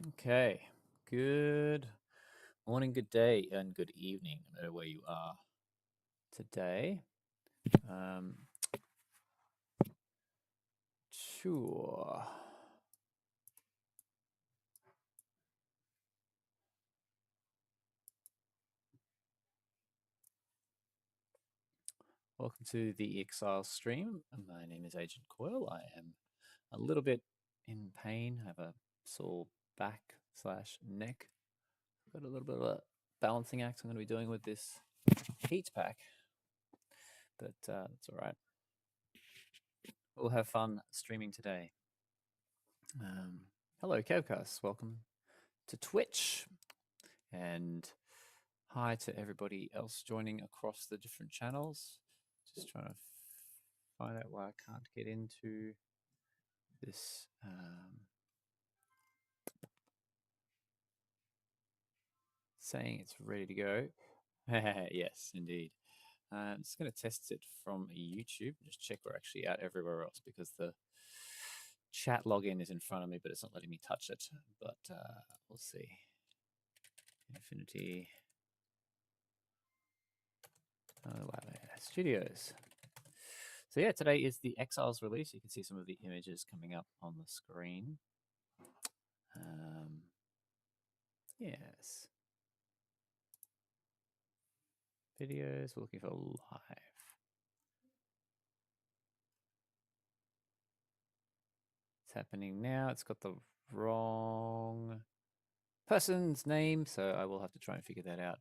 Okay. Good morning, good day, and good evening, no matter where you are today. Um, sure. Welcome to the Exile stream. My name is Agent Coil. I am a little bit in pain. I have a sore back slash neck. Got a little bit of a balancing act I'm going to be doing with this heat pack, but that's all right. We'll have fun streaming today. Hello, Kevcast. Welcome to Twitch. And hi to everybody else joining across the different channels. Just trying to find out why I can't get into this. Saying it's ready to go. Yes, indeed. I'm just going to test it from YouTube. Just check we're actually out everywhere else because the chat login is in front of me, but it's not letting me touch it. But we'll see. Infinity Lightmare Studios. So yeah, today is the Exiles release. You can see some of the images coming up on the screen. Yes. Videos, we're looking for live. It's happening now. It's got the wrong person's name, so I will have to try and figure that out.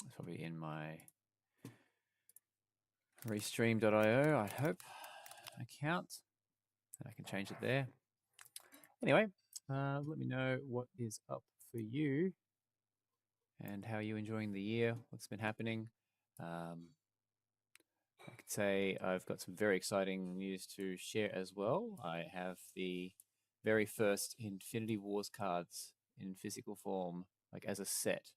It's probably in my restream.io, I hope, account. And I can change it there. Anyway, let me know what is up for you and how are you enjoying the year, what's been happening. I could say I've got some very exciting news to share as well. I have the very first Infinity Wars cards in physical form, like as a set,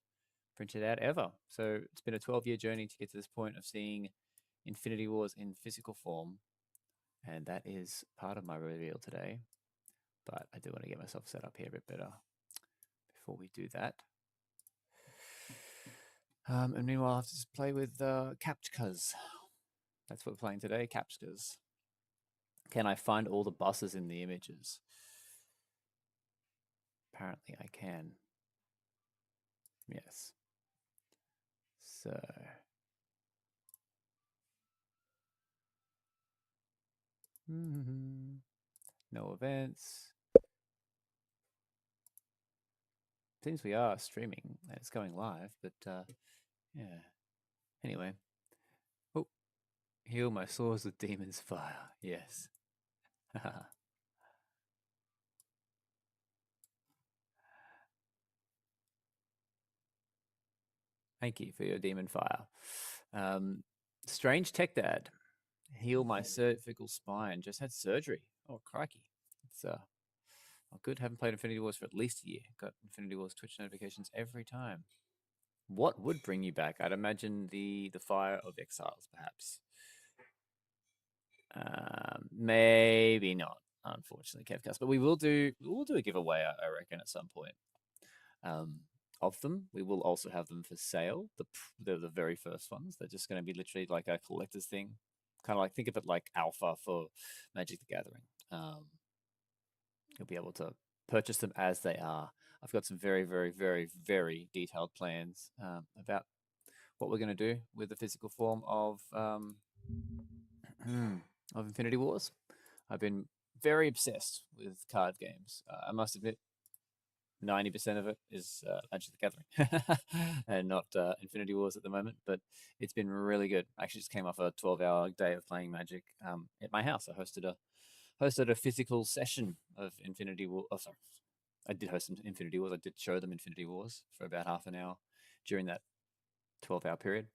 printed out ever. So it's been a 12-year journey to get to this point of seeing Infinity Wars in physical form, and that is part of my reveal today. But I do want to get myself set up here a bit better before we do that. And meanwhile, I have to just play with Captchas. That's what we're playing today, Captchas. Can I find all the buses in the images? Apparently I can. Yes. So no events. Seems we are streaming. It's going live, but yeah. Anyway. Oh, heal my sores with demon's fire. Yes. Thank you for your demon fire. Strange Tech Dad. Heal my cervical spine. Just had surgery. Oh, crikey. It's oh, good. Haven't played Infinity Wars for at least a year. Got Infinity Wars Twitch notifications every time. What would bring you back? I'd imagine the Fire of Exiles, perhaps. Maybe not, unfortunately, Kevcast. But we'll do a giveaway, I reckon, at some point. Of them, we will also have them for sale. They're the very first ones. They're just going to be literally like a collector's thing, kind of like think of it like alpha for Magic the Gathering. You'll be able to purchase them as they are. I've got some very, very, very, very detailed plans about what we're going to do with the physical form of Infinity Wars. I've been very obsessed with card games. I must admit, 90% of it is Magic the Gathering and not Infinity Wars at the moment, but it's been really good. I actually just came off a 12-hour day of playing Magic at my house. I hosted a physical session of Infinity War. Oh, sorry. I did host some Infinity Wars. I did show them Infinity Wars for about half an hour during that 12-hour period.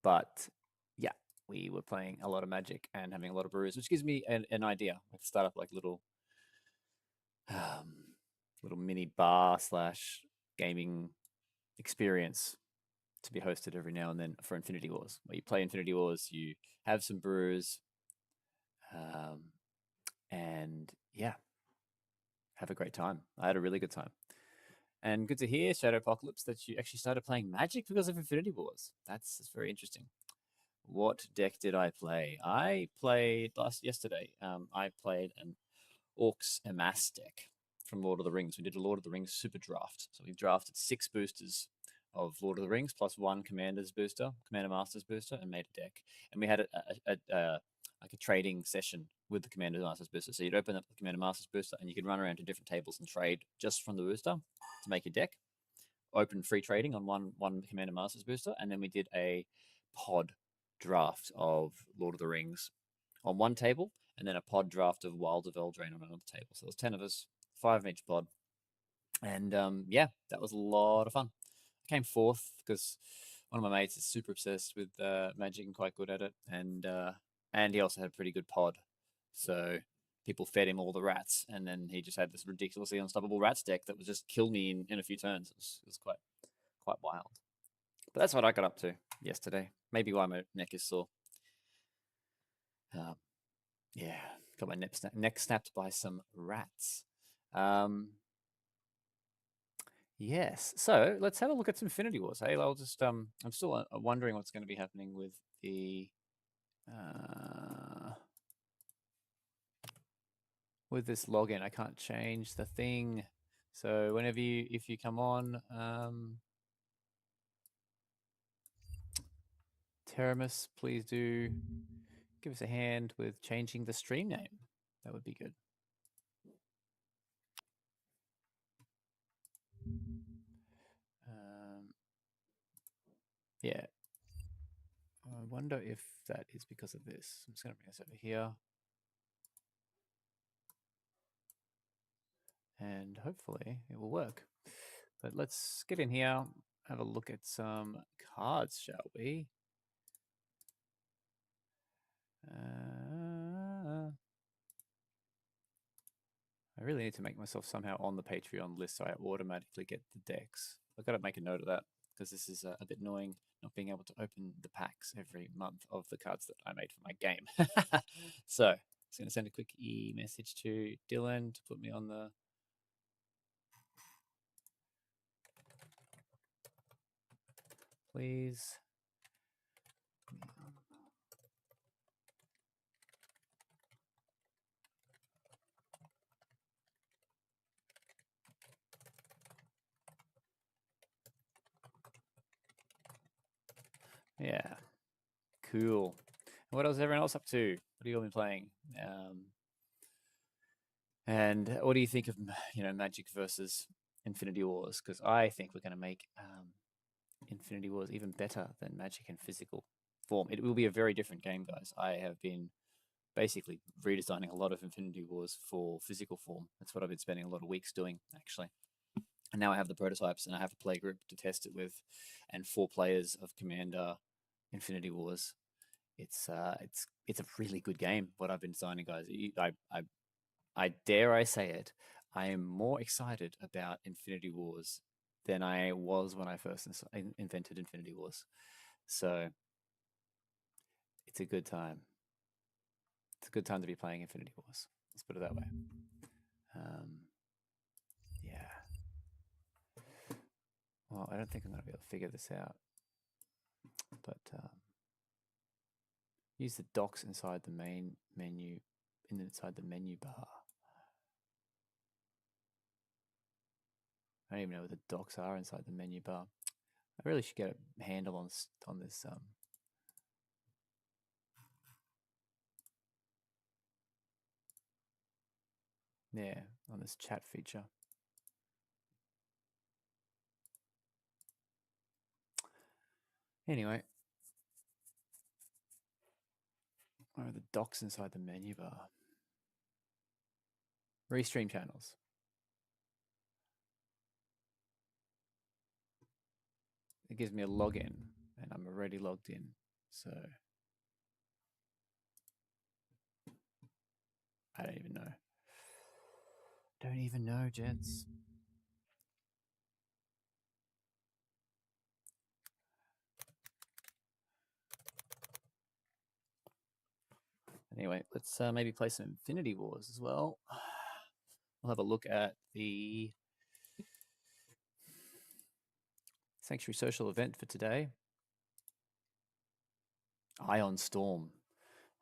But yeah, we were playing a lot of Magic and having a lot of brews, which gives me an idea. I can start up like little mini bar / gaming experience to be hosted every now and then for Infinity Wars, where you play Infinity Wars, you have some brews, And yeah, have a great time. I had a really good time. And good to hear, Shadow Apocalypse, that you actually started playing Magic because of Infinity Wars. That's very interesting. What deck did I play? I played yesterday. I played an Orcs Amass deck from Lord of the Rings. We did a Lord of the Rings super draft. So we drafted 6 boosters of Lord of the Rings plus 1 Commander's booster, Commander Master's booster, and made a deck. And we had like a trading session with the Commander Master's booster. So you'd open up the Commander Master's booster and you could run around to different tables and trade just from the booster to make your deck. Open free trading on one Commander Master's booster, and then we did a pod draft of Lord of the Rings on one table, and then a pod draft of Wild of Eldraine on another table. So there was 10 of us, 5 in each pod, and yeah, that was a lot of fun. I came fourth because one of my mates is super obsessed with Magic and quite good at it, and he also had a pretty good pod, so people fed him all the rats, and then he just had this ridiculously unstoppable rats deck that would just kill me in a few turns. It was quite wild. But that's what I got up to yesterday. Maybe why my neck is sore. Yeah, got my neck snapped by some rats. Yes, so let's have a look at some Infinity Wars. Hey, I'll just I'm still wondering what's going to be happening with the with this login. I can't change the thing. So whenever if you come on, Teremus, please do give us a hand with changing the stream name. That would be good. Yeah. I wonder if that is because of this. I'm just going to bring this over here. And hopefully it will work. But let's get in here, have a look at some cards, shall we? I really need to make myself somehow on the Patreon list so I automatically get the decks. I've got to make a note of that because this is a bit annoying not being able to open the packs every month of the cards that I made for my game. So I'm just going to send a quick message to Dylan to put me on the... Please. Yeah, cool. What else is everyone else up to? What have you all been playing? And what do you think of Magic versus Infinity Wars? Because I think we're going to make Infinity Wars even better than Magic in physical form. It will be a very different game, guys. I have been basically redesigning a lot of Infinity Wars for physical form. That's what I've been spending a lot of weeks doing, actually. And now I have the prototypes and I have a play group to test it with, and 4 players of Commander Infinity Wars. It's a really good game. What I've been designing, guys. I dare I say it, I am more excited about Infinity Wars than I was when I first invented Infinity Wars. So it's a good time. It's a good time to be playing Infinity Wars. Let's put it that way. Yeah. Well, I don't think I'm going to be able to figure this out. But use the docks inside the main menu, inside the menu bar. I don't even know where the docks are inside the menu bar. I really should get a handle on this. Yeah, on this chat feature. Anyway, where are the docks inside the menu bar? Restream channels. It gives me a login, and I'm already logged in. So I don't even know. Don't even know, gents. Anyway, let's maybe play some Infinity Wars as well. We'll have a look at the Sanctuary Social event for today. Ion Storm.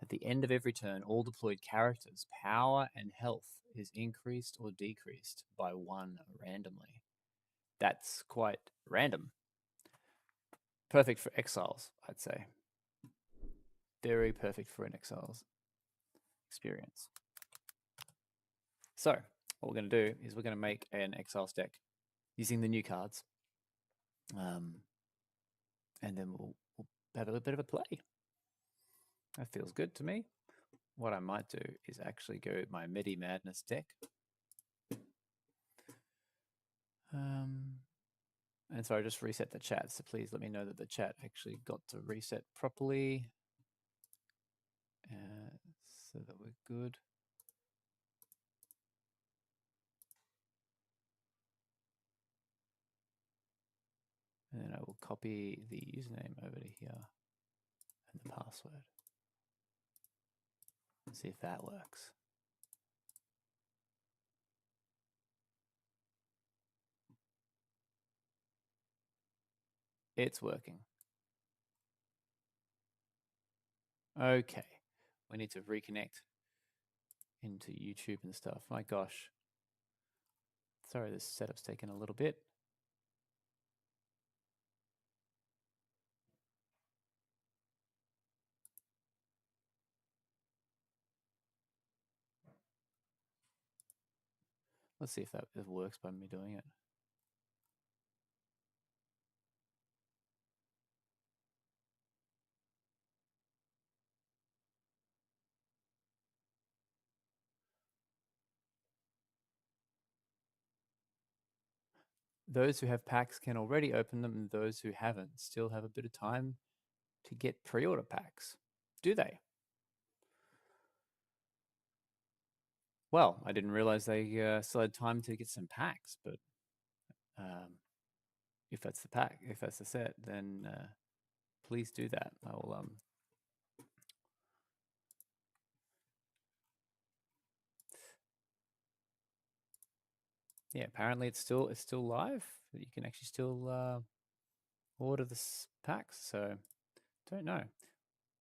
At the end of every turn, all deployed characters' power and health is increased or decreased by 1 randomly. That's quite random. Perfect for exiles, I'd say. Very perfect for an exiles experience. So, what we're going to do is we're going to make an exiles deck using the new cards. And then we'll have a little bit of a play. That feels good to me. What I might do is actually go my Medi Madness deck. And so I just reset the chat, so please let me know that the chat actually got to reset properly so that we're good. And then I will copy the username over to here and the password. See if that works. It's working. Okay, we need to reconnect into YouTube and stuff. My gosh. Sorry, this setup's taken a little bit. Let's see if that works by me doing it. Those who have packs can already open them, and those who haven't still have a bit of time to get pre-order packs. Do they? Well, I didn't realize they still had time to get some packs, but if that's the pack, if that's the set, then please do that. I will yeah, apparently it's still live. You can actually still order the packs. So don't know.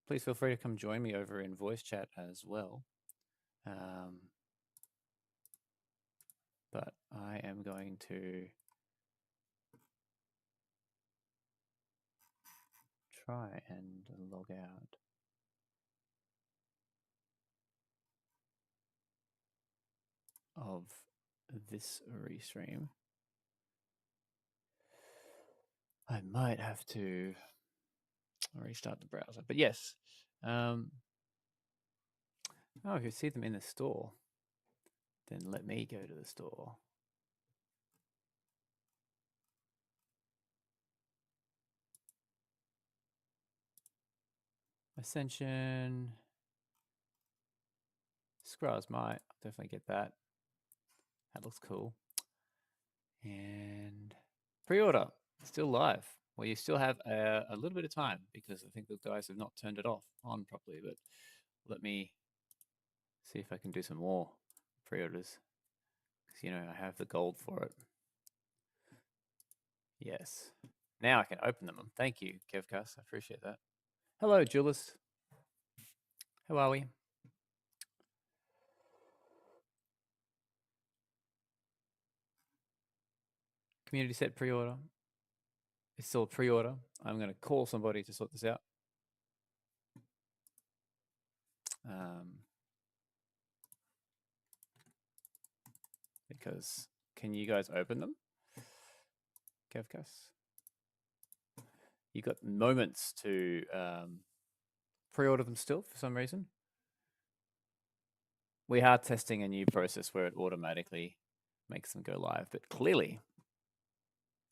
Please feel free to come join me over in voice chat as well. But I am going to try and log out. Of this restream. I might have to restart the browser, but yes. Oh, if you see them in the store, then let me go to the store. Ascension. Scrolls might definitely get that. That looks cool. And pre-order, still live. Well, you still have a little bit of time because I think the guys have not turned it on properly, but let me see if I can do some more pre-orders. Because, you know, I have the gold for it. Yes. Now I can open them. Thank you, Kevcast. I appreciate that. Hello, Julius. How are we? Community set pre-order. It's still a pre-order. I'm going to call somebody to sort this out. Because can you guys open them? Kevcast? You got moments to pre-order them still for some reason. We are testing a new process where it automatically makes them go live, but clearly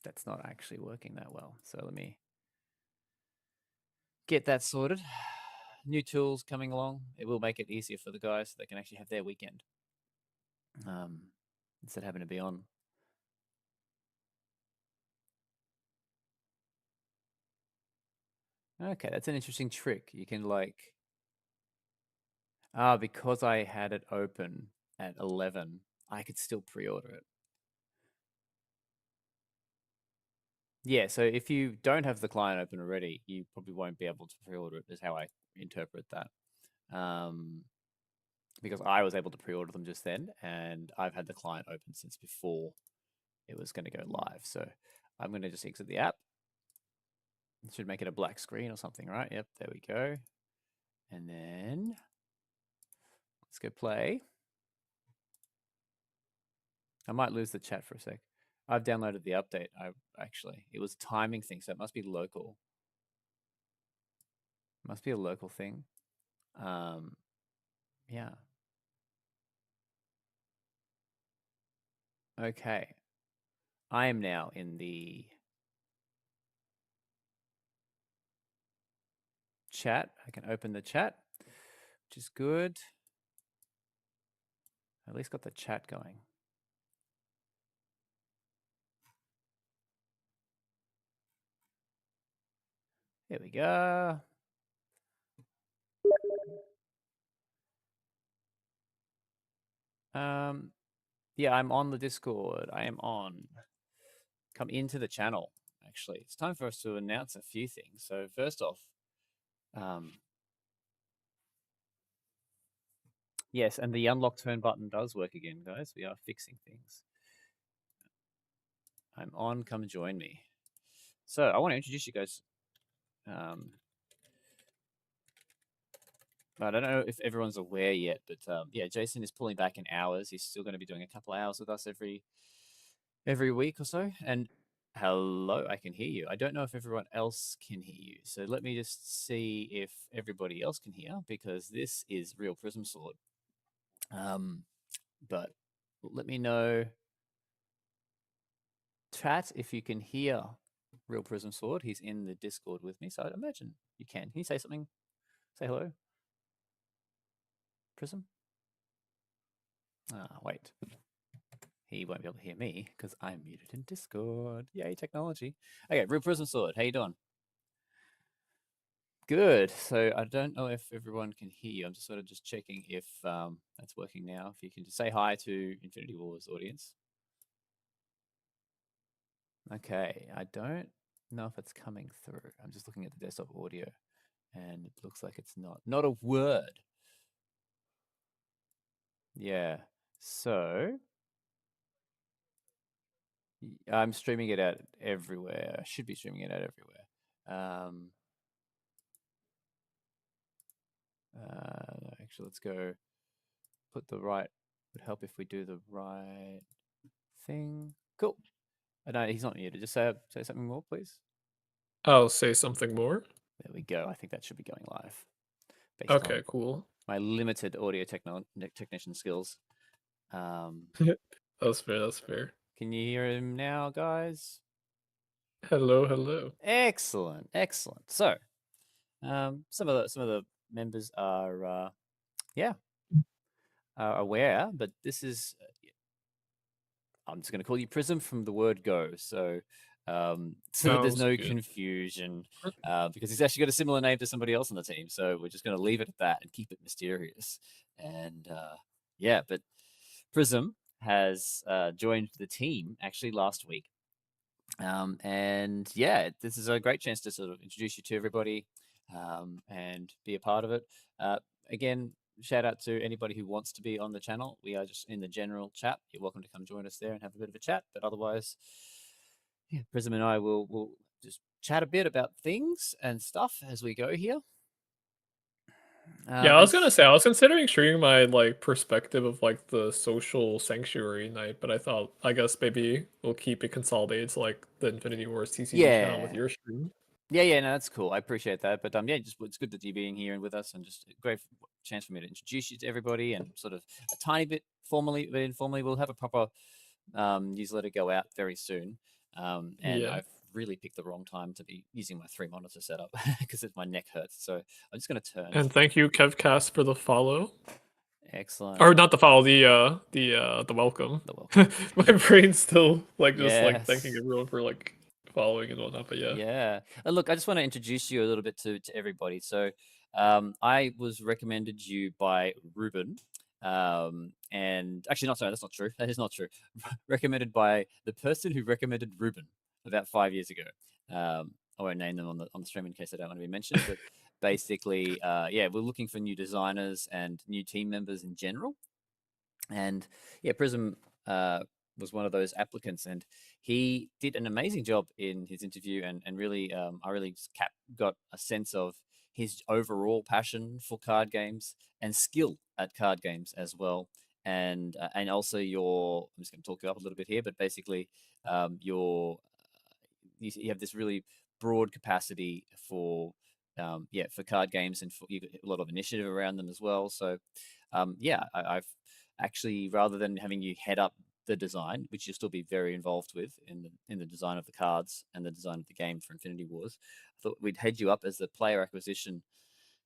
that's not actually working that well. So let me get that sorted. New tools coming along. It will make it easier for the guys so they can actually have their weekend instead of having to be on. Okay, that's an interesting trick. You can like Because I had it open at 11, I could still pre-order it. Yeah, so if you don't have the client open already, you probably won't be able to pre-order it, is how I interpret that. Because I was able to pre-order them just then, and I've had the client open since before it was going to go live. So I'm going to just exit the app. It should make it a black screen or something, right? Yep, there we go. And then let's go play. I might lose the chat for a sec. I've downloaded the update. It was a timing thing, so it must be local. It must be a local thing. Yeah. Okay. I am now in the chat. I can open the chat, which is good. At least got the chat going. There we go. Yeah, I'm on the Discord. I am on. Come into the channel, actually. It's time for us to announce a few things. So first off, yes, and the unlock turn button does work again, guys. We are fixing things. I'm on. Come join me. So I want to introduce you guys. I don't know if everyone's aware yet, but yeah, Jason is pulling back in hours. He's still going to be doing a couple of hours with us every week or so. And hello, I can hear you. I don't know if everyone else can hear you. So let me just see if everybody else can hear, because this is Real Prism Sword. But let me know, chat, if you can hear Real Prism Sword. He's in the Discord with me, so I'd imagine you can. Can you say something? Say hello, Prism? Wait. He won't be able to hear me because I'm muted in Discord. Yay, technology. Okay, Real Prism Sword, how you doing? Good. So I don't know if everyone can hear you. I'm just sort of just checking if that's working now. If you can just say hi to Infinity Wars audience. Okay, I don't know if it's coming through. I'm just looking at the desktop audio, and it looks like it's not a word. Yeah. So I'm streaming it out everywhere. I should be streaming it out everywhere. Actually, let's go put the right, would help if we do the right thing. Cool. No, he's not muted. Just say something more, please. I'll say something more. There we go. I think that should be going live. Based okay, cool. My limited audio technician skills. That's fair. That's fair. Can you hear him now, guys? Hello, hello. Excellent, excellent. So, some of the members are aware, but this is. I'm just going to call you Prism from the word go. So that there's no confusion, because he's actually got a similar name to somebody else on the team. So we're just going to leave it at that and keep it mysterious. And yeah, but Prism has joined the team actually last week. And yeah, this is a great chance to sort of introduce you to everybody and be a part of it. Again, shout out to anybody who wants to be on the channel. We are just in the general chat. You're welcome to come join us there and have a bit of a chat. But otherwise, yeah, Prism and I will just chat a bit about things and stuff as we go here. Yeah, I was gonna say I was considering sharing my like perspective of like the social sanctuary night, but I guess maybe we'll keep it consolidated to like the Infinity Wars TCG channel with your stream. Yeah, no, that's cool. I appreciate that. But yeah, just it's good that you being here and with us, and just a great chance for me to introduce you to everybody, and sort of a tiny bit formally, but informally, we'll have a proper newsletter go out very soon. And yeah. I've really picked the wrong time to be using my 3 monitor setup because my neck hurts. So I'm just going to turn. And thank you, KevCast, for the follow. Excellent. Or not the follow, the welcome. The welcome. My brain's still like just like thanking everyone for like following and whatnot. But yeah. Yeah. Look, I just want to introduce you a little bit to everybody. So I was recommended you by Ruben. And actually, not sorry, that's not true. That is not true. Recommended by the person who recommended Ruben about 5 years ago. I won't name them on the stream in case I don't want to be mentioned, but basically, yeah, we're looking for new designers and new team members in general. And yeah, Prism was one of those applicants, and he did an amazing job in his interview. And really, I really got a sense of his overall passion for card games and skill at card games as well. And also I'm just going to talk you up a little bit here, but basically, your you have this really broad capacity for yeah, for card games, and you got a lot of initiative around them as well. So yeah, I've actually, rather than having you head up the design, which you'll still be very involved with in the design of the cards and the design of the game for Infinity Wars, I thought we'd head you up as the player acquisition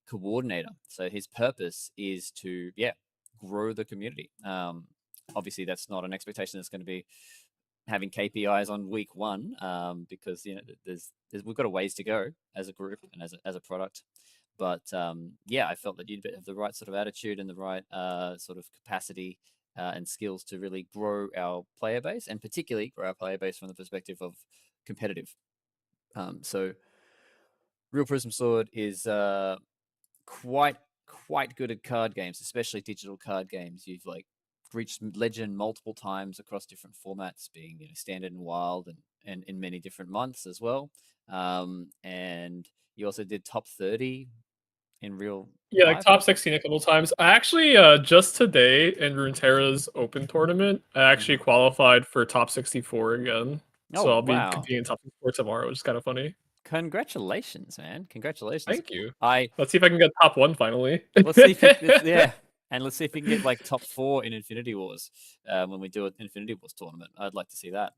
coordinator. So his purpose is to, yeah, grow the community. Obviously, that's not an expectation that's going to be having KPIs on week one, because we've got a ways to go as a group and as a product. But yeah, I felt that you'd have the right sort of attitude and the right sort of capacity and skills to really grow our player base, and particularly grow our player base from the perspective of competitive. So, Real Prism Sword is quite good at card games, especially digital card games. You've reached legend multiple times across different formats, being standard and wild, and in many different months as well. And you also did top 30 in real Yeah, like life. top 16 a couple times. I actually just today in Runeterra's open tournament, I actually qualified for top 64 again. Oh, So I'll be wow. competing in top 64 tomorrow, which is kind of funny. Congratulations, man. Congratulations. Thank you. I Let's see if I can get top 1 finally. Let's see if yeah. And let's see if we can get top 4 in Infinity Wars when we do an Infinity Wars tournament. I'd like to see that.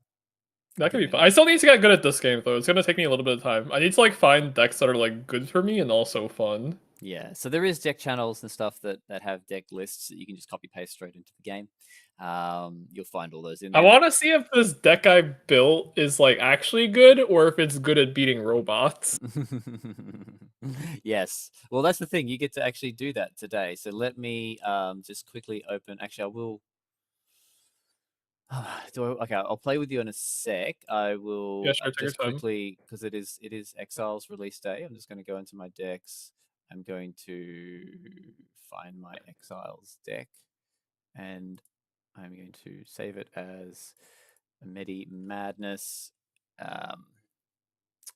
That could be fun. I still need to get good at this game though. It's gonna take me a little bit of time. I need to find decks that are good for me and also fun. Yeah, so there is deck channels and stuff that have deck lists that you can just copy paste straight into the game. You'll find all those in I there. want to see if this deck I built is actually good or if it's good at beating robots. Yes. Well, that's the thing. You get to actually do that today. So let me just quickly open. Actually, I will. Okay, I'll play with you in a sec. I will Yeah, sure, take your just time. quickly, because it is Exile's release day. I'm just going to go into my decks. I'm going to find my Exiles deck, and I'm going to save it as Medi Madness.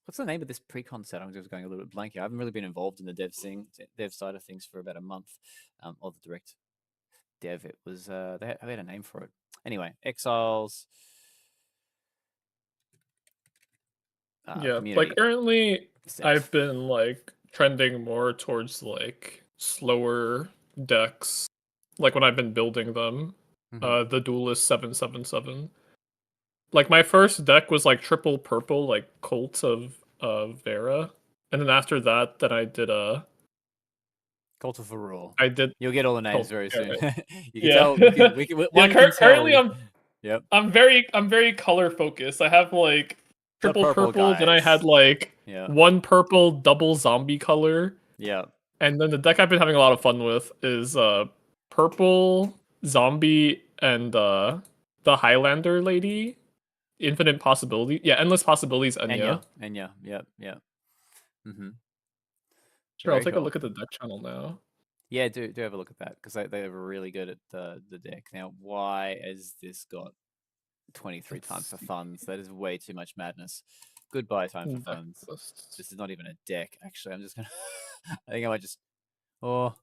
What's the name of this pre-con set? I'm just going a little bit blank here. I haven't really been involved in the dev side of things for about a month, or the direct dev. It was they had a name for it. Anyway, Exiles. Yeah, Community. Currently set. I've been trending more towards slower decks. When I've been building them. The Duelist 777. My first deck was triple purple, Cult of Vera. And then after that, I did Cult of Varroa. I did You'll get all the names Cult, very yeah, soon. right. You can Yeah. tell. We can, one can tell. Currently Yep. I'm very color focused. I have triple purple, then I had yeah. one purple double zombie color. Yeah. And then the deck I've been having a lot of fun with is purple zombie and the Highlander lady. Infinite possibility. Yeah, endless possibilities, Enya. Enya. Yep. Yep. Sure, I'll take a look at the deck channel now. Yeah, do have a look at that, because they were really good at the deck. Now, why has this got 23 times for funds? That is way too much madness. Goodbye time for funds. This is not even a deck. Actually, I'm just gonna. I think I might just. Oh.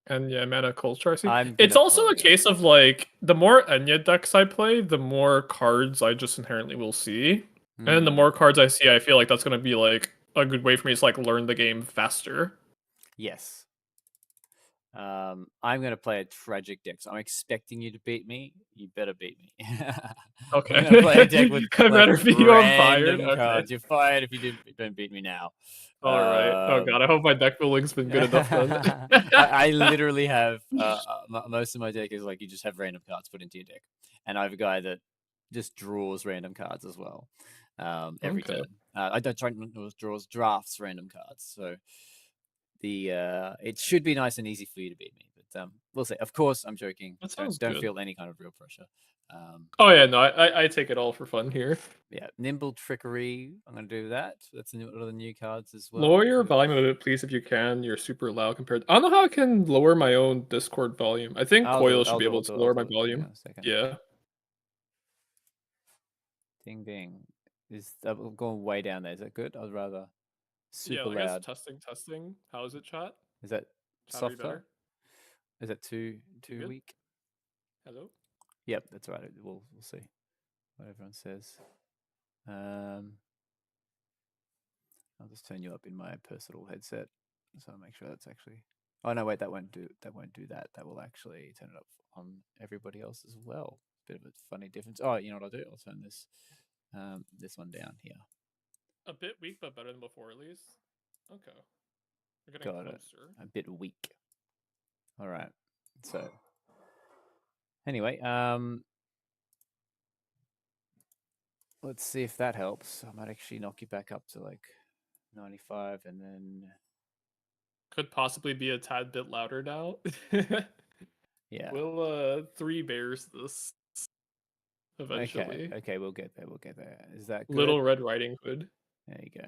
And yeah, mana culture. It's also a case of the more Enya decks I play, the more cards I just inherently will see, and then the more cards I see, I feel that's gonna be a good way for me to learn the game faster. Yes. I'm going to play a tragic deck, so I'm expecting you to beat me. You better beat me. Okay. I'm going to play a deck with better be random fired. cards. Okay. You're fired if you don't beat me now. All right. Oh god, I hope my deck building's been good enough then. I literally have most of my deck is you just have random cards put into your deck, and I have a guy that just draws random cards as well every turn. I don't try drafts random cards, so it should be nice and easy for you to beat me. But we'll see. Of course, I'm joking. That sounds Don't good. feel any kind of real pressure. Oh yeah, no, I take it all for fun here. Yeah, Nimble Trickery. I'm going to do that. That's one of the new cards as well. Lower your volume a bit, please, if you can. You're super loud compared. I don't know how I can lower my own Discord volume. I think I'll do Coil it. should be able to I'll lower do my it. Hang volume. on a second. Yeah. Ding ding. Is that going way down there? Is that good? I'd rather super Yeah, I guess loud. testing. How is it, chat? Is that Chat, are you softer? better? Is that too Good? weak? Hello? Yep, that's right. We'll see what everyone says. I'll just turn you up in my personal headset, so I'll make sure that's actually. Oh no, wait, that won't do that. That will actually turn it up on everybody else as well. Bit of a funny difference. Oh, you know what I'll do? I'll turn this one down here. A bit weak, but better than before, at least. Okay. We're getting Got closer. it. A bit weak. All right. So anyway, let's see if that helps. I might actually knock you back up to like 95, and then Could possibly be a tad bit louder now. yeah. We'll 3 bears this eventually. Okay, we'll get there. We'll get there. Is that good? Little Red Riding Hood. There you go.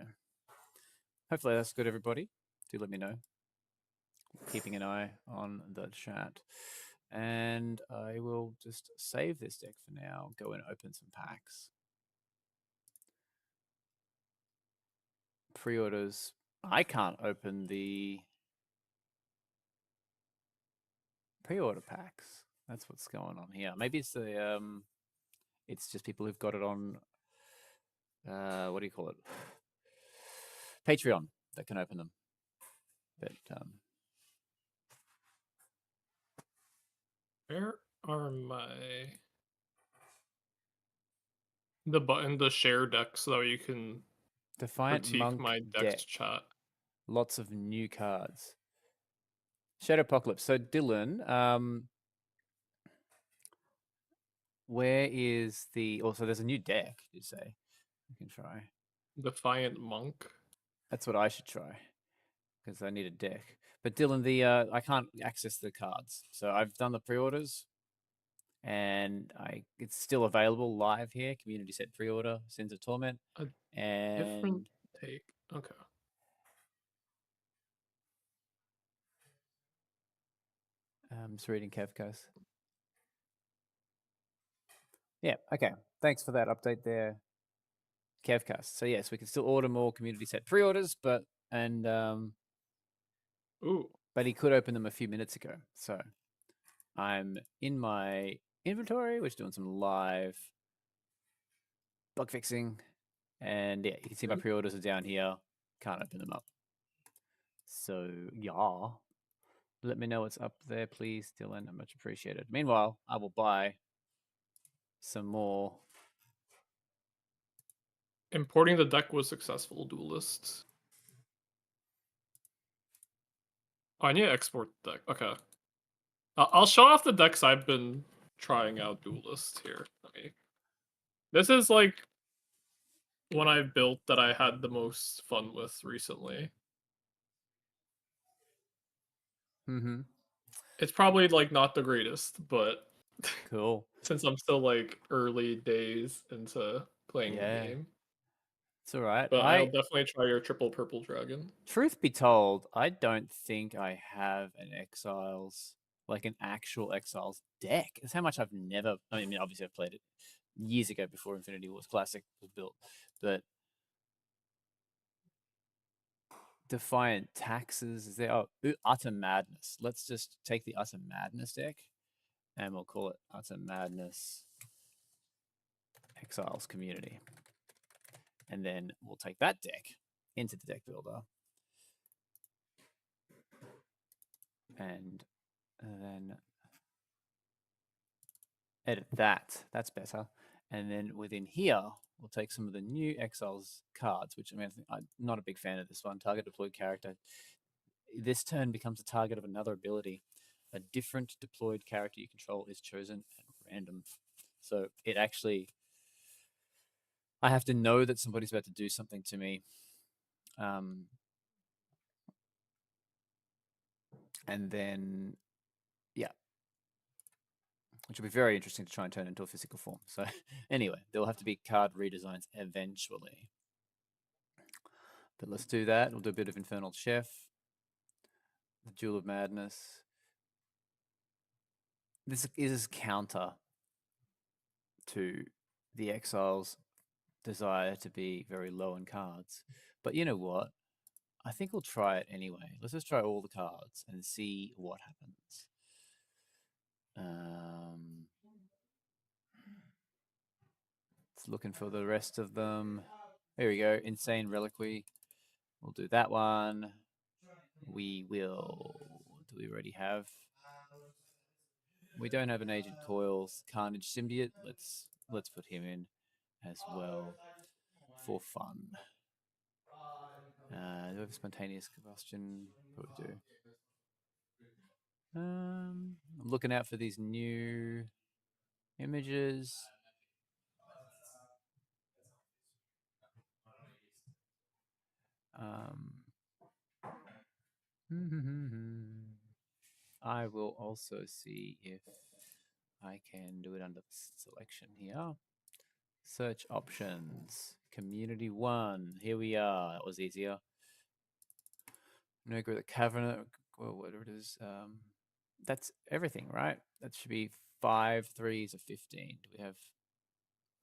Hopefully that's good, everybody. Do let me know. Keeping an eye on the chat. And I will just save this deck for now. Go and open some packs. Pre-orders. I can't open the pre-order packs. That's what's going on here. Maybe it's the it's just people who've got it on what do you call it? Patreon that can open them. But Where are my the share deck so you can Defiant critique Monk my deck's deck. chat? Lots of new cards. Shadow Apocalypse. So Dylan, where is the? Also, there's a new deck. You say you can try. Defiant Monk. That's what I should try because I need a deck. But Dylan, the I can't access the cards, so I've done the pre-orders, and it's still available live here. Community set pre-order, Sins of Torment, A and different take. Okay. just reading Kevkas. Yeah. Okay. Thanks for that update there, Kevcast. So yes, we can still order more community set pre-orders, but Ooh. but he could open them a few minutes ago. So I'm in my inventory, which is doing some live bug fixing, and yeah, you can see my pre-orders are down here. Can't open them up. So yeah, let me know what's up there, please, Dylan. Much appreciated. Meanwhile, I will buy some more. Importing the deck was successful, Duelist. Oh, I need to export the deck. Okay. I'll show off the decks I've been trying out, Duelist, here. Okay. This is like one I've built that I had the most fun with recently. Mm-hmm. It's probably like not the greatest, but Cool. since I'm still like early days into playing the game. It's all right. But I'll definitely try your triple purple dragon. Truth be told, I don't think I have an Exiles, like an actual Exiles deck. It's how much I've never. I mean, obviously, I've played it years ago before Infinity Wars Classic was built, but Defiant Taxes is there. Oh, Utter Madness. Let's just take the Utter Madness deck, and we'll call it Utter Madness Exiles Community, and then we'll take that deck into the deck builder. And then edit that. That's better. And then within here, we'll take some of the new Exiles cards, which I mean, I'm not a big fan of this one. Target deployed character. This turn becomes the target of another ability. A different deployed character you control is chosen at random. So it actually, I have to know that somebody's about to do something to me. And then, yeah, which will be very interesting to try and turn into a physical form. So anyway, there will have to be card redesigns eventually. But let's do that. We'll do a bit of Infernal Chef, the Jewel of Madness. This is counter to the Exile's desire to be very low in cards. But you know what? I think we'll try it anyway. Let's just try all the cards and see what happens. It's looking for the rest of them. Here we go. Insane Reliquary. We'll do that one. We will. Do we already have? We don't have an Agent Coils. Carnage Symbiote. Let's put him in as well for fun. Do we have Spontaneous Combustion? Probably do. I'm looking out for these new images. I will also see if I can do it under selection here. Search options. Community 1. Here we are. That was easier. No, go to the Cavern. Well, whatever it is. That's everything, right? That should be 5 3s of 15. Do we have?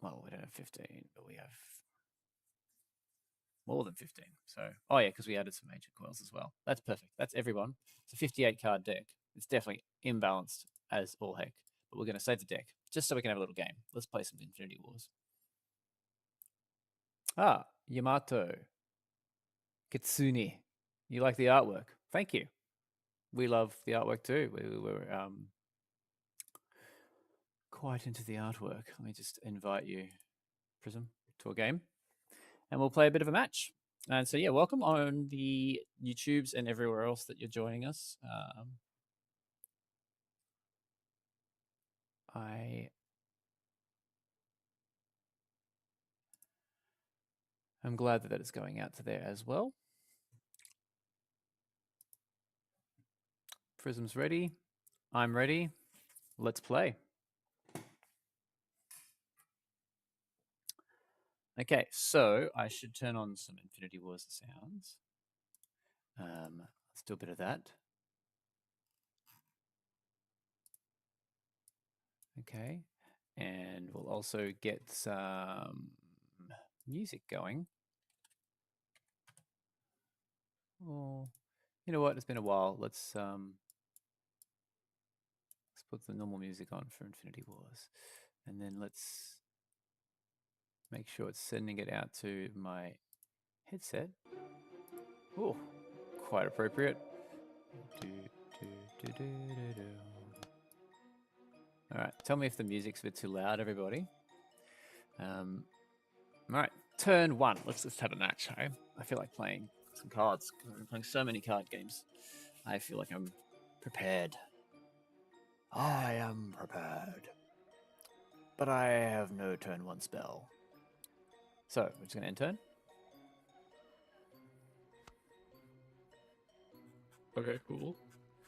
Well, we don't have 15, but we have more than 15. So, oh yeah, because we added some Ancient Coils as well. That's perfect. That's everyone. It's a 58 card deck. It's definitely imbalanced as all heck. But we're going to save the deck just so we can have a little game. Let's play some Infinity Wars. Ah, Yamato. Kitsune. You like the artwork? Thank you. We love the artwork too. We were quite into the artwork. Let me just invite you, Prism, to a game. And we'll play a bit of a match. And so, yeah, welcome on the YouTubes and everywhere else that you're joining us. I'm glad that is going out to there as well. Prism's ready. I'm ready. Let's play. Okay, so I should turn on some Infinity Wars sounds. Let's do a bit of that. Okay, and we'll also get some music going. Oh, you know what? It's been a while. Let's put the normal music on for Infinity Wars, and then let's make sure it's sending it out to my headset. Oh, quite appropriate. All right, tell me if the music's a bit too loud, everybody. All right, turn 1. Let's just have a match. I feel like playing some cards. I'm playing so many card games. I feel like I'm prepared. I am prepared. But I have no turn 1 spell. So, we're just going to end turn. Okay, cool.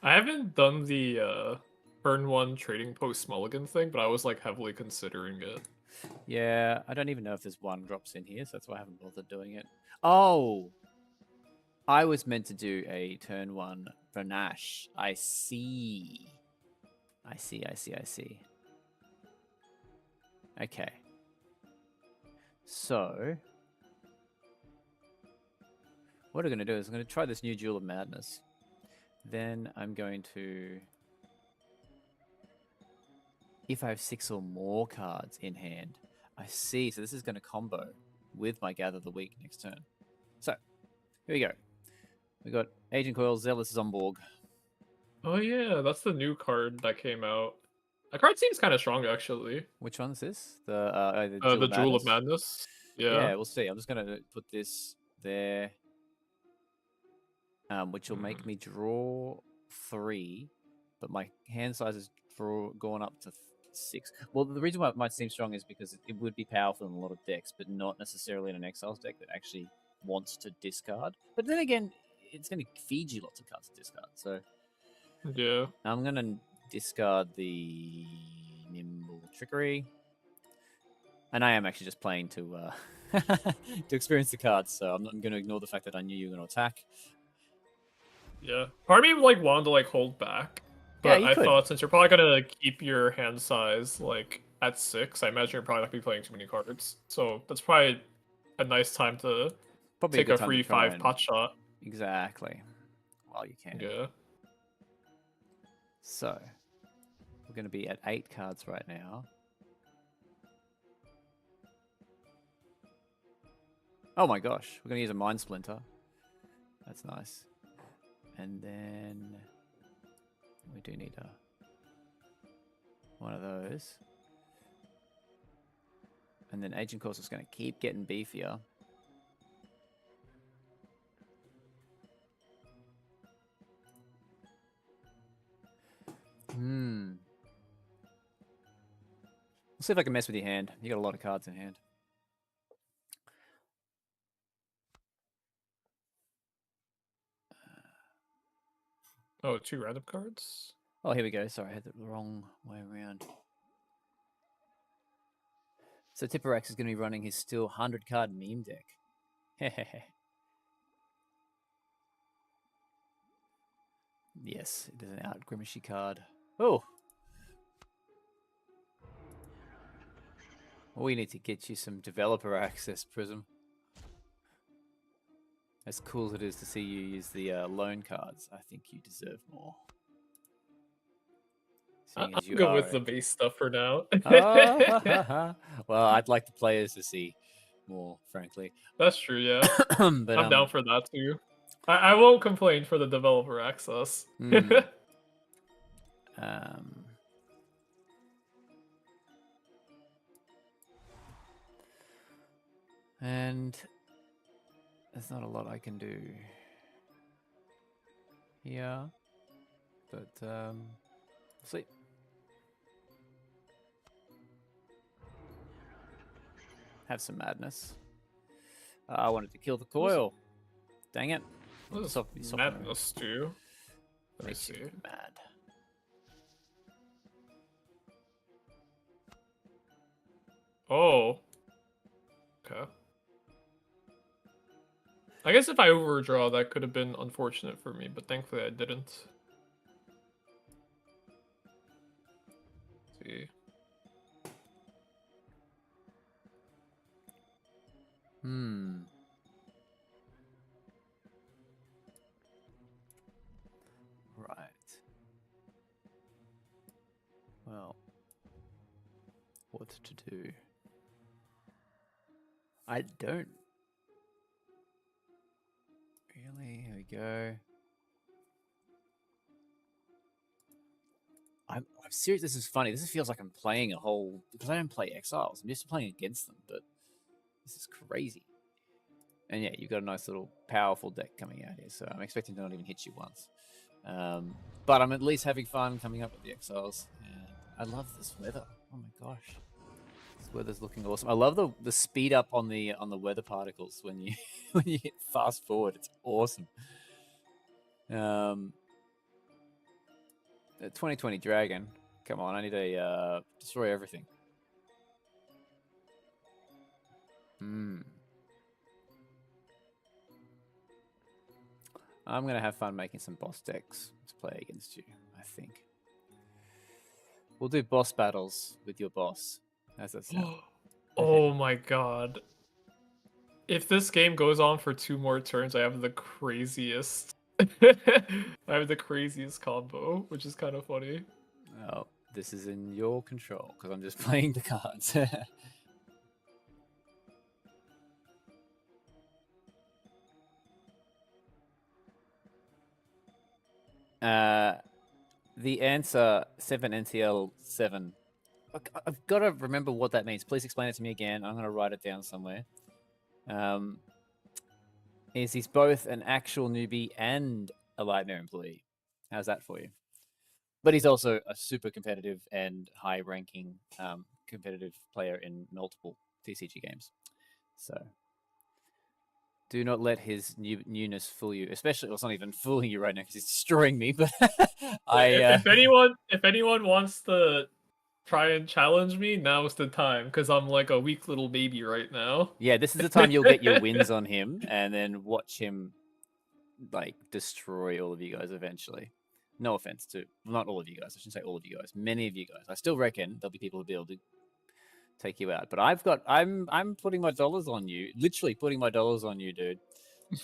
I haven't done the turn 1 trading post mulligan thing, but I was like heavily considering it. Yeah, I don't even know if there's 1 drops in here, so that's why I haven't bothered doing it. Oh! I was meant to do a turn 1 Vanash. I see. I see. Okay. So, what I'm going to do is I'm going to try this new Jewel of Madness. Then I'm going to... If I have 6 or more cards in hand, I see. So this is going to combo with my Gather the Weak next turn. So, here we go. We got Agent Coil, Zealous Zomborg. Oh yeah, that's the new card that came out. That card seems kind of strong, actually. Which one is this? The Jewel of Jewel Madness? of Madness. Yeah. Yeah, we'll see. I'm just going to put this there, which will make me draw 3, but my hand size is gone up to 6. Well, the reason why it might seem strong is because it would be powerful in a lot of decks, but not necessarily in an Exiles deck that actually wants to discard. But then again, it's going to feed you lots of cards to discard. So, Yeah. I'm gonna discard the Nimble Trickery, and I am actually just playing to to experience the cards. So I'm not gonna ignore the fact that I knew you were gonna attack. Yeah. Part of me like wanted to like hold back, Yeah, but you I could. thought since you're probably gonna keep your hand size like at 6, I imagine you're probably not gonna be playing too many cards. So that's probably a nice time to Probably a take good a time to free try 5 and pot shot. exactly while you can. Yeah. So we're gonna be at 8 cards right now. Oh my gosh, we're gonna use a Mind Splinter. That's nice. And then we do need one of those. And then Agent Course is going to keep getting beefier. We'll see if I can mess with your hand. You got a lot of cards in hand. Oh, 2 random cards? Oh, here we go. Sorry, I had it the wrong way around. So Tipperax is going to be running his still 100-card meme deck. Yes, it is an out Grimacy card. Oh! We need to get you some developer access, Prism. As cool as it is to see you use the loan cards, I think you deserve more. I'll Seeing as you go are with the base stuff for now. well, I'd like the players to see more, frankly. That's true, yeah. But I'm down for that too. I won't complain for the developer access. And there's not a lot I can do here, but we'll see. Have some madness. I wanted to kill the coil. Dang it. What does madness do? Let me see. Mad. Oh. Okay. I guess if I overdraw, that could have been unfortunate for me, but thankfully I didn't. Let's see. Right. Well, what to do? I don't. Really? Here we go. I'm serious. This is funny. This feels like I'm playing a whole because I don't play Exiles. I'm used to playing against them, but this is crazy. And yeah, you've got a nice little powerful deck coming out here, so I'm expecting to not even hit you once. But I'm at least having fun coming up with the Exiles, and I love this weather. Oh my gosh, this weather's looking awesome. I love the speed up on the weather particles when you when you hit fast forward. It's awesome. The 2020 Dragon. Come on, I need a destroy everything. I'm going to have fun making some boss decks to play against you, I think. We'll do boss battles with your boss. How's that sound? Oh my god. If this game goes on for 2 more turns, I have the craziest... I have the craziest combo, which is kind of funny. Oh, this is in your control, because I'm just playing the cards. The answer 7NTL7. I've got to remember what that means. Please explain it to me again. I'm going to write it down somewhere. Is he's both an actual newbie and a Lightmare employee? How's that for you? But he's also a super competitive and high-ranking competitive player in multiple TCG games. So Do not let his newness fool you. Especially, well, it's not even fooling you right now because he's destroying me. But If anyone wants to try and challenge me, now's the time because I'm like a weak little baby right now. yeah, this is the time you'll get your wins on him, and then watch him like destroy all of you guys eventually. No offense to not all of you guys. I shouldn't say all of you guys. Many of you guys. I still reckon there'll be people who'll be able to take you out. But I'm putting my dollars on you. Literally putting my dollars on you, dude,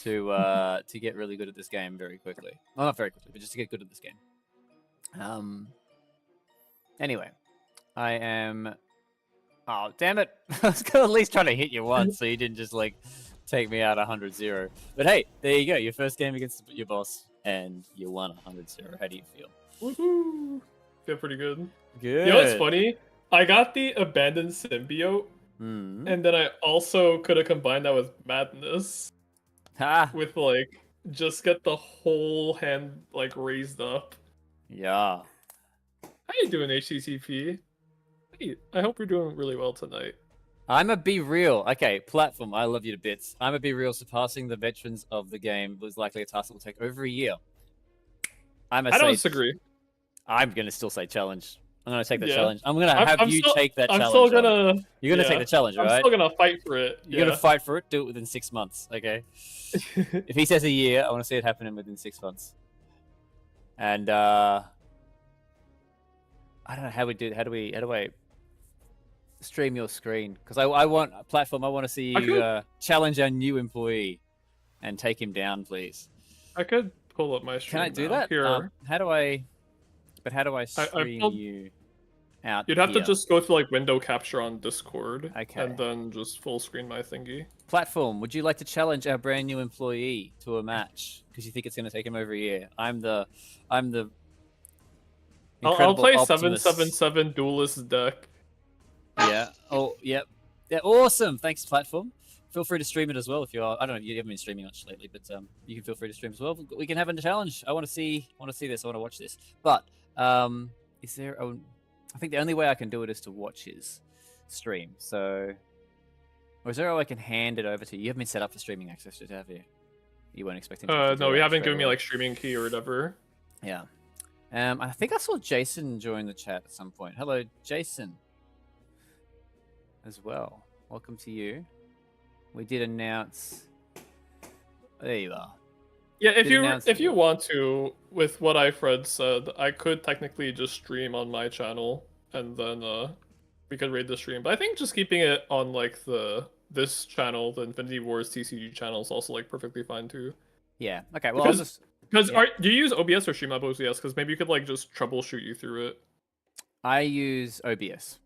to get really good at this game very quickly. Well, not very quickly, but just to get good at this game. Anyway, I am. Oh, damn it! I was gonna at least try to hit you once, so you didn't just like take me out 100-0. But hey, there you go. Your first game against your boss, and you won 100-0. How do you feel? Woohoo! Feel pretty good. Good. You know what's funny? I got the abandoned symbiote, Mm. and then I also could have combined that with madness. Ha! With like just get the whole hand like raised up. Yeah. How you doing, HTTP? Hey, I hope you're doing really well tonight. I'm a Be Real. Okay, platform. I love you to bits. I'm a Be Real. Surpassing the veterans of the game was likely a task that will take over a year. I don't disagree. I'm gonna still say challenge. I'm gonna take the Yeah. challenge. I'm gonna have you take that challenge. I'm still gonna. You're gonna take the challenge, right? I'm still gonna fight for it. You're gonna fight for it. Do it within 6 months, okay? If he says a year, I want to see it happening within 6 months. And I don't know how we do. How do I stream your screen? Because I want a platform. I want to see you challenge our new employee and take him down, please. I could pull up my stream. Can I do that? Here. How do I? But how do I stream you out? You'd have here? to just go through like window capture on Discord, Okay. and then just full screen my thingy. Platform. Would you like to challenge our brand new employee to a match? Because you think it's going to take him over a year. I'm the. I'll play Optimus. 777 duelist deck. Yeah. Oh, yep. Yeah. Awesome. Thanks, platform. Feel free to stream it as well if you are. I don't know. You haven't been streaming much lately, but you can feel free to stream as well. We can have a challenge. I want to see this. I want to watch this. But is there? I think the only way I can do it is to watch his stream. So, or is there a way I can hand it over to you? You haven't been set up for streaming access, have you? You weren't expecting. No, we haven't given me like streaming key or whatever. Yeah. I think I saw Jason join the chat at some point. Hello, Jason. As well. Welcome to you. We did announce. There you are. Yeah, if you want to, with what Ifred said, I could technically just stream on my channel, and then we could raid the stream. But I think just keeping it on like this channel, the Infinity Wars TCG channel, is also like perfectly fine too. Yeah. Okay. Well, because do you use OBS or Streamlabs OBS? Because maybe you could like just troubleshoot you through it. I use OBS.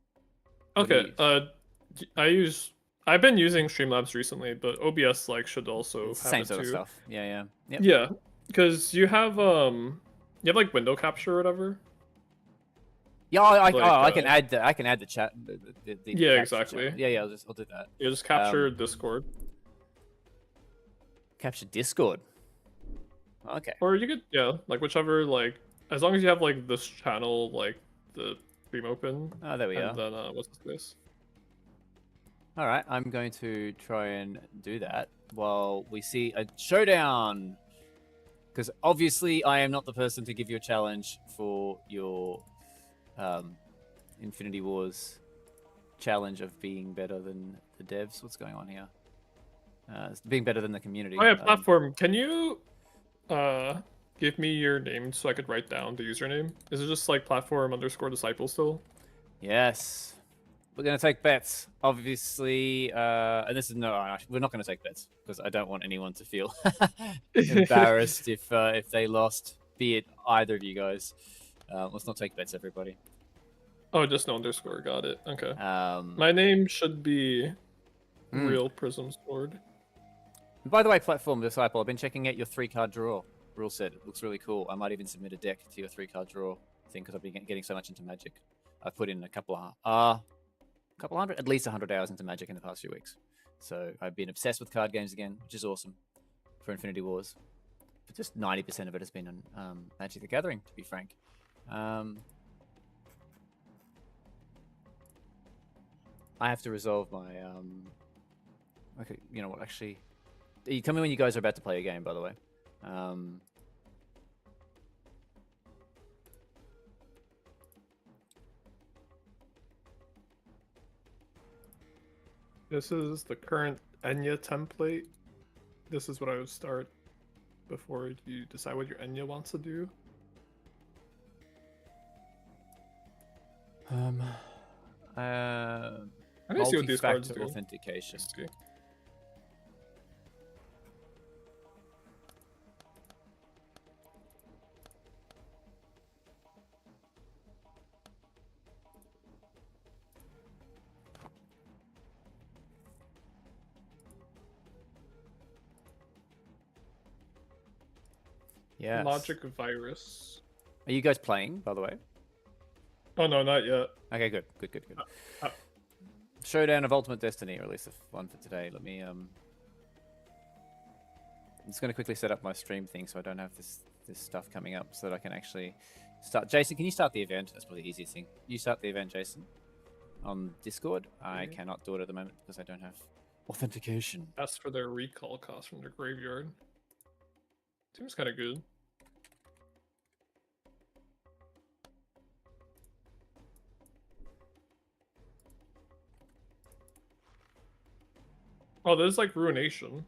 Okay. I've been using Streamlabs recently, but OBS like should also have same it sort too. of stuff. Yeah. Yep. Yeah, because you have like window capture or whatever. Yeah, I can add the chat. The yeah, exactly. Chat. Yeah. I'll do that. You just capture Discord. Capture Discord. Okay. Or you could like whichever as long as you have like this channel like the stream open. Oh, there we are. And then what's this? All right, I'm going to try and do that while we see a showdown. Because obviously, I am not the person to give you a challenge for your Infinity Wars challenge of being better than the devs. What's going on here? Being better than the community. Oh yeah, platform. Can you give me your name so I could write down the username? Is it just like platform_disciple still? Yes. We're going to take bets, obviously, and this is we're not going to take bets because I don't want anyone to feel embarrassed if they lost, be it either of you guys. Let's not take bets, everybody. Oh, just no underscore. Got it. Okay. My name should be Real Prism Sword. By the way, Platform Disciple, I've been checking out your 3-card draw rule set. It looks really cool. I might even submit a deck to your 3-card draw thing because I've been getting so much into Magic. I've put in a couple hundred, at least 100 hours into Magic in the past few weeks. So I've been obsessed with card games again, which is awesome for Infinity Wars. But just 90% of it has been on Magic the Gathering, to be frank. I have to resolve my... Okay, you know what, actually... You tell me when you guys are about to play a game, by the way. This is the current Enya template. This is what I would start before you decide what your Enya wants to do. I need to see what these cards do. Authentication. Yes. Logic virus. Are you guys playing, by the way? Oh no, not yet. Okay, good. Showdown of Ultimate Destiny, or at least the one for today. Let me I'm just going to quickly set up my stream thing so I don't have this stuff coming up, so that I can actually start. Jason, can you start the event? That's probably the easiest thing. You start the event, Jason, on Discord. I cannot do it at the moment because I don't have authentication. Ask for their recall cost from their graveyard. Seems kind of good. Oh, there's like Ruination.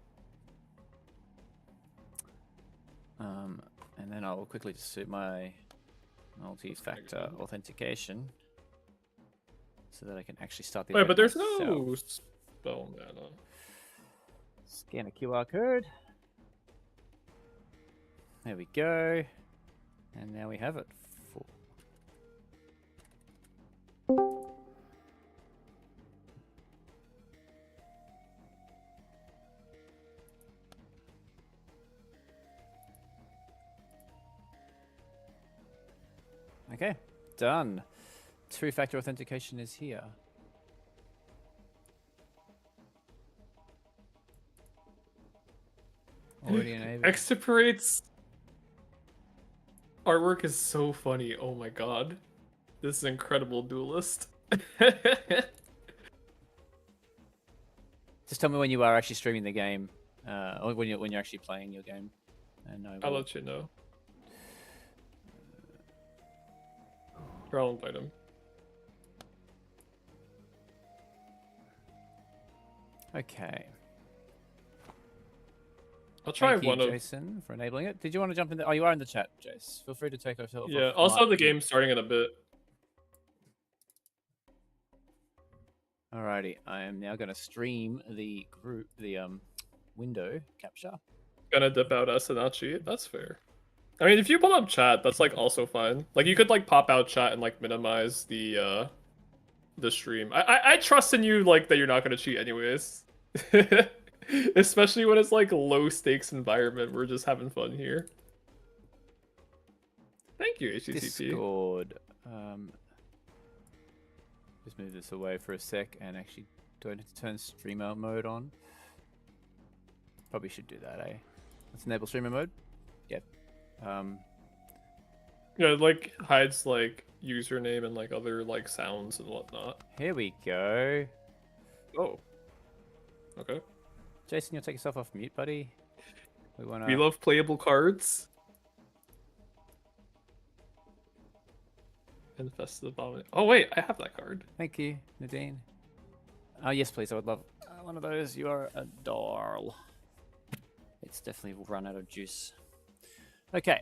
And then I'll quickly just set my multi-factor authentication so that I can actually start the. Wait, but there's myself. No spell mana. Scan a QR code. There we go. And now we have it. Okay, done. Two-factor authentication is here. Already enabled. Extirpate's artwork is so funny. Oh my god. This is incredible, Duelist. Just tell me when you are actually streaming the game, or when you're actually playing your game, and I'll let you know. Or I'll invite him. Okay. I'll try Thank you, one of Jason, for enabling it. Did you want to jump in there? Oh, you are in the chat, Jace. Feel free to take over. Yeah. Also, the game's starting in a bit. Alrighty, I am now going to stream the window capture. Gonna dip out Asanachi. That's fair. I mean, if you pull up chat, that's like also fine. Like you could like pop out chat and like minimize the stream. I trust in you, like that you're not gonna cheat anyways. Especially when it's like low stakes environment. We're just having fun here. Thank you, HTTP. Discord. Just move this away for a sec and actually do I need to turn streamer mode on? Probably should do that, eh? Let's enable streamer mode. Yep. Yeah, it like hides like username and like other like sounds and whatnot. Here we go. Oh. Okay. Jason, you'll take yourself off mute, buddy. We love playable cards. Infest the Vomit. Oh wait, I have that card. Thank you, Nadine. Oh yes, please. I would love one of those. You are a doll. It's definitely run out of juice. Okay.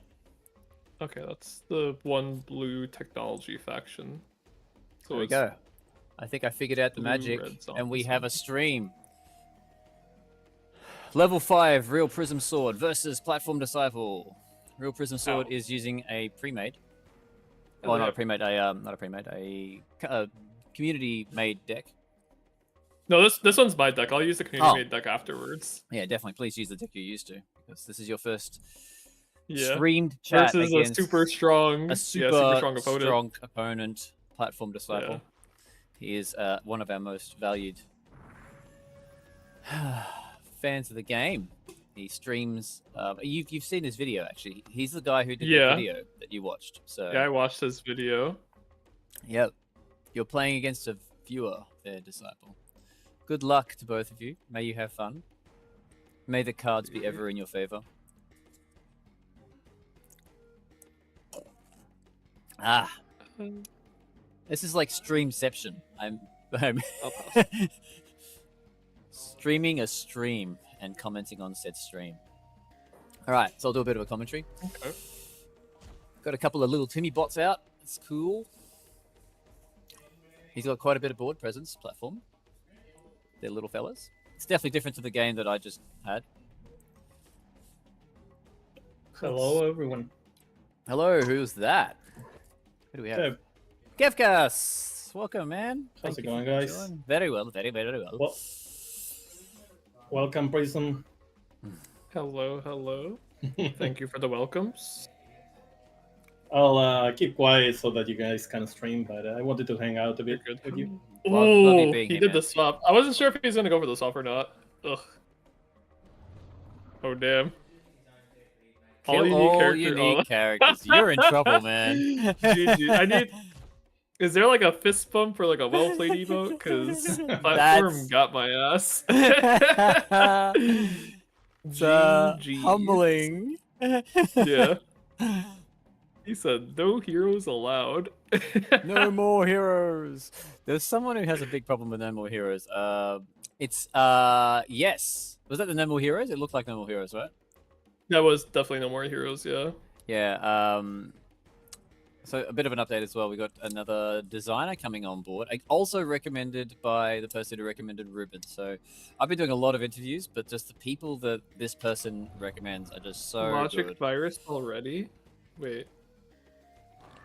Okay, that's the one blue technology faction. So there we go. I think I figured out the magic, and we have a stream. Level 5 Real Prism Sword versus Platform Disciple. Real Prism Sword is using a pre-made. Oh, not a pre-made. Not a pre-made. A community-made deck. No, this one's my deck. I'll use the community-made deck afterwards. Yeah, definitely. Please use the deck you're used to, because this is your first Yeah. streamed chat versus against a super strong strong opponent, Platform Disciple. Yeah. He is one of our most valued fans of the game. He streams. You've seen his video actually. He's the guy who did the video that you watched. So yeah, I watched his video. Yep, you're playing against a viewer there, Disciple. Good luck to both of you. May you have fun. May the cards be ever in your favor. Ah, this is like streamception. I'm streaming a stream and commenting on said stream. All right, so I'll do a bit of a commentary. Okay. Got a couple of little Timmy bots out. It's cool. He's got quite a bit of board presence platform. They're little fellas. It's definitely different to the game that I just had. Hello, everyone. Hello, who's that? Who do we have? Kevkas! Welcome, man. How's it going, guys? Joining. Very well, very well. Welcome, Prism. Hello, hello. Thank you for the welcomes. I'll keep quiet so that you guys can stream, but I wanted to hang out a bit with you. Love you Oh, being he here, did man. the swap. I wasn't sure if he was gonna go for the swap or not. Ugh. Oh damn. Kill all unique characters. You're in trouble, man. GG. I need. Is there like a fist bump or like a well played emote? Because platform got my ass. It's GG. humbling. Yeah. He said no heroes allowed. No more heroes. There's someone who has a big problem with no more heroes. It's yes. Was that the no more heroes? It looked like no more heroes, right? That was definitely no more heroes. Yeah. Yeah. So a bit of an update as well. We got another designer coming on board. Also recommended by the person who recommended Ruben. So I've been doing a lot of interviews, but just the people that this person recommends are just so Logic good. Virus already? Wait,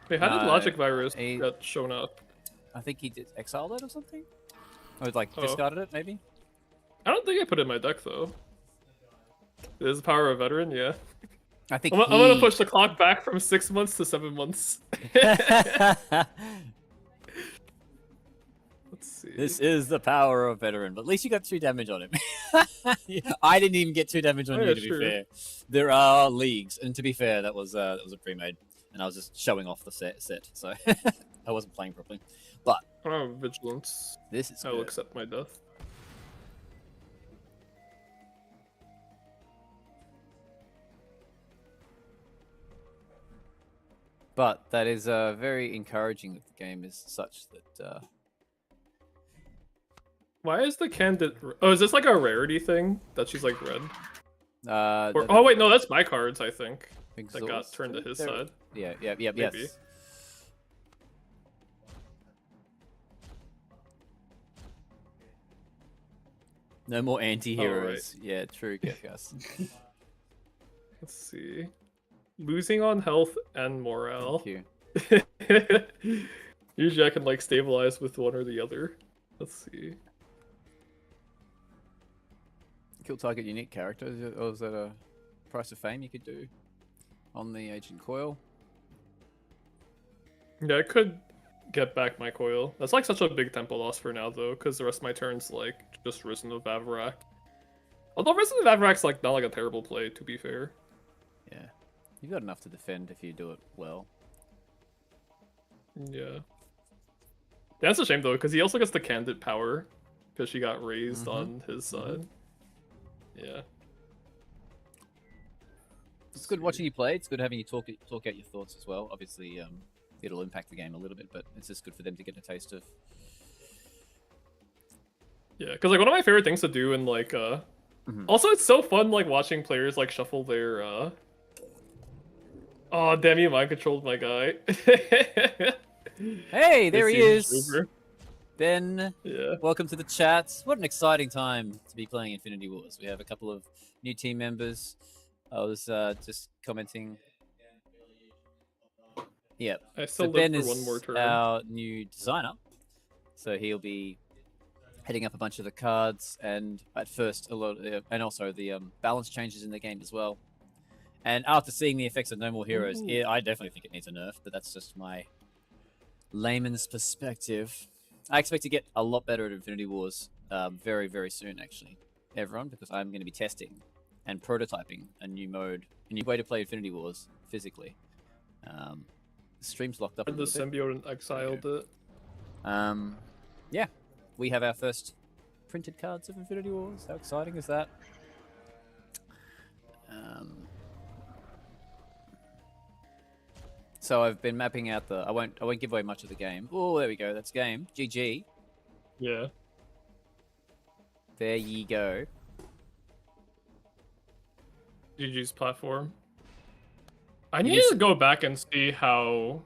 how did No, Logic Virus he- get shown up? I think he did exiled it or something, or like Oh. discarded it maybe. I don't think I put it in my deck though. Is the power of veteran? Yeah. I think I'm gonna push the clock back from 6 months to 7 months. Let's see. This is the power of veteran, but at least you got 2 damage on him. I didn't even get 2 damage on Oh, you, yeah, to be true. fair. There are leagues, and to be fair, that was a pre-made, and I was just showing off the set, so I wasn't playing properly. But Oh, vigilance. this is I will good. accept my death. But that is very encouraging that the game is such that. Why is the candidate? Oh, is this like a rarity thing that she's like red? Or, that- oh wait, no, that's my cards. I think that got exhaust- turned to his there- side. Yeah, Maybe. yes. No more anti-heroes. Yeah, true, Kefkas. Let's see. Losing on health and morale. Thank you. Usually I can like stabilize with one or the other. Let's see. Kill target unique character, or is that a price of fame you could do on the Agent Coil? Yeah, I could get back my coil. That's like such a big tempo loss for now though, because the rest of my turn's like just Risen of Avarak. Although Risen of Avarak's like not like a terrible play, to be fair. Yeah, you've got enough to defend if you do it well. Yeah. That's a shame though, because he also gets the candid power because she got raised on his side. Yeah. It's good watching you play. It's good having you talk out your thoughts as well. Obviously, it'll impact the game a little bit, but it's just good for them to get a taste of. Yeah, because like one of my favorite things to do in like also it's so fun like watching players like shuffle their oh damn, you mind controlled my guy. Hey, there he This is. Uber. Ben, Yeah. welcome to the chat. What an exciting time to be playing Infinity Wars. We have a couple of new team members. I was just commenting. Yep. I still So live Ben for is one more turn. our new designer. So he'll be heading up a bunch of the cards, and at first a lot, and also the balance changes in the game as well. And after seeing the effects of No More Heroes, Ooh. I definitely think it needs a nerf, but that's just my layman's perspective. I expect to get a lot better at Infinity Wars very, very soon, actually, everyone, because I'm going to be testing and prototyping a new mode, a new way to play Infinity Wars physically. The stream's locked up a And the little bit. symbiote and exiled it. Yeah, we have our first printed cards of Infinity Wars. How exciting is that? So I've been mapping out the. I won't give away much of the game. Oh, there we go. That's game. GG. Yeah. There ye go. GG's platform. I You need did to go back and see how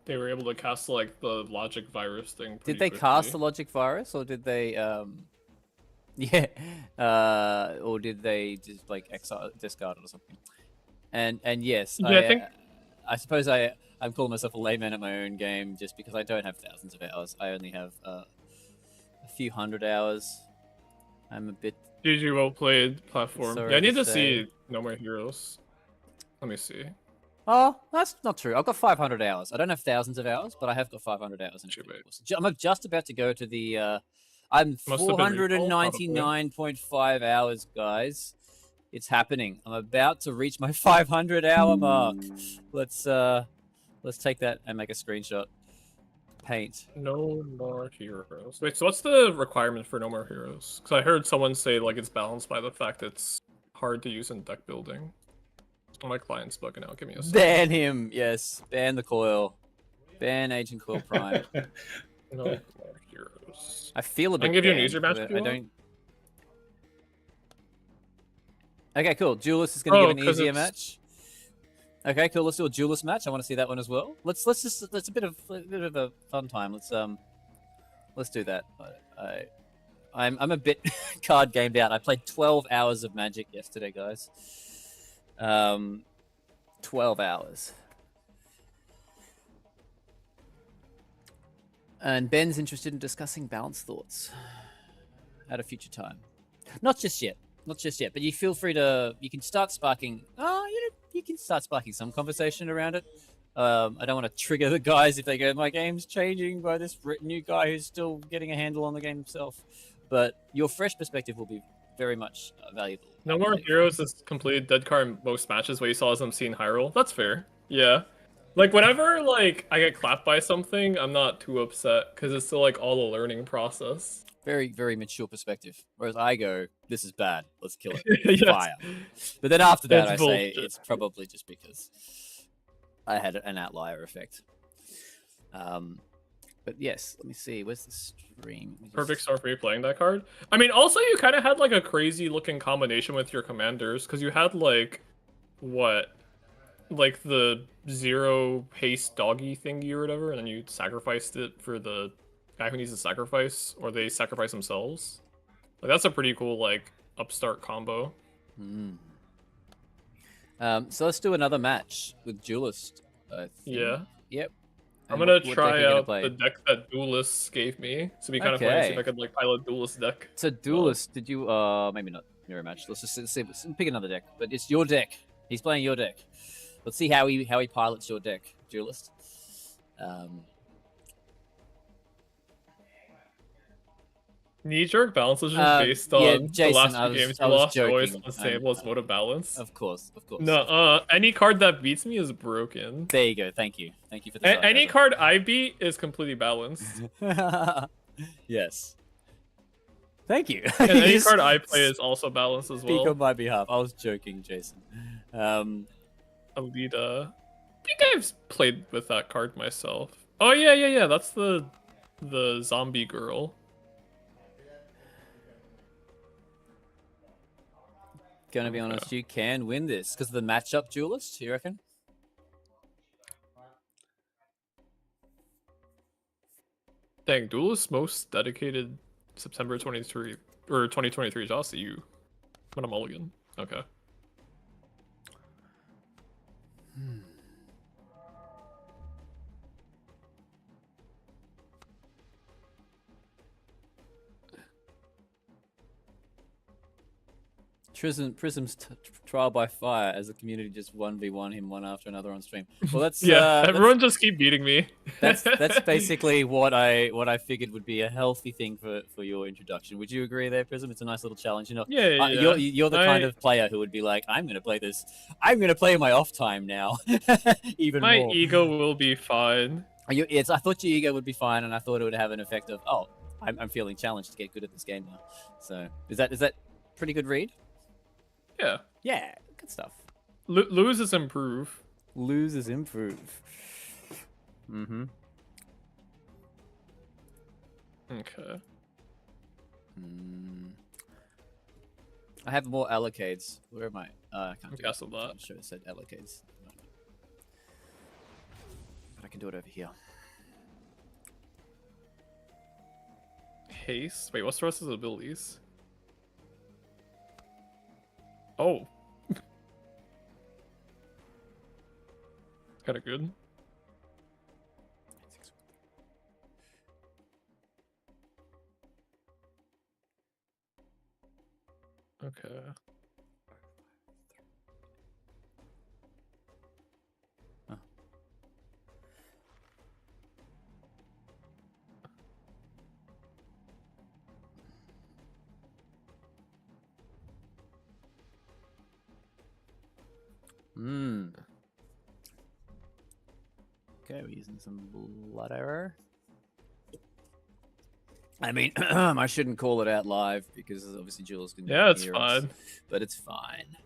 they were able to cast like the logic virus thing. Did they cast the logic virus, or did they yeah, or did they just like discard it or something? And yes, Yeah, I think I suppose I'm calling myself a layman at my own game just because I don't have thousands of hours. I only have a few hundred hours. I'm a bit. GG well played platform. Sorry Yeah, I need to to see No More Heroes. Let me see. Oh, that's not true. I've got 500 hours. I don't have thousands of hours, but I have got 500 hours in it. I'm just about to go to the. I'm Must have been recall, 499.5 hours, guys. It's happening. I'm about to reach my 500 hour mark. Let's take that and make a screenshot. Paint. No More Heroes. Wait, so what's the requirement for No More Heroes? Because I heard someone say like it's balanced by the fact it's hard to use in deck building. Oh, my client's bugging out. Give me a second. Ban him. Yes. Ban the coil. Ban Agent Coil Prime. No More Heroes. I feel a bit. I can give you an banned, easier match but if you I want. don't. Okay, cool. Duelist is going to give an easier match. Okay, cool. Let's do a duelist match. I want to see that one as well. Let's a bit of a fun time. Let's do that. I'm a bit card gamed out. I played 12 hours of Magic yesterday, guys. 12 hours. And Ben's interested in discussing balanced thoughts at a future time. Not just yet. Not just yet, but you feel free to. You can start sparking. You can start sparking some conversation around it. I don't want to trigger the guys if they go, "My game's changing by this new guy who's still getting a handle on the game himself." But your fresh perspective will be very much valuable. No More Heroes is completed dead card in most matches. What you saw is I'm seeing Hyrule. That's fair. Yeah. Like whenever like I get clapped by something, I'm not too upset because it's still like all a learning process. Very, very mature perspective. Whereas I go, this is bad. Let's kill it. Yes. Fire. But then after that, It's I bullshit. say it's probably just because I had an outlier effect. But yes, let me see. Where's the stream? Perfect start for you playing that card. I mean, also you kind of had like a crazy looking combination with your commanders because you had like what, like the 0 haste doggy thingy or whatever, and then you sacrificed it for the guy who needs to sacrifice, or they sacrifice themselves. Like that's a pretty cool like upstart combo. So let's do another match with Duelist. I think. Yeah. Yep. I'm And gonna what deck are try you gonna out play? the deck that Duelists gave me. So it'd be kind of funny to see if I could like pilot Duelist deck. So Duelist, did you maybe not mirror match. Let's just see, pick another deck. But it's your deck. He's playing your deck. Let's see how he pilots your deck, Duelist. Knee-jerk balance is just based on Jason, the last I two was- games I you was lost always joking. on the table as mode of balance. Of course. No, any card that beats me is broken. There you go. Thank you for the Any sarcasm. card I beat is completely balanced. Yes. Thank you. And any card I play is also balanced as Speak well. on my behalf. I was joking, Jason. Alita. I think I've played with that card myself. Oh yeah. That's the zombie girl. Gonna be honest, you can win this because of the matchup, Duelist. You reckon? Dang, Duelist most dedicated September 23 or 2023 is also you. When I'm mulligan. Okay. Prism's trial by fire as the community just 1v1 him one after another on stream. Well, that's everyone just keep beating me. that's basically what I figured would be a healthy thing for your introduction. Would you agree there, Prism? It's a nice little challenge. You know, Yeah. You're the kind of player who would be like, I'm gonna play this. I'm gonna play my off time now. Even my more. ego will be fine. I thought your ego would be fine, and I thought it would have an effect of, oh, I'm feeling challenged to get good at this game now. So is that pretty good read? Yeah. Yeah, good stuff. Lose is improve. Lose is improve. Mm-hmm. Okay. I have more allocades. Where am I? I can't do Castle that. I'm sure it said allocades. But I can do it over here. Haste. Wait, what's the rest of the abilities? Oh. Kind of good. Okay. Huh. Okay, we're using some blood arrow. I mean, I shouldn't call it out live because obviously Jules can Yeah, it's hear us, fine. but it's fine.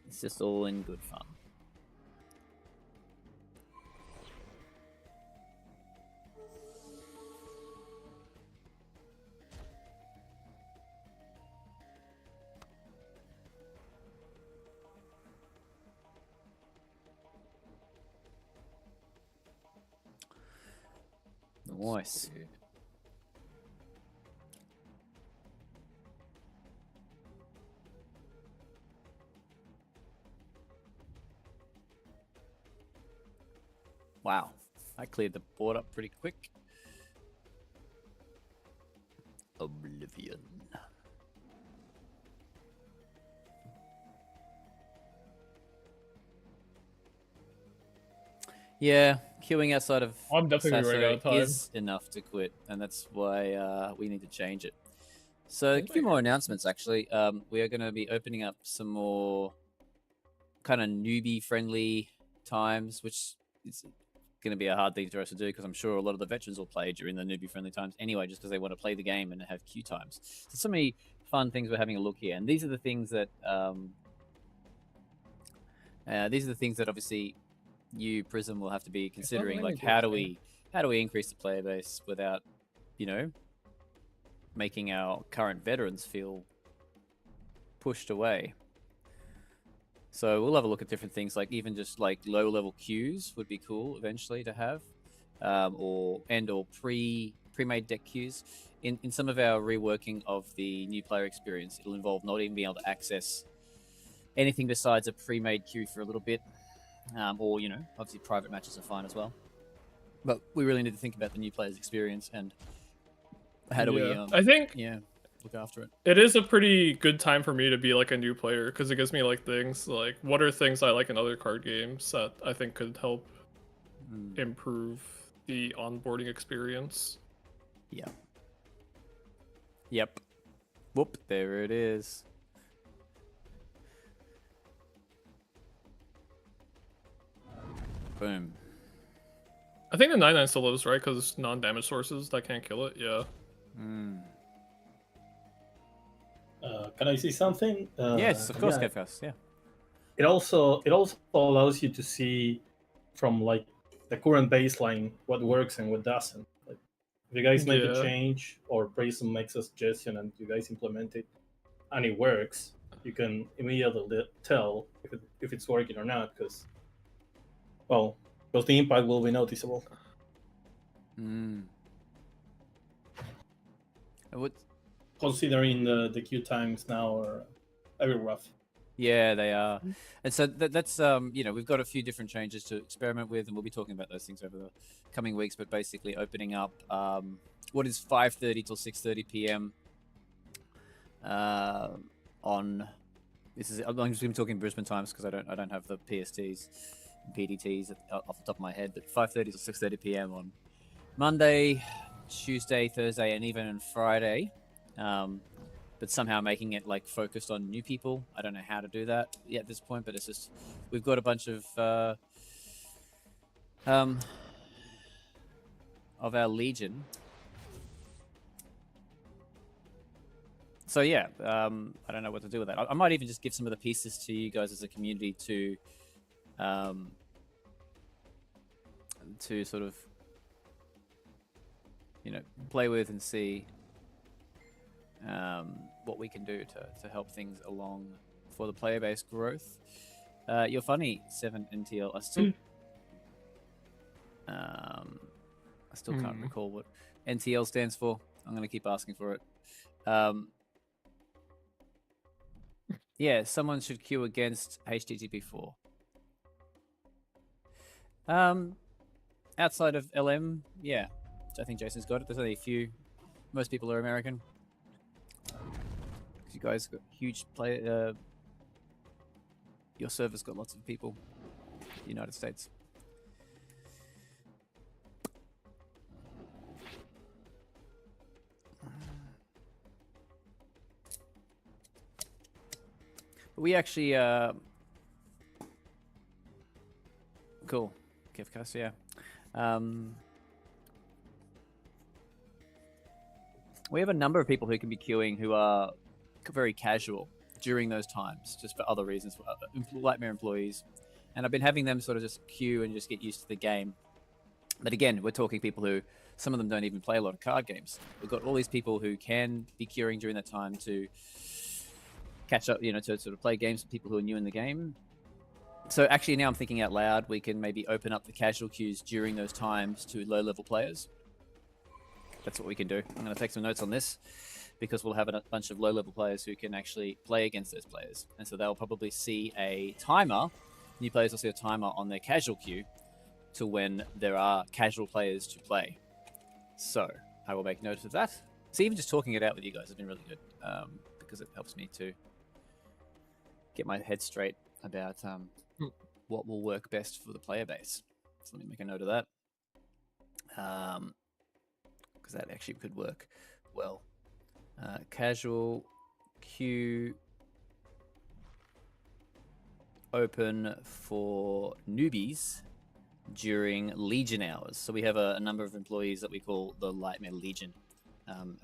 It's just all in good fun. Nice. Wow, I cleared the board up pretty quick. Oblivion. Yeah, queuing outside of I'm definitely running out of Sasso time. is enough to quit, and that's why we need to change it. So a Oh few my more announcements, actually. We are going to be opening up some more kind of newbie-friendly times, which is going to be a hard thing for us to do because I'm sure a lot of the veterans will play during the newbie-friendly times anyway, just because they want to play the game and have queue times. So many fun things we're having a look here, and these are the things that obviously you Prism will have to be considering. Like, how do we increase the player base without, making our current veterans feel pushed away? So we'll have a look at different things, like even just like low-level queues would be cool eventually to have, or pre-made deck queues. In some of our reworking of the new player experience, it'll involve not even being able to access anything besides a pre-made queue for a little bit, or obviously private matches are fine as well. But we really need to think about the new player's experience and how do we, I think, look after it. it is a pretty good time for me to be like a new player because it gives me like things like what are things I like in other card games that I think could help improve the onboarding experience. Yeah. Yep. Whoop, there it is. Boom. I think the 9/9 still lives, right? Because it's non-damage sources that can't kill it. Yeah. Can I see something? Yes, of course, yeah. Kefkas, yeah. It also allows you to see from like the current baseline what works and what doesn't. Like, if you guys make a change or Prism makes a suggestion and you guys implement it and it works, you can immediately tell if it's working or not, because the impact will be noticeable. Considering the queue times now are very rough. Yeah, they are. And so that's we've got a few different changes to experiment with, and we'll be talking about those things over the coming weeks. But basically, opening up what is 5:30 till 6:30 p.m. On this is I'm just going to be talking Brisbane times because I don't have the PSTs, PDTs off the top of my head. But 5:30 till 6:30 p.m. on Monday, Tuesday, Thursday, and even on Friday. But somehow making it like focused on new people. I don't know how to do that yet at this point, but it's just we've got a bunch of our Legion. So yeah, I don't know what to do with that. I might even just give some of the pieces to you guys as a community to sort of, you know, play with and see what we can do to help things along for the player base growth. You're funny, 7NTL. I still can't recall what NTL stands for. I'm going to keep asking for it. Yeah, someone should queue against HTTP4. Outside of LM, yeah, I think Jason's got it. There's only a few. Most people are American. You guys got huge play. Your server's got lots of people. United States. But we actually cool. Kefkas, yeah. We have a number of people who can be queuing who are very casual during those times, just for other reasons, for Lightmare employees. And I've been having them sort of just queue and just get used to the game. But again, we're talking people who, some of them don't even play a lot of card games. We've got all these people who can be queuing during that time to catch up, you know, to sort of play games with people who are new in the game. So actually now I'm thinking out loud, we can maybe open up the casual queues during those times to low-level players. That's what we can do. I'm going to take some notes on this because we'll have a bunch of low-level players who can actually play against those players. And so they'll probably see a timer. New players will see a timer on their casual queue to when there are casual players to play. So I will make note of that. So even just talking it out with you guys has been really good because it helps me to get my head straight about what will work best for the player base. So let me make a note of that. Because that actually could work well. Casual queue open for newbies during Legion hours. So we have a number of employees that we call the Lightmare Legion.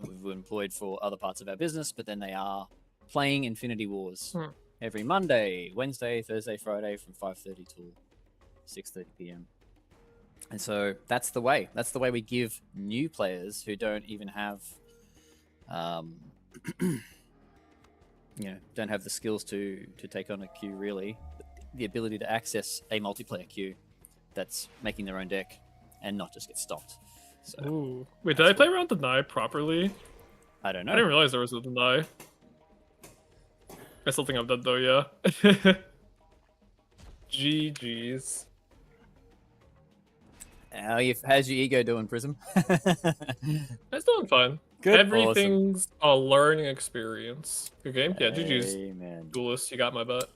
We've employed for other parts of our business, but then they are playing Infinity Wars every Monday, Wednesday, Thursday, Friday from 5:30 till 6:30 p.m. And so that's the way. That's the way we give new players who don't even have, you know, don't have the skills to take on a queue really, the ability to access a multiplayer queue that's making their own deck and not just get stopped. So, ooh. Wait, did I play around deny properly? I don't know. I didn't realize there was a deny. That's something I've done though, yeah. GG's. How's your ego doing, Prism? It's doing fine. Good. Everything's a learning experience. Good game? Yeah, GG's. Amen. Duelist, you got my butt.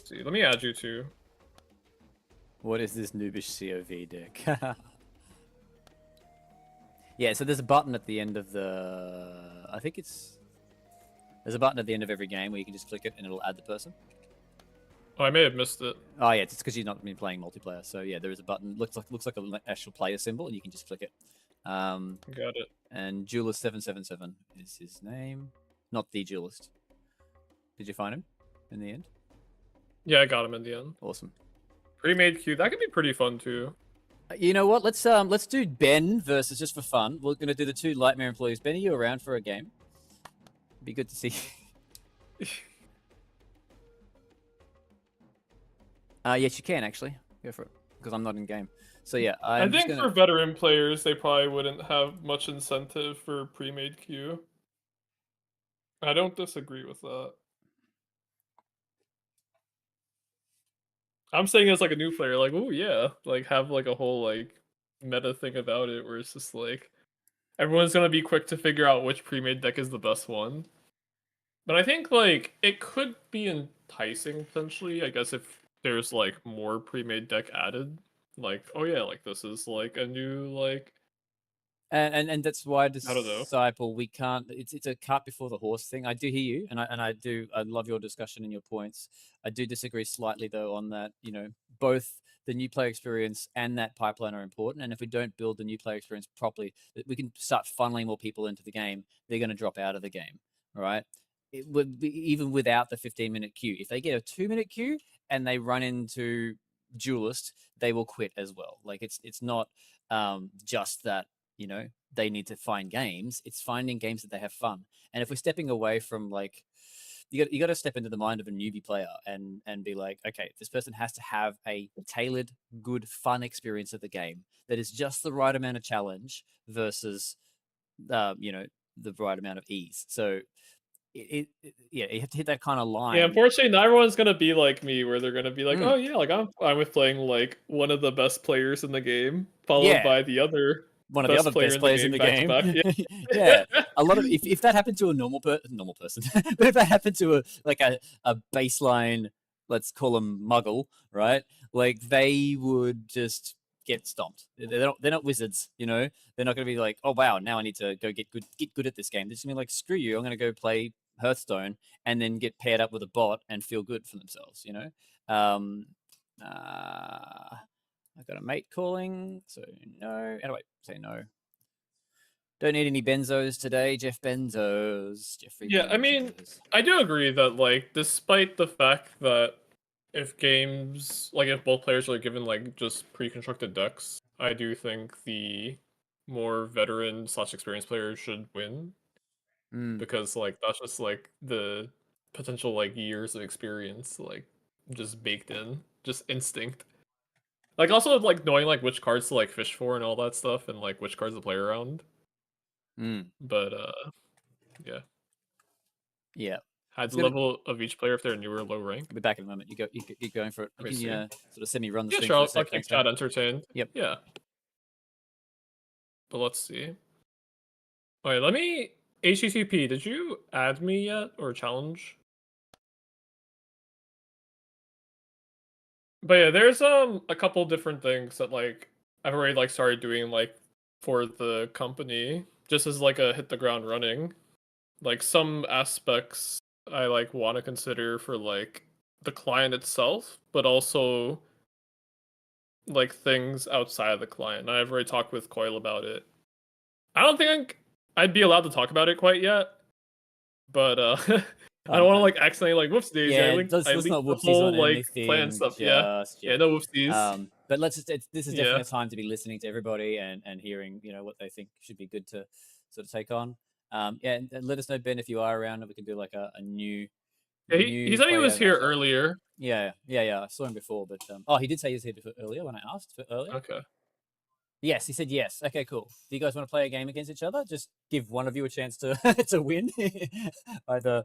See, let me add you too. What is this noobish COV deck? Yeah, so there's a button at the end of the... I think it's... There's a button at the end of every game where you can just click it and it'll add the person. Oh, I may have missed it. Oh yeah, it's because you've not been playing multiplayer. So yeah, there is a button. Looks like an actual player symbol, and you can just click it. Got it. And Duelist777 is his name, not the Duelist. Did you find him in the end? Yeah, I got him in the end. Awesome. Pre-made queue, that could be pretty fun too. You know what? Let's do Ben versus, just for fun. We're gonna do the two Lightmare employees. Ben, are you around for a game? It'd be good to see. Yes, you can actually go for it because I'm not in game. So yeah, I think for veteran players, they probably wouldn't have much incentive for pre-made queue. I don't disagree with that. I'm saying as like a new player, like, oh yeah, like have like a whole like meta thing about it where it's just like everyone's gonna be quick to figure out which pre-made deck is the best one. But I think like it could be enticing potentially, I guess, if there's like more pre-made deck added. Like, oh yeah, like this is like a new like And that's why I don't know. disciple we can't. It's a cart before the horse thing. I do hear you, and I love your discussion and your points. I do disagree slightly though on that. Both the new player experience and that pipeline are important. And if we don't build the new player experience properly, we can start funneling more people into the game. They're going to drop out of the game. All right. It would be, even without the 15-minute queue. If they get a 2-minute queue and they run into Duelist, they will quit as well. Like it's not just that they need to find games. It's finding games that they have fun. And if we're stepping away from like you got to step into the mind of a newbie player and be like, okay, this person has to have a tailored, good, fun experience of the game that is just the right amount of challenge versus the right amount of ease. So you have to hit that kind of line. Yeah, unfortunately, not everyone's gonna be like me, where they're gonna be like, "Oh yeah, like I'm fine with playing like one of the best players in the game, followed by the other one of the other best players in the game." Yeah, a lot of if that happened to a normal person, but if that happened to a baseline, let's call them muggle, right? Like they would just get stomped. They're not wizards, They're not going to be like, oh wow, now I need to go get good at this game. They're just going to be like, screw you, I'm going to go play Hearthstone and then get paired up with a bot and feel good for themselves, I've got a mate calling, so no. Anyway, say no. Don't need any benzos today, Jeff Benzos. Jeffrey Yeah, Benzos. I mean, I do agree that, like, despite the fact that if both players are given, like, just pre-constructed decks, I do think the more veteran / experienced players should win. Because, like, that's just, like, the potential, like, years of experience, like, just baked in. Just instinct. Like, also, like, knowing, like, which cards to, like, fish for and all that stuff, and, like, which cards to play around. But, yeah. Yeah. Had the level of each player if they're newer or low rank. I'll be back in a moment. You're going for it. You can sort of semi-run the stream sure, for a sec. I'll keep chat entertained. Yep. Yeah. But let's see. Alright, let me... HTTP, did you add me yet? Or challenge? But yeah, there's a couple different things that, like, I've already, like, started doing, like, for the company. Just as, like, a hit the ground running. Like, some aspects I, like, want to consider for, like, the client itself, but also, like, things outside of the client. I've already talked with Coil about it. I don't think I'd be allowed to talk about it quite yet, but I don't want to, like, accidentally, like, whoops daisy. Yeah, I leaked let's not the whoopsies whole, on like, anything. plan stuff. Yeah, no whoopsies. But let's just this is definitely a time to be listening to everybody and hearing what they think should be good to sort of take on. And let us know, Ben, if you are around, and we can do like a new. Yeah, he said he was here earlier. Yeah. I saw him before, but he did say he was here earlier when I asked for earlier. Okay. Yes, he said yes. Okay, cool. Do you guys want to play a game against each other? Just give one of you a chance to to win, either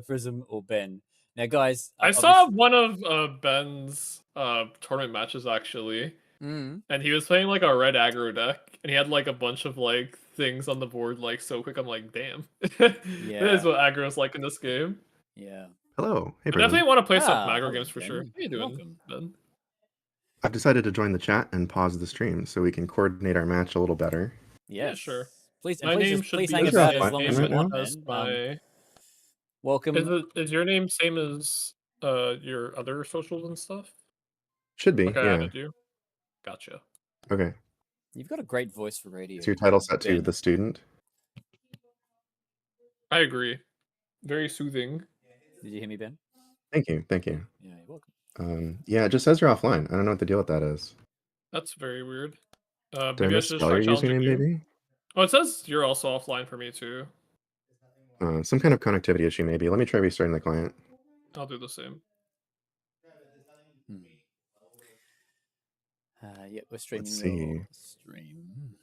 Prism or Ben. Now, guys, I saw one of Ben's tournament matches actually, and he was playing like a red aggro deck, and he had like a bunch of like things on the board like so quick. I'm like, damn, that is what aggro is like in this game. Yeah. Hello. Hey, I definitely want to play some aggro games for Ben. sure. How you doing, Ben? I've decided to join the chat and pause the stream so we can coordinate our match a little better. Yeah, sure. Please, my name should please be hang the about same as long as you want, as my. Welcome. Is your name same as your other socials and stuff? Should be. Okay, yeah. I added you. Gotcha. Okay. You've got a great voice for radio. Is your title set to the student? I agree. Very soothing. Did you hear me, Ben? Thank you. Thank you. Yeah, you're welcome. Yeah, it just says you're offline. I don't know what the deal with that is. That's very weird. Did I maybe I should misspell just your try challenging username, you. maybe? Oh, it says you're also offline for me too. Some kind of connectivity issue, maybe. Let me try restarting the client. I'll do the same. Yeah, we're streaming. Let's see. Stream.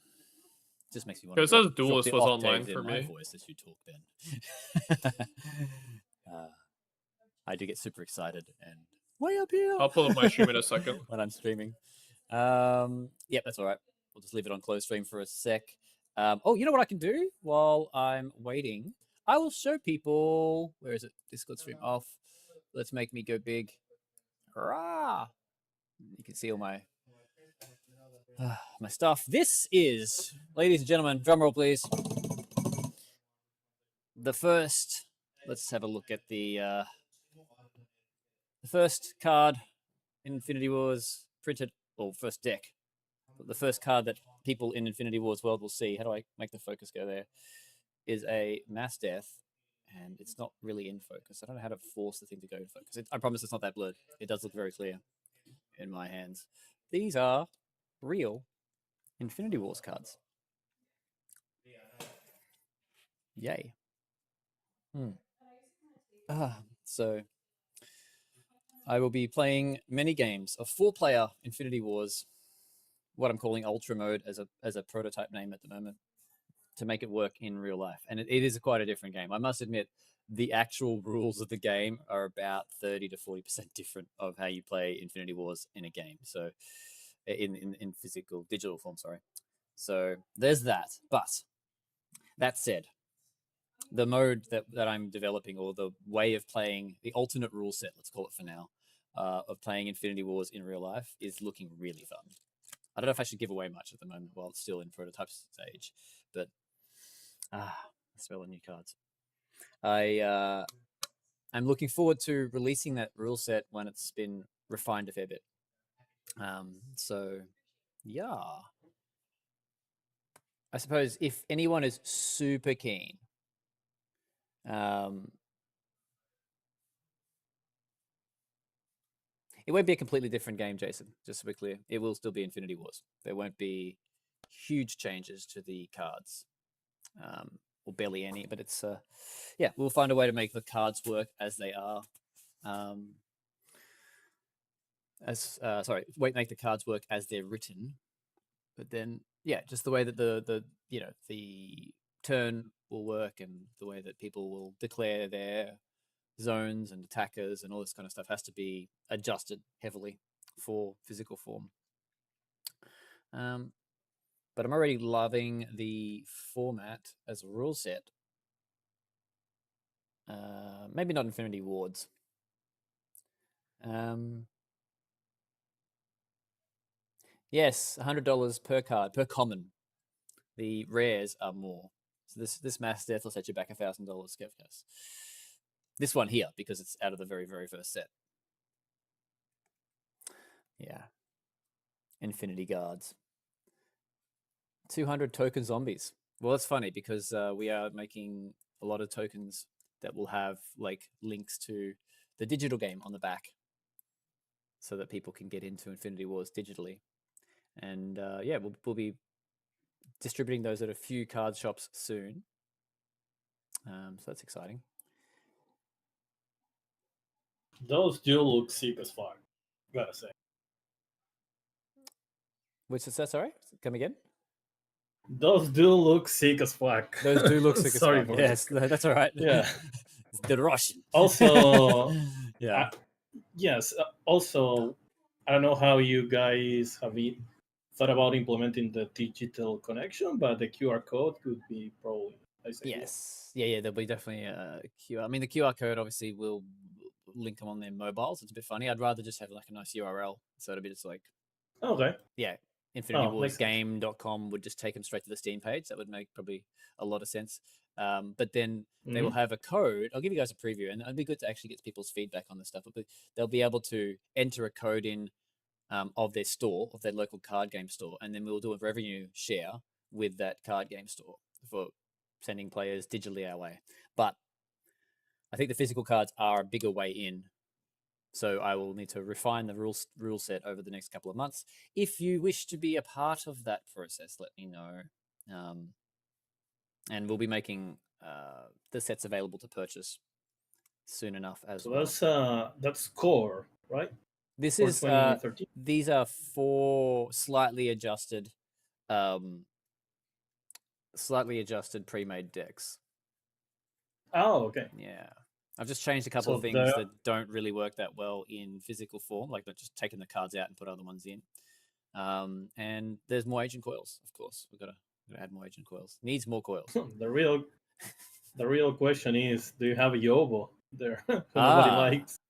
Just makes me want. It says Duelist was online for me. Voice as you talk, Ben. I do get super excited and way up here. I'll pull up my stream in a second when I'm streaming. Yep, that's all right. We'll just leave it on closed stream for a sec. Oh, you know what I can do while I'm waiting? I will show people. Where is it? Discord stream off. Let's make me go big. Hurrah! You can see all my my stuff. This is, ladies and gentlemen, drum roll, please. The first. Let's have a look at the first card in Infinity Wars printed, or first deck. The first card that people in Infinity Wars world will see. How do I make the focus go there? Is a mass death, and it's not really in focus. I don't know how to force the thing to go in focus. I promise it's not that blurred. It does look very clear in my hands. These are real Infinity Wars cards. Yay. So I will be playing many games of 4-player Infinity Wars, what I'm calling Ultra Mode as a prototype name at the moment, to make it work in real life. And it is quite a different game. I must admit, the actual rules of the game are about 30 to 40% different of how you play Infinity Wars in a game. So in digital form, sorry. So there's that. But that said, the mode that I'm developing, or the way of playing, the alternate rule set, let's call it for now, of playing Infinity Wars in real life is looking really fun. I don't know if I should give away much at the moment while it's still in prototype stage, but I smell the new cards. I'm looking forward to releasing that rule set when it's been refined a fair bit. So yeah, I suppose if anyone is super keen, it won't be a completely different game, Jason, just to be clear. It will still be Infinity Wars. There won't be huge changes to the cards, or barely any, but it's, yeah, we'll find a way to make the cards work as they are. Make the cards work as they're written. But then, yeah, just the way that the turn will work, and the way that people will declare their zones and attackers and all this kind of stuff has to be adjusted heavily for physical form. But I'm already loving the format as a rule set. Maybe not Infinity Wards. Yes, $100 per card, per common. The rares are more. So this mass death will set you back $1,000, Skevkas. This one here, because it's out of the very, very first set. Yeah. Infinity Guards. 200 token zombies. Well, that's funny because we are making a lot of tokens that will have like links to the digital game on the back, so that people can get into Infinity Wars digitally. And yeah, we'll be distributing those at a few card shops soon. So that's exciting. Those do look sick as fuck, gotta say. Which is that? Sorry, come again. Those do look sick as fuck. Those do look sick as Sorry fuck. for Yes, this. that's all right. Yeah. It's the Russian. Also, yeah. yes. Also, I don't know how you guys have thought about implementing the digital connection, but the QR code could be probably. Yes. Yeah. There'll be definitely a QR. I mean, the QR code obviously will link them on their mobiles. It's a bit funny. I'd rather just have like a nice URL, so it'll be just like. Okay. Yeah. InfinityWarsGame.com would just take them straight to the Steam page. That would make probably a lot of sense. But then they will have a code. I'll give you guys a preview, and it'd be good to actually get people's feedback on this stuff. But they'll be able to enter a code in of their store, of their local card game store, and then we'll do a revenue share with that card game store for sending players digitally our way. But I think the physical cards are a bigger way in. So I will need to refine the rule set over the next couple of months. If you wish to be a part of that process, let me know. And we'll be making the sets available to purchase soon enough as well. So that's core, right? This For is 2013? These are 4 slightly adjusted pre-made decks. Oh, okay. Yeah. I've just changed a couple of things that don't really work that well in physical form, like just taking the cards out and put other ones in. And there's more agent coils, of course. We've got to add more agent coils. Needs more coils. The real question is, do you have a Yobo there? Nobody likes.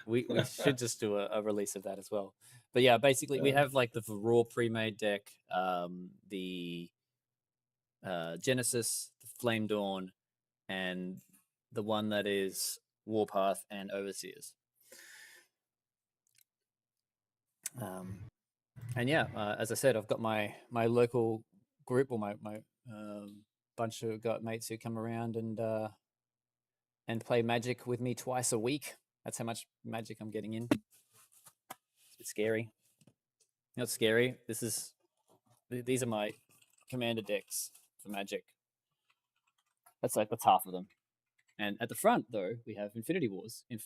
We should just do a release of that as well. But yeah, basically we have like the raw pre-made deck, the Genesis, the Flame Dawn, and the one that is Warpath and Overseers. And yeah, as I said, I've got my local group or my bunch of mates who come around and play Magic with me twice a week. That's how much Magic I'm getting in. It's a bit scary. Not scary. These are my commander decks for Magic. That's half of them. And at the front, though, we have Infinity Wars, and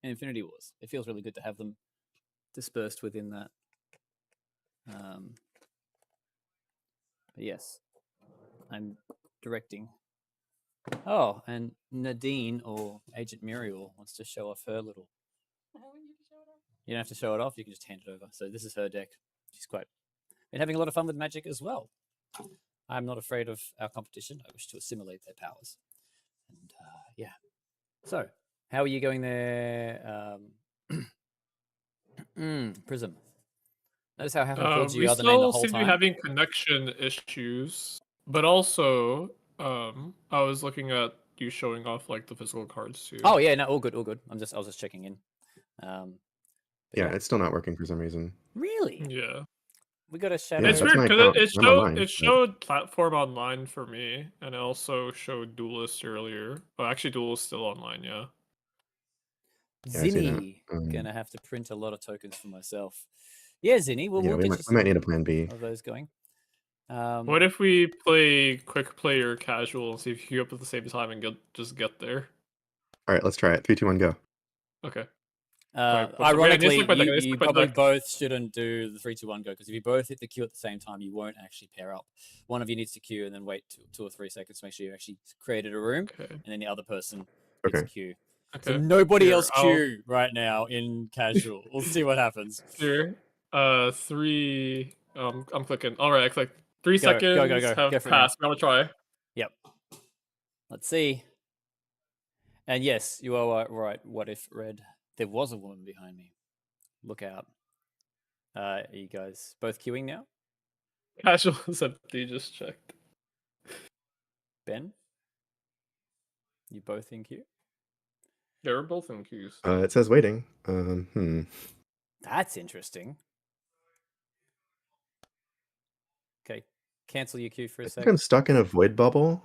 Infinity Wars. It feels really good to have them dispersed within that. But yes, I'm directing. Oh, and Nadine or Agent Muriel wants to show off her little. You don't have to show it off. You can just hand it over. So this is her deck. She's been having a lot of fun with Magic as well. I'm not afraid of our competition. I wish to assimilate their powers. And yeah. So, how are you going there, Prism? Notice how I haven't called you We other name the still whole seem to be time. having connection issues, but also, I was looking at you showing off like the physical cards too. Oh yeah, no, all good, all good. I was just checking in. Yeah, it's still not working for some reason. Really? Yeah. We got a shadow. Yeah, It's that's weird my because account. I'm online, it but- showed platform online for me, and it also showed Duelist earlier. Oh, actually, Duelist still online. Yeah. Yeah, I see that. Zinni, gonna have to print a lot of tokens for myself. Yeah, Zinni. Well, Yeah, we'll we get might need a plan B. of those going. What if we play quick play or casual and see if you queue up at the same time and just get there? All right, let's try it. 3, 2, 1, go. Okay. Ironically, look my deck, I need to you look my probably deck. both shouldn't do the 3, 2, 1 go, because if you both hit the queue at the same time, you won't actually pair up. One of you needs to queue and then wait 2 or 3 seconds to make sure you actually created a room, Okay. and then the other person hits Okay. queue. Okay. So nobody Here, else queue right now in casual. We'll see what happens. Here. 3. I'm clicking. All right, I clicked. 3 Go, seconds go, go, go. have Go for it now. passed. I'm gonna try. Yep. Let's see. And yes, you are right. What if Red? There was a woman behind me. Look out. Are you guys both queuing now? Casual is empty. Just checked. Ben? You both in queue? Yeah, we're both in queues. It says waiting. That's interesting. Okay, cancel your queue for I a think sec. I'm stuck in a void bubble.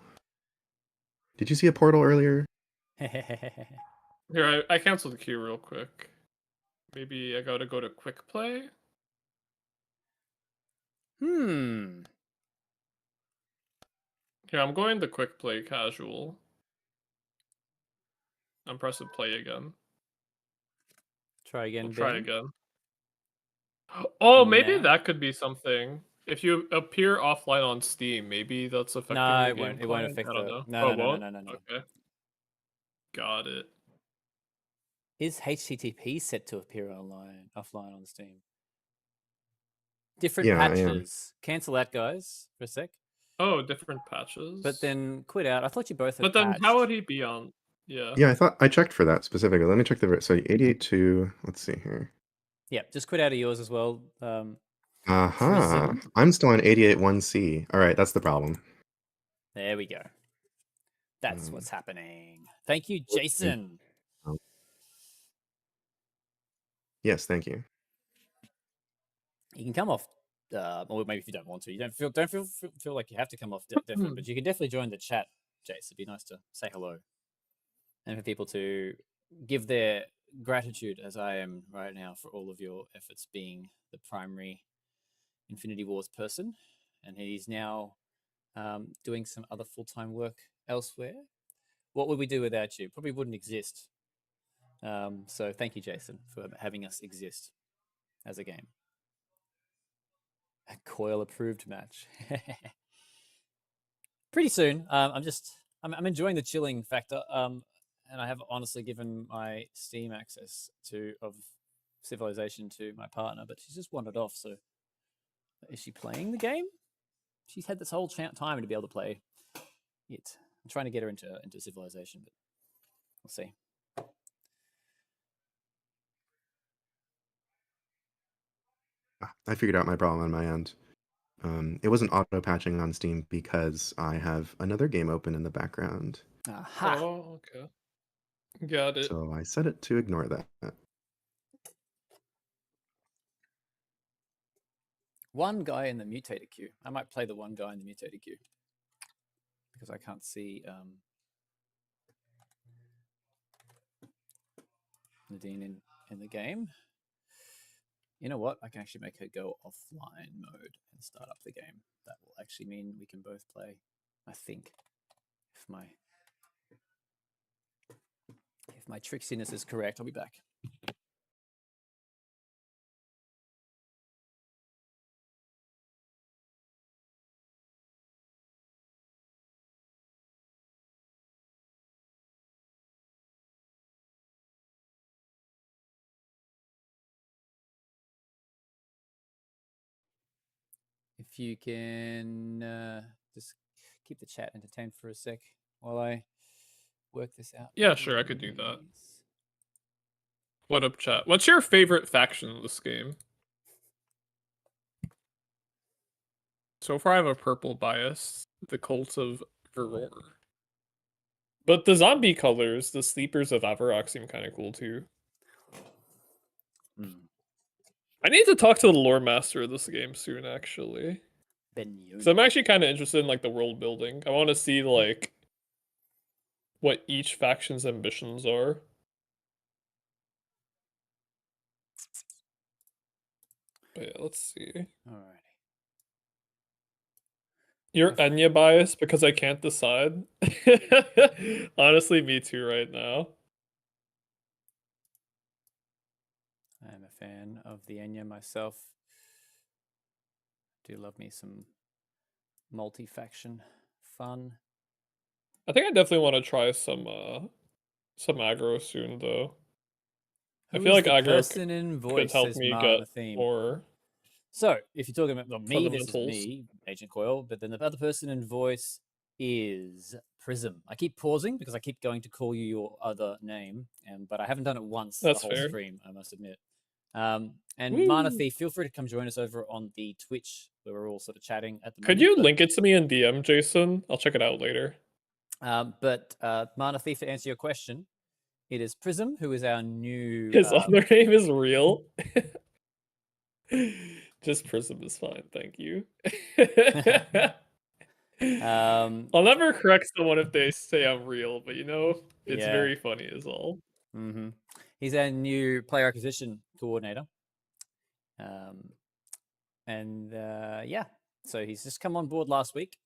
Did you see a portal earlier? Here, I canceled the queue real quick. Maybe I gotta go to quick play. Hmm. Here, I'm going to quick play casual. I'm pressing play again. Try again, We'll try Ben. again. Oh, maybe Nah. that could be something. If you appear offline on Steam, maybe that's affecting No, the it game won't. It won't client? affect I don't the. know. No, Oh, no, it no, won't? no, no, no. Okay. Got it. Is HTTP set to appear offline on Steam? Different Yeah, I am. patches. Cancel that, guys, for a sec. Oh, different patches. But then quit out. I thought you both had But then patched. how would he be on? Yeah. Yeah, I checked for that specifically. Let me check the so 88.2. Let's see here. Yeah, just quit out of yours as well. Aha. Prism. I'm still on 88.1C. All right, that's the problem. There we go. That's Hmm. what's happening. Thank you, Jason. Yes, thank you. You can come off, or maybe if you don't want to, you don't feel like you have to come off, definitely. But you can definitely join the chat, Jace. It'd be nice to say hello, and for people to give their gratitude, as I am right now, for all of your efforts being the primary Infinity Wars person, and he's now doing some other full-time work elsewhere. What would we do without you? Probably wouldn't exist. So thank you, Jason, for having us exist as a game. A coil-approved match. Pretty soon. I'm enjoying the chilling factor. And I have honestly given my Steam access of Civilization to my partner, but she's just wandered off. So, is she playing the game? She's had this whole time to be able to play it. I'm trying to get her into Civilization, but we'll see. I figured out my problem on my end. It wasn't auto patching on Steam because I have another game open in the background. Aha! Oh, okay. Got it. So I set it to ignore that. One guy in the mutator queue. I might play the one guy in the mutator queue because I can't see Nadine in the game. You know what? I can actually make her go offline mode and start up the game. That will actually mean we can both play, I think. If my tricksiness is correct, I'll be back. If you can just keep the chat entertained for a sec while I work this out. Yeah, sure, I could do that. What up, chat? What's your favorite faction in this game? So far, I have a purple bias, the Cult of Veror. But the zombie colors, the Sleepers of Avarok, seem kind of cool too. I need to talk to the lore master of this game soon, actually. So I'm actually kind of interested in like the world building. I want to see like what each faction's ambitions are. But yeah, let's see. Alrighty. You're Enya biased because I can't decide. Honestly, me too right now. I'm a fan of the Enya myself. Do love me some multi-faction fun. I think I definitely want to try some aggro soon though. I feel like aggro person in could voice help says me Mana get theme. more. So, if you're talking about me, this is fundamentals. me, Agent Coil, but then the other person in voice is Prism. I keep pausing because I keep going to call you your other name, but I haven't done it once That's the whole fair. stream, I must admit. And Woo. Mana Thief, feel free to come join us over on the Twitch where we're all sort of chatting at the moment. Could you link it to me in DM, Jason? I'll check it out later. But Mana Thief, to answer your question, it is Prism, who is our new... His other name is real. Just Prism is fine, thank you. I'll never correct someone if they say I'm real, but you know, it's very funny is all. He's our new player acquisition coordinator. Yeah, so he's just come on board last week.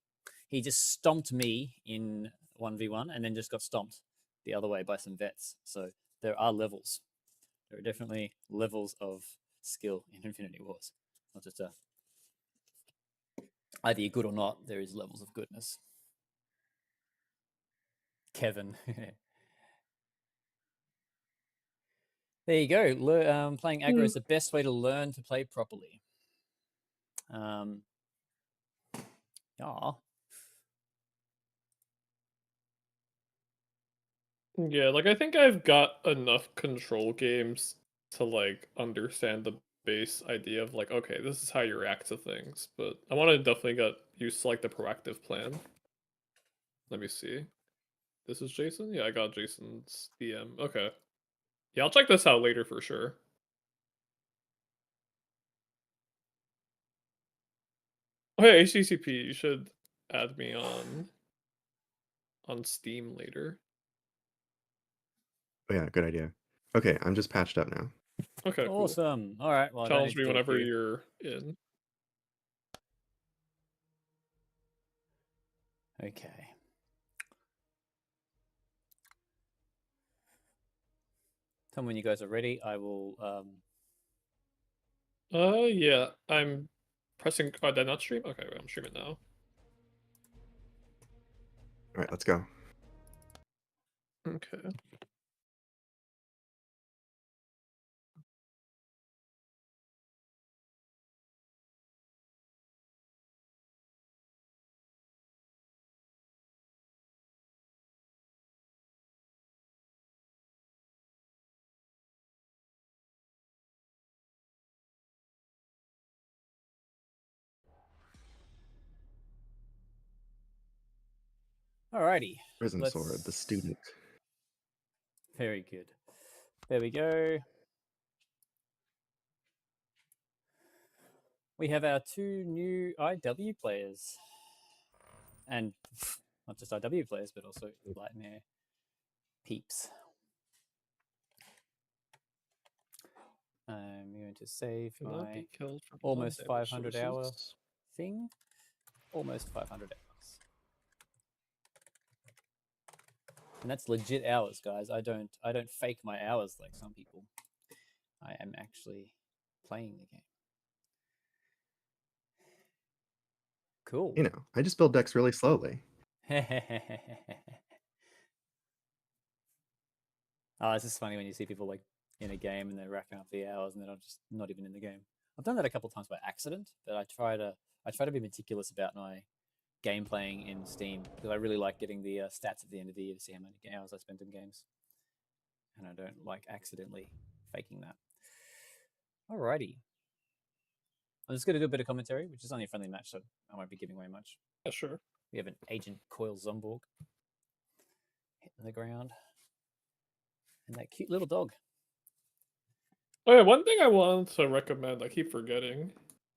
He just stomped me in 1v1 and then just got stomped the other way by some vets. So there are levels. There are definitely levels of skill in Infinity Wars. Not just either you're good or not, there is levels of goodness. Kevin. There you go. Playing aggro is the best way to learn to play properly. Yeah, like I think I've got enough control games to like understand the base idea of like, okay, this is how you react to things, but I want to definitely get used to like the proactive plan. Let me see. This is Jason? Yeah, I got Jason's DM. Okay. Yeah, I'll check this out later for sure. Oh yeah, HTTP, you should add me on Steam later. Oh yeah, good idea. Okay, I'm just patched up now. Okay, awesome. Cool. All right. Well, challenge me whenever you're in. Okay. Tell me when you guys are ready. I will. Yeah, I'm pressing. Oh, did I not stream? Okay, wait, I'm streaming now. All right, let's go. Okay. Alrighty. Prison Sword, the Let's- student. Very good. There we go. We have our 2 new IW players. And not just IW players, but also Lightmare peeps. I'm going to save Do not my be killed from almost non-damage 500 hour sources. thing. Almost 500 hours. And that's legit hours, guys. I don't fake my hours like some people. I am actually playing the game. Cool. You know, I just build decks really slowly. Oh, it's just funny when you see people like in a game and they're racking up the hours and they're just not even in the game. I've done that a couple of times by accident, but I try to be meticulous about my game playing in Steam because I really like getting the stats at the end of the year to see how many hours I spent in games, and I don't like accidentally faking that. Alrighty, I'm just going to do a bit of commentary, which is only a friendly match, so I won't be giving away much. Yeah, sure. We have an Agent Coil Zomborg hitting the ground, and that cute little dog. Oh yeah, one thing I wanted to recommend, I keep forgetting.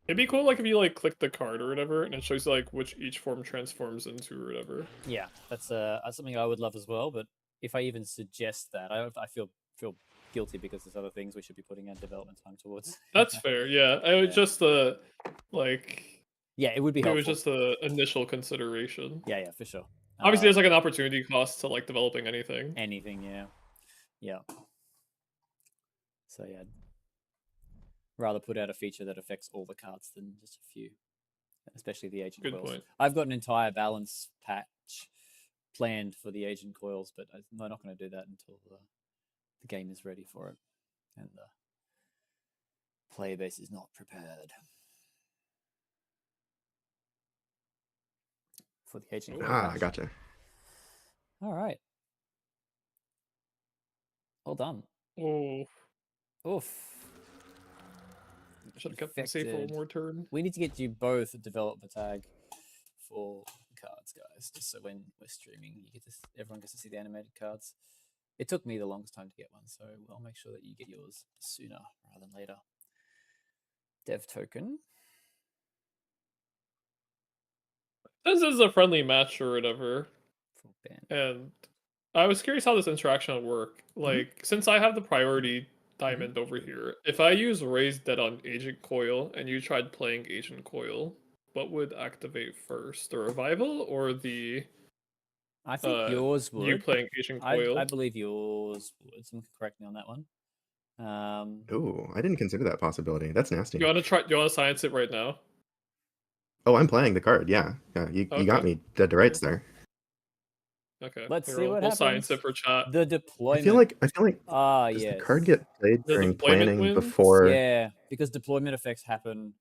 It'd be cool, like if you like click the card or whatever, and it shows you like which each form transforms into or whatever. Yeah, that's something I would love as well. But if I even suggest that, I feel guilty because there's other things we should be putting our development time towards. That's fair. Yeah, I was Yeah. just like Yeah, it would be it helpful. was just the initial consideration. Yeah, for sure. Obviously, there's like an opportunity cost to like developing anything. Anything, yeah. So yeah, rather put out a feature that affects all the cards than just a few, especially the Agent Good Coils. point. I've got an entire balance patch planned for the Agent Coils, but I'm not going to do that until the game is ready for it and the player base is not prepared for the Agent Coil. Ah, patch. gotcha. All right. Well done. Oh, Oof. should have kept them safe for one more turn. We need to get you both a developer tag for cards, guys, just so when we're streaming, everyone gets to see the animated cards. It took me the longest time to get one, so I'll make sure that you get yours sooner rather than later. Dev token. This is a friendly match or whatever, For Ben. and I was curious how this interaction would work. Like, since I have the priority diamond over here, if I use Raised Dead on Agent Coil and you tried playing Agent Coil, what would activate first? The revival or the I think yours would. you playing Agent Coil? I believe yours would. Someone can correct me on that one. Oh, I didn't consider that possibility. That's nasty. You want to try? Do you want to science it right now? Oh, I'm playing the card. Yeah, you got me dead to rights there. Okay. Let's here, see what we'll happens. Science it for chat. The deployment. I feel like does yes. the card get played The during deployment planning wins? before? Yeah, because deployment effects happen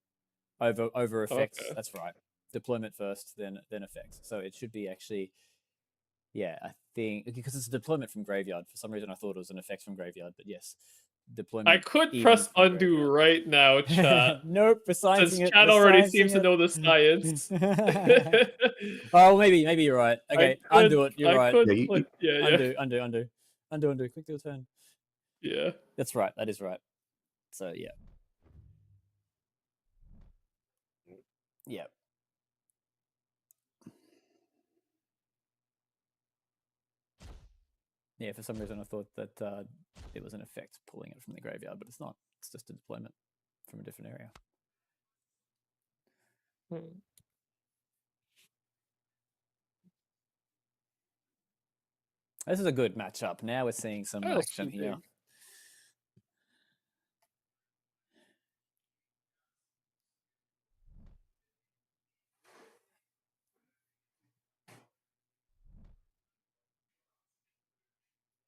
over effects. Okay. That's right. Deployment first, then effects. So it should be actually. Yeah, I think because it's a deployment from graveyard. For some reason, I thought it was an effect from graveyard, but yes, deployment. I could even press from undo graveyard. right now, chat. Nope, we're sciencing Since it. chat we're already sciencing seems to it. know the science. Oh, maybe you're right. Okay, undo it. You're right. Yeah, you- Undo. Quick do a turn. Yeah. That's right. That is right. So yeah. Yeah. Yeah, for some reason I thought that it was an effect pulling it from the graveyard, but it's not. It's just a deployment from a different area. This is a good matchup. Now we're seeing some action here.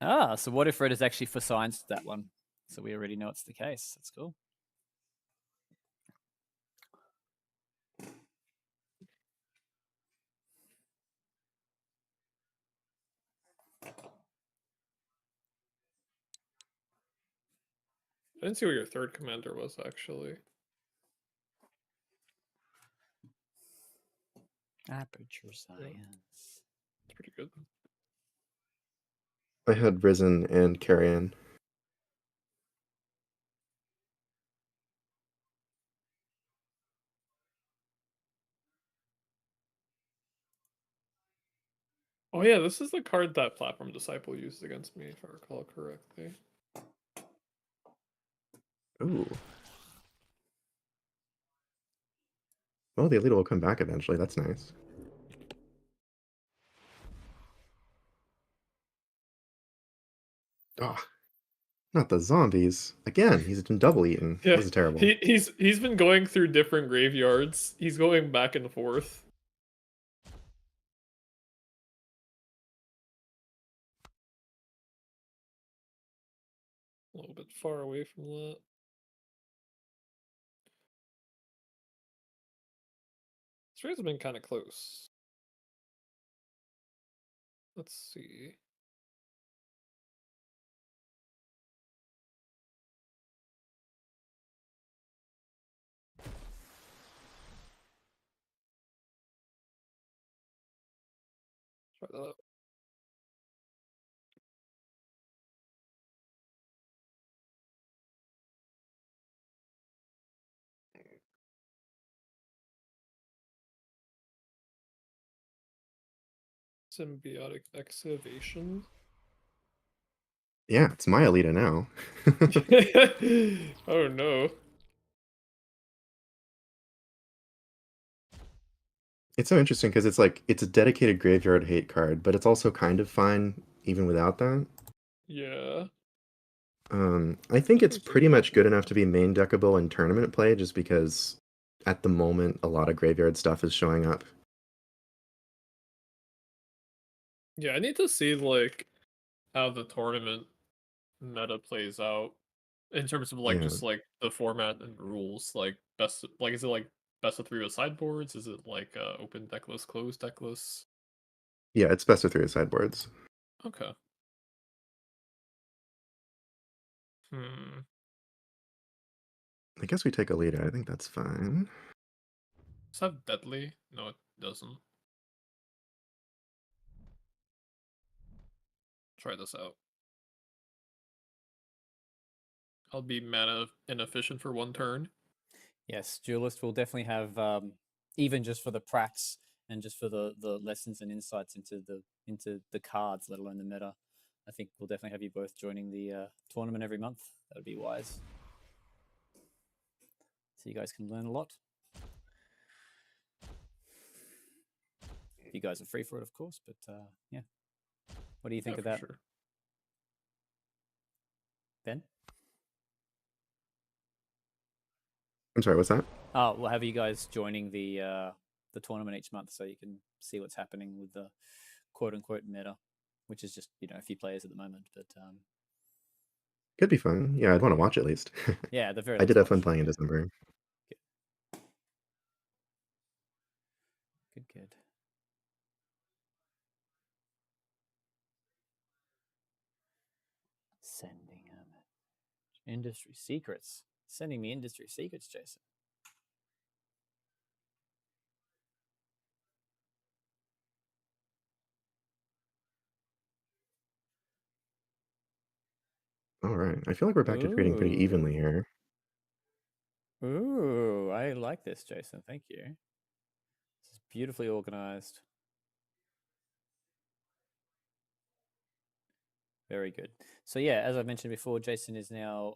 Ah, so what if Red has actually for science that one? So we already know it's the case. That's cool. I didn't see what your third commander was, actually. Aperture science. It's pretty good. I had Risen and Carrion. Oh yeah, this is the card that Platform Disciple used against me, if I recall correctly. Ooh. Well, the Elite will come back eventually. That's nice. Oh, not the zombies. Again, he's been double eaten. Yeah, This is terrible. he's been going through different graveyards. He's going back and forth. A little bit far away from that. This race has been kind of close. Let's see. Try that out. Symbiotic excavation. Yeah, it's my Alita now. Oh no. It's so interesting because it's like it's a dedicated graveyard hate card, but it's also kind of fine even without that. Yeah. I think it's Seems pretty like much good enough to be main deckable in tournament play, just because at the moment a lot of graveyard stuff is showing up. Yeah, I need to see like how the tournament meta plays out in terms of like Yeah, just like the format and rules. Like best like is it like best of 3 with sideboards? Is it like open decklist, closed decklist? yeah, it's best of three of sideboards. Okay. Hmm. I guess we take Alita. I think that's fine. Does that have deadly? No, it doesn't. Try this out. I'll be mana inefficient for 1 turn. Yes, Duelist will definitely have, even just for the pracs and just for the lessons and insights into the cards, let alone the meta. I think we'll definitely have you both joining the tournament every month. That would be wise. So you guys can learn a lot. You guys are free for it, of course, but yeah. What do you think of that, Sure. Ben? I'm sorry, what's that? Oh, we'll have you guys joining the tournament each month, so you can see what's happening with the quote unquote meta, which is just a few players at the moment, but Could be fun. Yeah, I'd want to watch at least. yeah, at the very I least. did have fun watch. playing in December. Good. Sending him industry secrets. Sending me industry secrets, Jason. All right, I feel like we're back to trading pretty evenly here. Ooh, I like this, Jason. Thank you. This is beautifully organized. Very good. So yeah, as I mentioned before, Jason is now,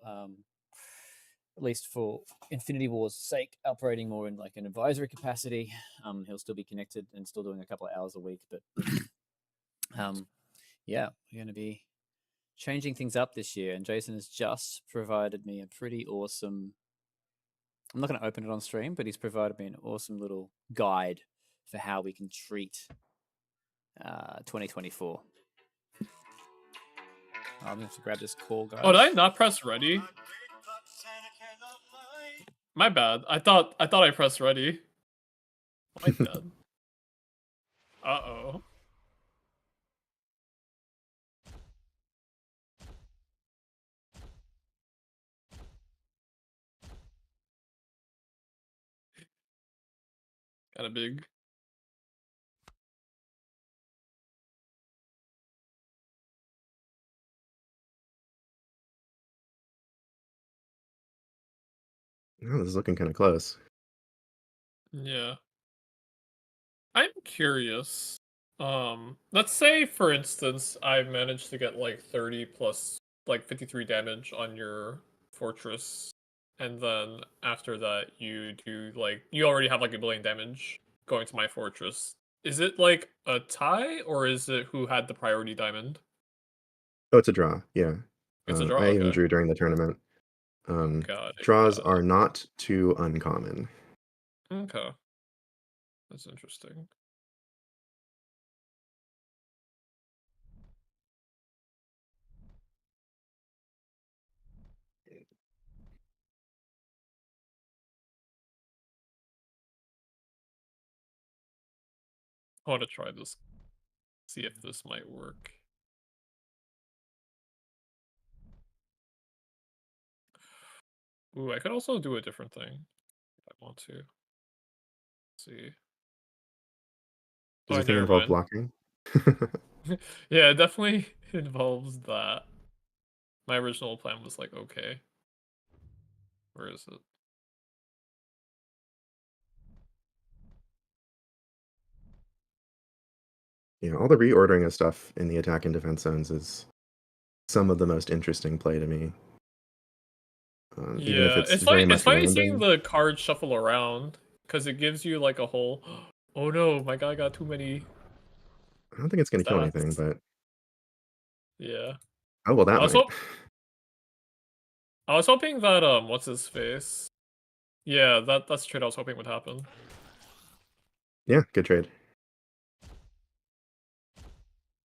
at least for Infinity War's sake, operating more in like an advisory capacity. He'll still be connected and still doing a couple of hours a week, but yeah, we're going to be changing things up this year. And Jason has just provided me a pretty awesome. I'm not going to open it on stream, but he's provided me an awesome little guide for how we can treat 2024. I'm going to have to grab this call, guys. Oh, did I not press ready? My bad. I thought I pressed ready. My bad. Uh-oh. Kinda big. Oh, this is looking kind of close. Yeah. I'm curious. Let's say for instance I managed to get like 30 plus like 53 damage on your fortress, and then after that you do like you already have like 1 billion damage going to my fortress. Is it like a tie, or is it who had the priority diamond? Oh, it's a draw. Yeah. It's a draw. I even Okay. drew during the tournament. Got it. Draws Got are it. not too uncommon. Okay. That's interesting. I want to try this. See if this might work. Ooh, I could also do a different thing if I want to. Let's see. Does Oh, your thing never involve mind. blocking? Yeah, it definitely involves that. My original plan was like, okay. Where is it? Yeah, all the reordering of stuff in the attack and defense zones is some of the most interesting play to me. Even if Yeah, it's very it's much funny seeing random. the cards shuffle around, because it gives you like a whole, oh no, my guy got too many I don't think it's going to kill anything, stats. but Yeah. oh well, I that was might. hope I was hoping that what's his face? Yeah, that's the trade I was hoping would happen. Yeah, good trade.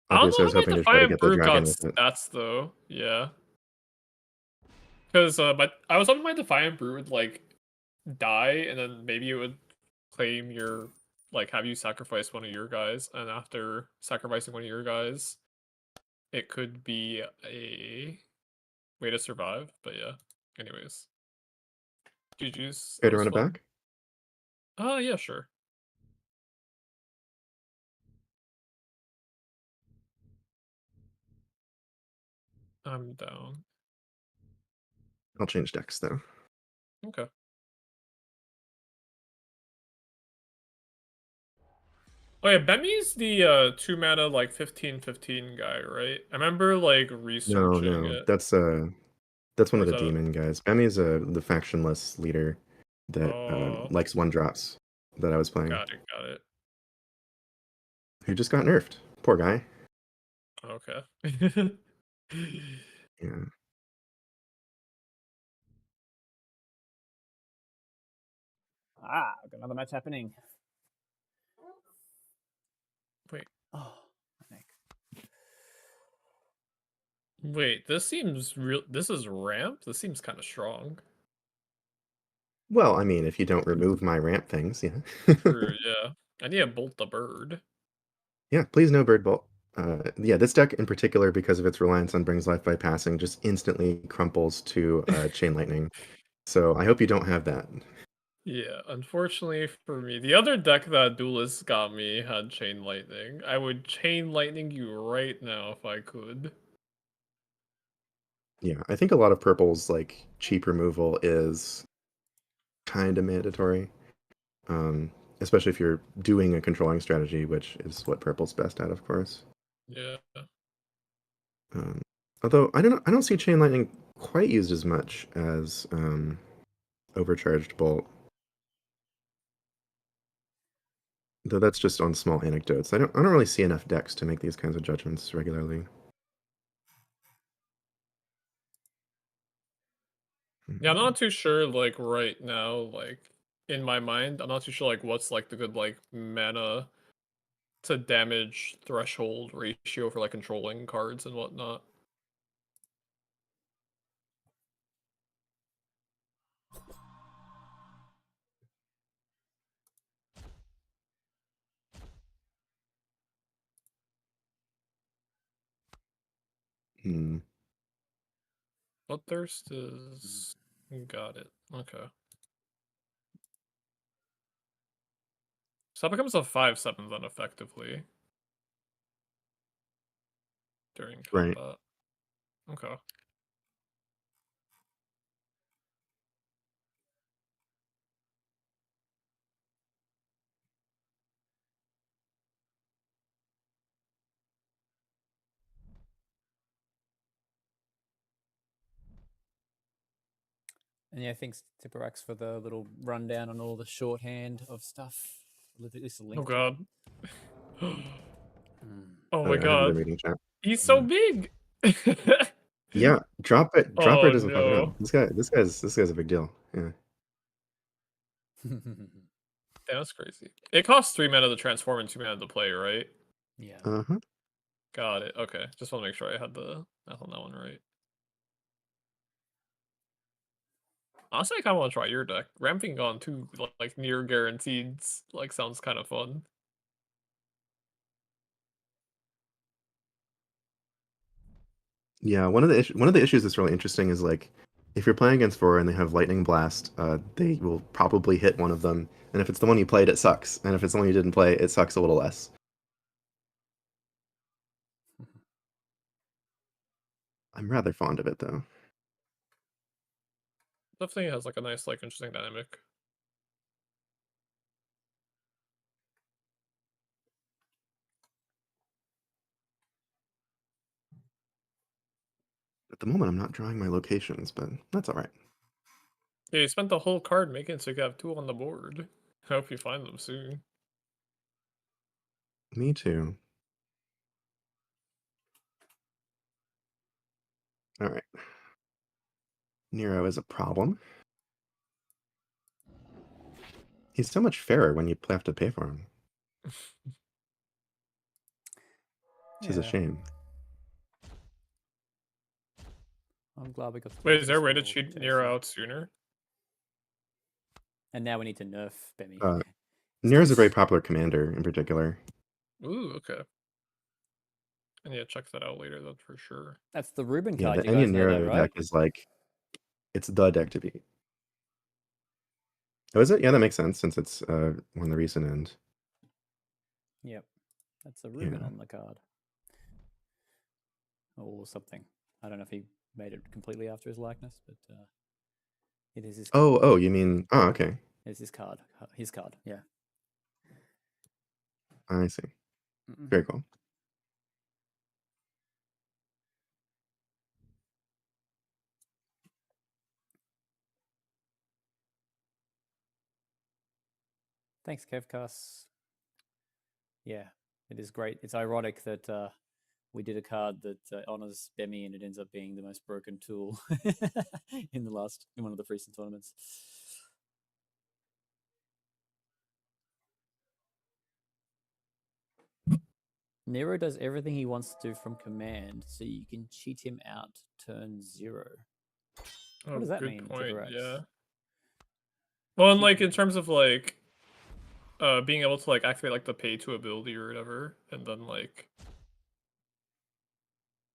I don't know Obviously, I was how my hoping to try to Defiant get the Brute got dragon with it. stats though. Yeah. Because I was hoping my Defiant Brute would like die, and then maybe it would claim your like have you sacrifice one of your guys, and after sacrificing one of your guys, it could be a way to survive. But yeah. Anyways. GG's. Care That to was run it fun. back? Yeah, sure. I'm down. I'll change decks though. Okay. Oh yeah, Bemi's the 2 mana like 15/15 guy, right? I remember like No, researching no, it. that's one Or of is the that a demon guys. Bemi's the factionless leader that oh, likes 1-drops that I was playing. got it, got it. Who just got nerfed? Poor guy. Okay. Yeah. I've got another match happening. Wait. Oh, my neck. Wait, this seems real. This is ramp? This seems kind of strong. Well, I mean, if you don't remove my ramp things, yeah. True, yeah. I need to bolt the bird. Yeah, please no bird bolt. Yeah, this deck in particular, because of its reliance on brings life by passing, just instantly crumples to chain lightning. So I hope you don't have that. Yeah, unfortunately for me, the other deck that Duelist got me had Chain Lightning. I would Chain Lightning you right now if I could. Yeah, I think a lot of purple's like cheap removal is kind of mandatory, um, especially if you're doing a controlling strategy, which is what purple's best at, of course. Yeah. Um, Although I don't see chain lightning quite used as much as overcharged bolt. Though that's just on small anecdotes. I don't really see enough decks to make these kinds of judgments regularly. Yeah, I'm not too sure, like, right now, like, in my mind, I'm not too sure, like, what's, like, the good, like, mana to damage threshold ratio for, like, controlling cards and whatnot. Hmm. Bloodthirst is... Got it. Okay. So that becomes a 5/7 then, effectively. During Right. combat. Okay. And yeah, thanks Tiparax for the little rundown on all the shorthand of stuff. At least a link. Oh god. Mm. Oh I my haven't been god. reading chat. He's so big. Yeah, drop it. Drop Oh it doesn't fuck no. around. This guy's a big deal. Yeah. Yeah, that's crazy. It costs 3 mana to transform and 2 mana to play, right? Yeah. Uh-huh. Got it. Okay. Just want to make sure I had the math on that one right. Honestly, I kind of want to try your deck. Ramping on 2 like near guaranteed like sounds kind of fun. Yeah, one of the issues that's really interesting is like if you're playing against 4 and they have Lightning Blast, they will probably hit one of them. And if it's the one you played, it sucks. And if it's the one you didn't play, it sucks a little less. I'm rather fond of it though. Definitely has like a nice, like interesting dynamic. At the moment, I'm not drawing my locations, but that's all right. Yeah, you spent the whole card making it so you can have 2 on the board. I hope you find them soon. Me too. All right. Nero is a problem. He's so much fairer when you have to pay for him. Which is a shame. I'm glad we got. Wait, is there a way to cheat Nero out sooner? And now we need to nerf Bemi. Nero's a very popular commander in particular. Ooh, okay. I need to check that out later, then for sure. That's the Ruben Yeah, card. the You guys Enya know that, Nero right? deck is like, it's the deck to beat. Oh, is it? Yeah, that makes sense since it's on the recent end. Yep, that's a Ruben Yeah. on the card, or something. I don't know if he made it completely after his likeness, but it is his. Oh, you mean? Oh, okay. It's his card. His card. Yeah. I see. Very cool. Thanks, Kevcast. Yeah, it is great. It's ironic that we did a card that honors Bemi, and it ends up being the most broken tool in one of the recent tournaments. Nero does everything he wants to do from command, so you can cheat him out turn 0. What does that good mean, point, Tiparax? yeah. Well, and like in terms of like being able to like activate like the pay to ability or whatever, and then like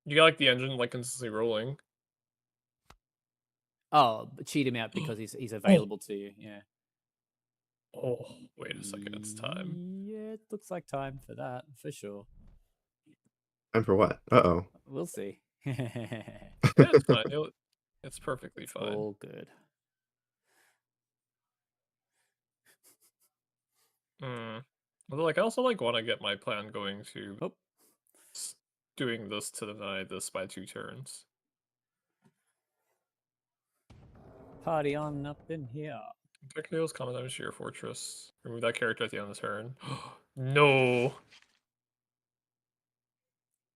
you got like the engine like consistently rolling. Oh, but cheat him out because he's available to you. Yeah. Oh, wait a second, it's time. Yeah, it looks like time for that for sure. Time for what? Uh-oh. We'll see. Yeah, it's fine. It's perfectly fine. All good. Although, like, I also like want to get my plan going to doing this to deny this by 2 turns. Party on up in here. Technios, common damage to your fortress. Remove that character at the end of the turn. No.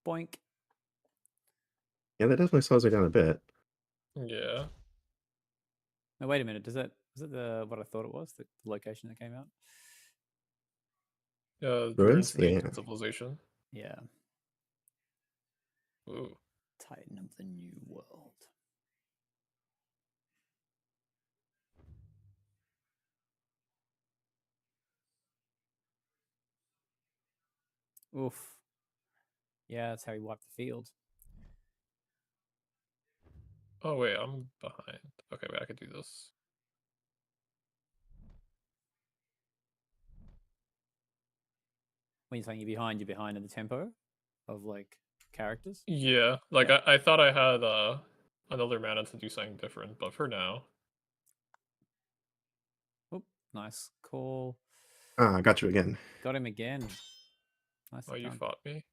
Boink. Yeah, that definitely slows her down a bit. Yeah. No, wait a minute. Is it the what I thought it was? The location that came out? Ruins? The Yeah. Ancient Civilization. Yeah. Ooh. Titan of the New World. Oof. Yeah, that's how he wiped the field. Oh, wait, I'm behind. Okay, wait, I could do this. When you're saying you're behind in the tempo of like characters? Yeah, like Yeah. I thought I had another mana to do something different, but for now. Oh, nice call. Ah, I got you again. Got him again. Nice. Oh, you fought me?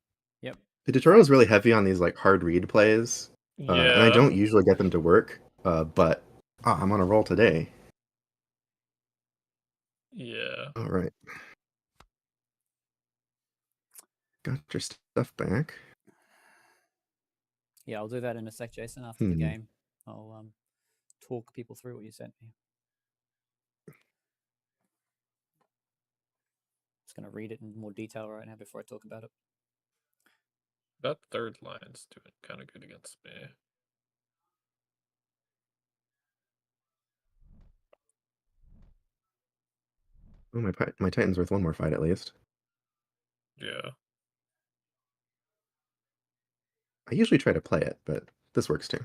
Yep. The tutorial is really heavy on these like hard read plays. Yeah. And I don't usually get them to work, but Ah, I'm on a roll today. Yeah. All right. Got your stuff back. Yeah, I'll do that in a sec, Jason. After the Hmm. game, I'll talk people through what you sent me. Just gonna read it in more detail right now before I talk about it. That third line's doing kind of good against me. Oh, my Titan's worth one more fight at least. Yeah. I usually try to play it, but this works too.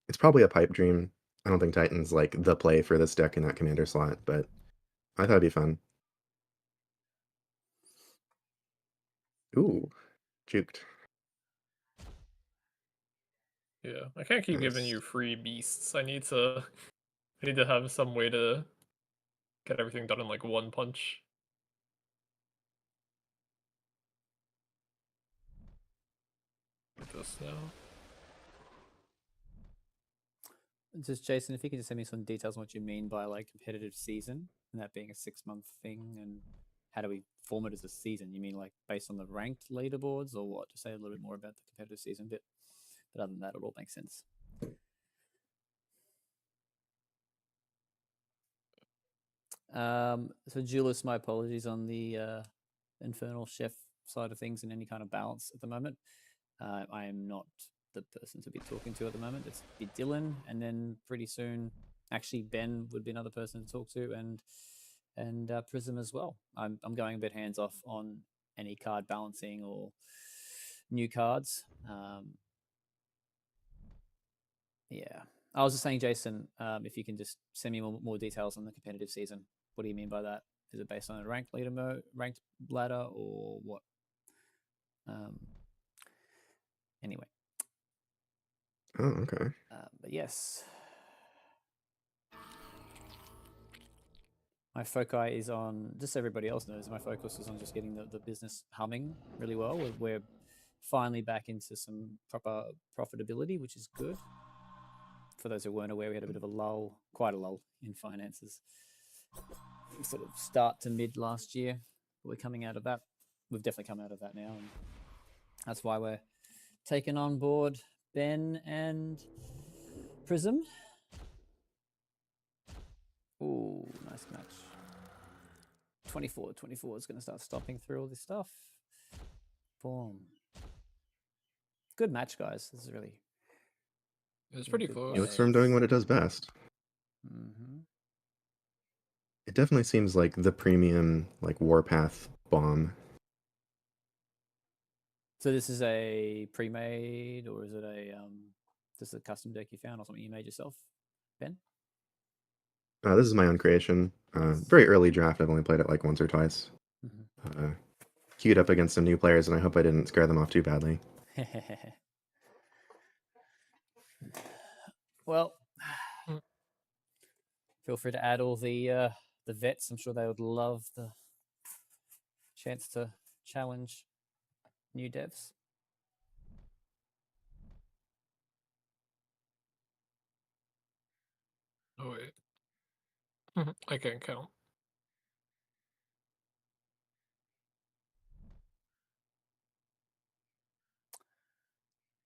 It's probably a pipe dream. I don't think Titan's like the play for this deck in that commander slot, but I thought it'd be fun. Ooh, juked. Yeah. I can't keep giving Nice. you free beasts. I need to have some way to get everything done in like one punch. Like this now. Just Jason, if you could just send me some details on what you mean by like competitive season and that being a 6-month thing, and how do we form it as a season? You mean like based on the ranked leaderboards, or what? To say a little bit more about the competitive season bit. But other than that, it all makes sense. So Julius, my apologies on the Infernal Chef side of things and any kind of balance at the moment. I am not the person to be talking to at the moment. It's be Dylan, and then pretty soon, actually Ben would be another person to talk to, and Prism as well. I'm going a bit hands off on any card balancing or new cards. Yeah, I was just saying, Jason, if you can just send me more details on the competitive season. What do you mean by that? Is it based on a ranked ranked ladder, or what? Anyway. Oh, okay. But yes, my foci is on, just so everybody else knows, my focus is on just getting the business humming really well. We're finally back into some proper profitability, which is good. For those who weren't aware, we had a bit of a lull, quite a lull in finances, sort of start to mid last year. But we're coming out of that. We've definitely come out of that now, and that's why we're taking on board Ben and Prism. Ooh, nice match. 24 is going to start stopping through all this stuff. Boom. Good match, guys. This is really... It's pretty good close. It looks from doing what it does best. Mm-hmm. It definitely seems like the premium, like Warpath bomb. So this is a pre-made, or is it just a custom deck you found, or something you made yourself, Ben? This is my own creation. Very early draft. I've only played it like once or twice. Mm-hmm. Queued up against some new players, and I hope I didn't scare them off too badly. Well, Mm. feel free to add all the vets. I'm sure they would love the chance to challenge new devs. Oh wait. I can't count.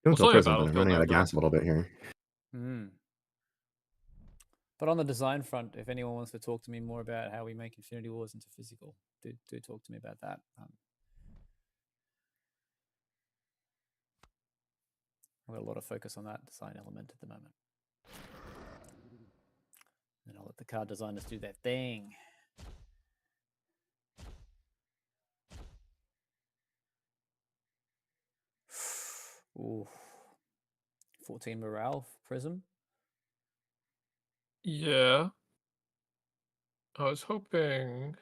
Don't We'll tell play a Prism, but I'm battlefield running out of after. gas a little bit here. Mm. But on the design front, if anyone wants to talk to me more about how we make Infinity Wars into physical, do talk to me about that. I've got a lot of focus on that design element at the moment. And I'll let the card designers do their thing. Ooh. 14 morale, Prism. Yeah. I was hoping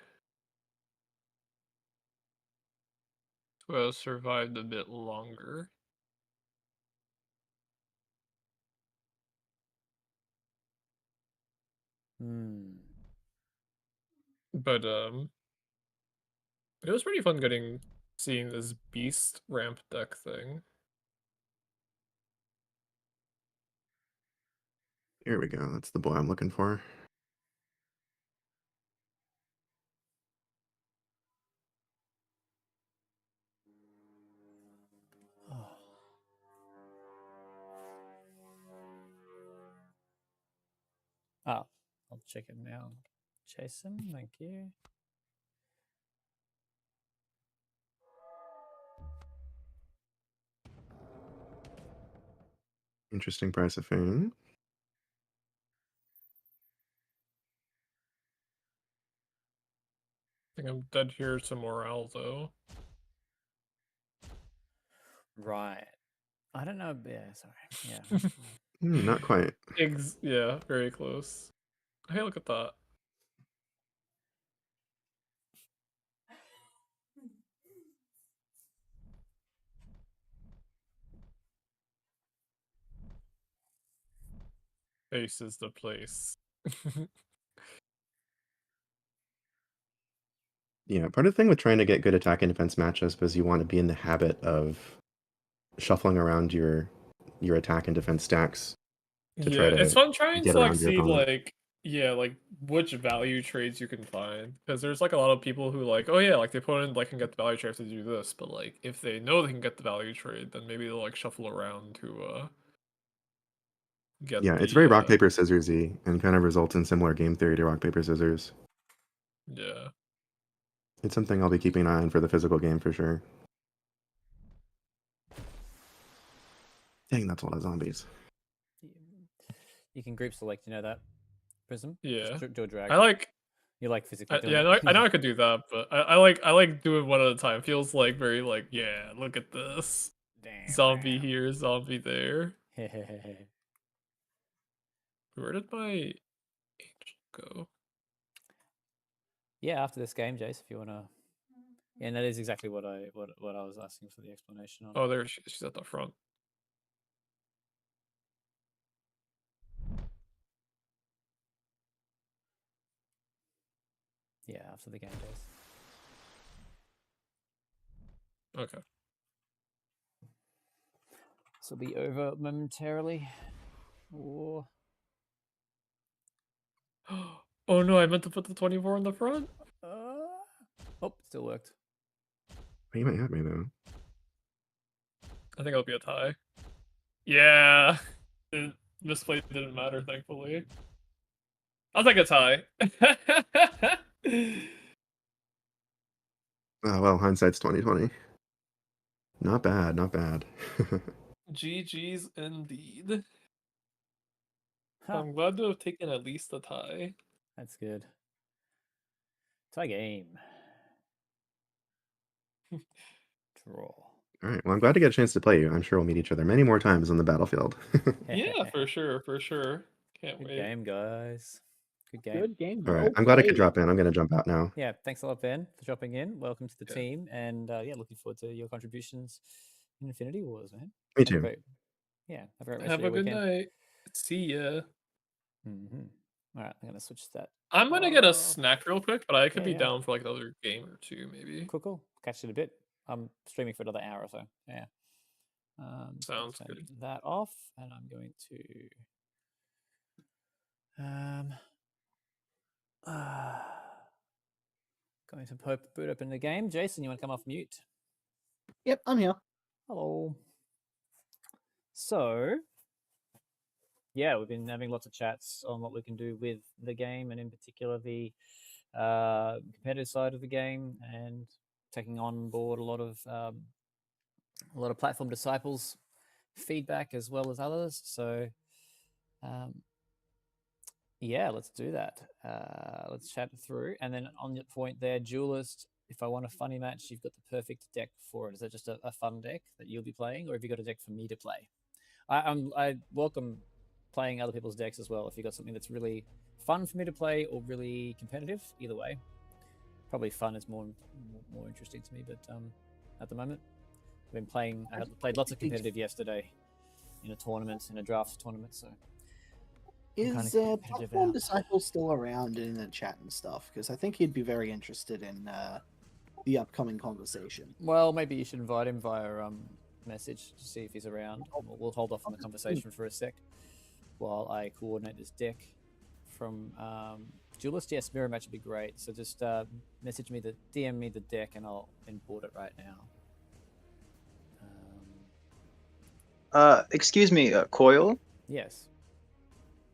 to have survived a bit longer. But it was pretty fun seeing this beast ramp deck thing. Here we go. That's the boy I'm looking for. Oh, I'll check it now. Jason, thank you. Interesting price of fame. I think I'm dead here to morale though. Right. I don't know. Yeah, sorry. Yeah. Not quite. Yeah, very close. Hey, look at that. Ace is the place. Yeah, part of the thing with trying to get good attack and defense matchups is you want to be in the habit of shuffling around your attack and defense stacks to try Yeah, it's to fun trying get to like around your see opponent. like like which value trades you can find, because there's like a lot of people who like, oh yeah, like the opponent like can get the value trade to do this, but like if they know they can get the value trade, then maybe they'll like shuffle around to get Yeah, it's the very rock paper scissorsy and kind of results in similar game theory to rock paper scissors. yeah. It's something I'll be keeping an eye on for the physical game for sure. Dang, that's a lot of zombies. You can group select, you know that? Prism? Yeah. Just do a drag. I like You like physically doing yeah, it? I know I could do that, but I like doing one at a time. Feels like very like, yeah, look at this. Damn. Zombie here, zombie there. Wow. Where did my angel go? Yeah, after this game, Jace, if you wanna. Yeah, and that is exactly what I was asking for the explanation on. Oh, there she's at the front. Yeah, after the game, Jace. Okay. This will be over momentarily. Or Oh no, I meant to put the 24 in the front. oh, still worked. You might have me though. I think it'll be a tie. Yeah. Misplay didn't matter, thankfully. I'll take a tie. Oh well, hindsight's 2020. Not bad, not bad. GG's indeed. Huh, I'm glad to have taken at least a tie. that's good. Tie game. Draw. All right, well, I'm glad to get a chance to play you. I'm sure we'll meet each other many more times on the battlefield. Yeah, for sure, for sure. Can't Good wait. game, guys. Good game. Good game. All right, well I'm glad I could played. drop in. I'm going to jump out now. Yeah, thanks a lot, Ben, for dropping in. Welcome to the Yeah. team, and yeah, looking forward to your contributions in Infinity Wars, man. Me Have a too. great, yeah, have a great rest Have of a your good weekend. night. See ya. All right, I'm gonna switch that. I'm gonna get a Oh. snack real quick, but I could Yeah, be yeah. down for like another game or two, maybe. Cool. Catch you in a bit. I'm streaming for another hour or so. Yeah. Sounds turn good. that off, and I'm going to going to boot open the game. Jason, you want to come off mute? Yep, I'm here. Hello. So, yeah, we've been having lots of chats on what we can do with the game, and in particular the competitive side of the game, and taking on board a lot of platform disciples feedback as well as others. So, yeah, let's do that. Let's chat it through, and then on your point there, Duelist. If I want a funny match, you've got the perfect deck for it. Is that just a fun deck that you'll be playing, or have you got a deck for me to play? I welcome playing other people's decks as well. If you've got something that's really fun for me to play or really competitive, either way. Probably fun is more interesting to me, but at the moment, I've been playing. I played lots of competitive yesterday in a draft tournament. So Is kinda competitive Platform now. Disciple still around in the chat and stuff? Because I think he'd be very interested in the upcoming conversation. well, maybe you should invite him via message to see if he's around. We'll hold off on the conversation for a sec. while I coordinate this deck from Duelist. Yes, mirror match would be great. So just message me DM me the deck, and I'll import it right now. Excuse me, Coil. Yes.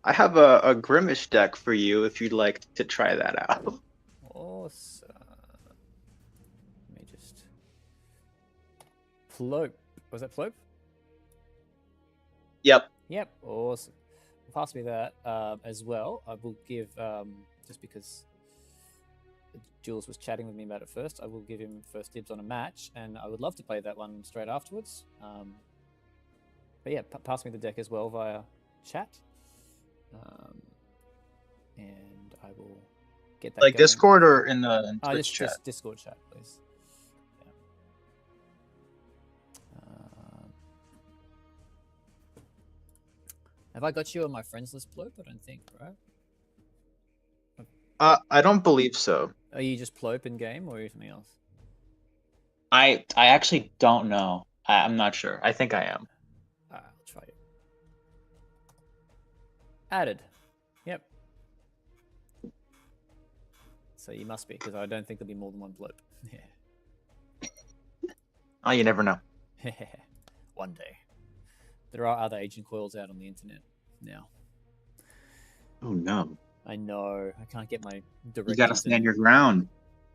I have a Grimish deck for you if you'd like to try that out. Awesome. Let me just. Plope. Was that Plope? Yep. Yep. Awesome. Pass me that as well. I will give, just because Jules was chatting with me about it first, I will give him first dibs on a match, and I would love to play that one straight afterwards. But yeah, pass me the deck as well via chat. And I will get that Like going. Discord or in the Twitch chat? Just Discord chat, please. Yeah. Have I got you on my friends list, Plope? I don't think, right? I don't believe so. Are you just Plope in game, or are you something else? I actually don't know. I'm not sure. I think I am. Alright, I'll try it. Added. Yep. So you must be, because I don't think there'll be more than one Plope. Yeah. Oh, you never know. One day. There are other agent coils out on the internet now. Oh no. I know. I can't get my direct. You gotta username. stand your ground.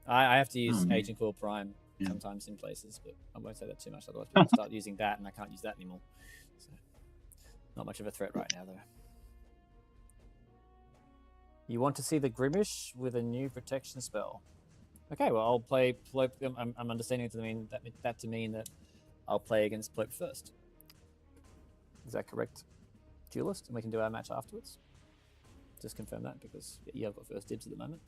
I have to use man. Agent Coil Prime Yeah. sometimes in places, but I won't say that too much. Otherwise, people start using that, and I can't use that anymore. So, not much of a threat right now, though. You want to see the Grimish with a new protection spell? Okay, well, I'll play Plope. I'm understanding it to mean that to mean that I'll play against Plope first. Is that correct, Duelist? And we can do our match afterwards. Just confirm that, because you have got first dibs at the moment.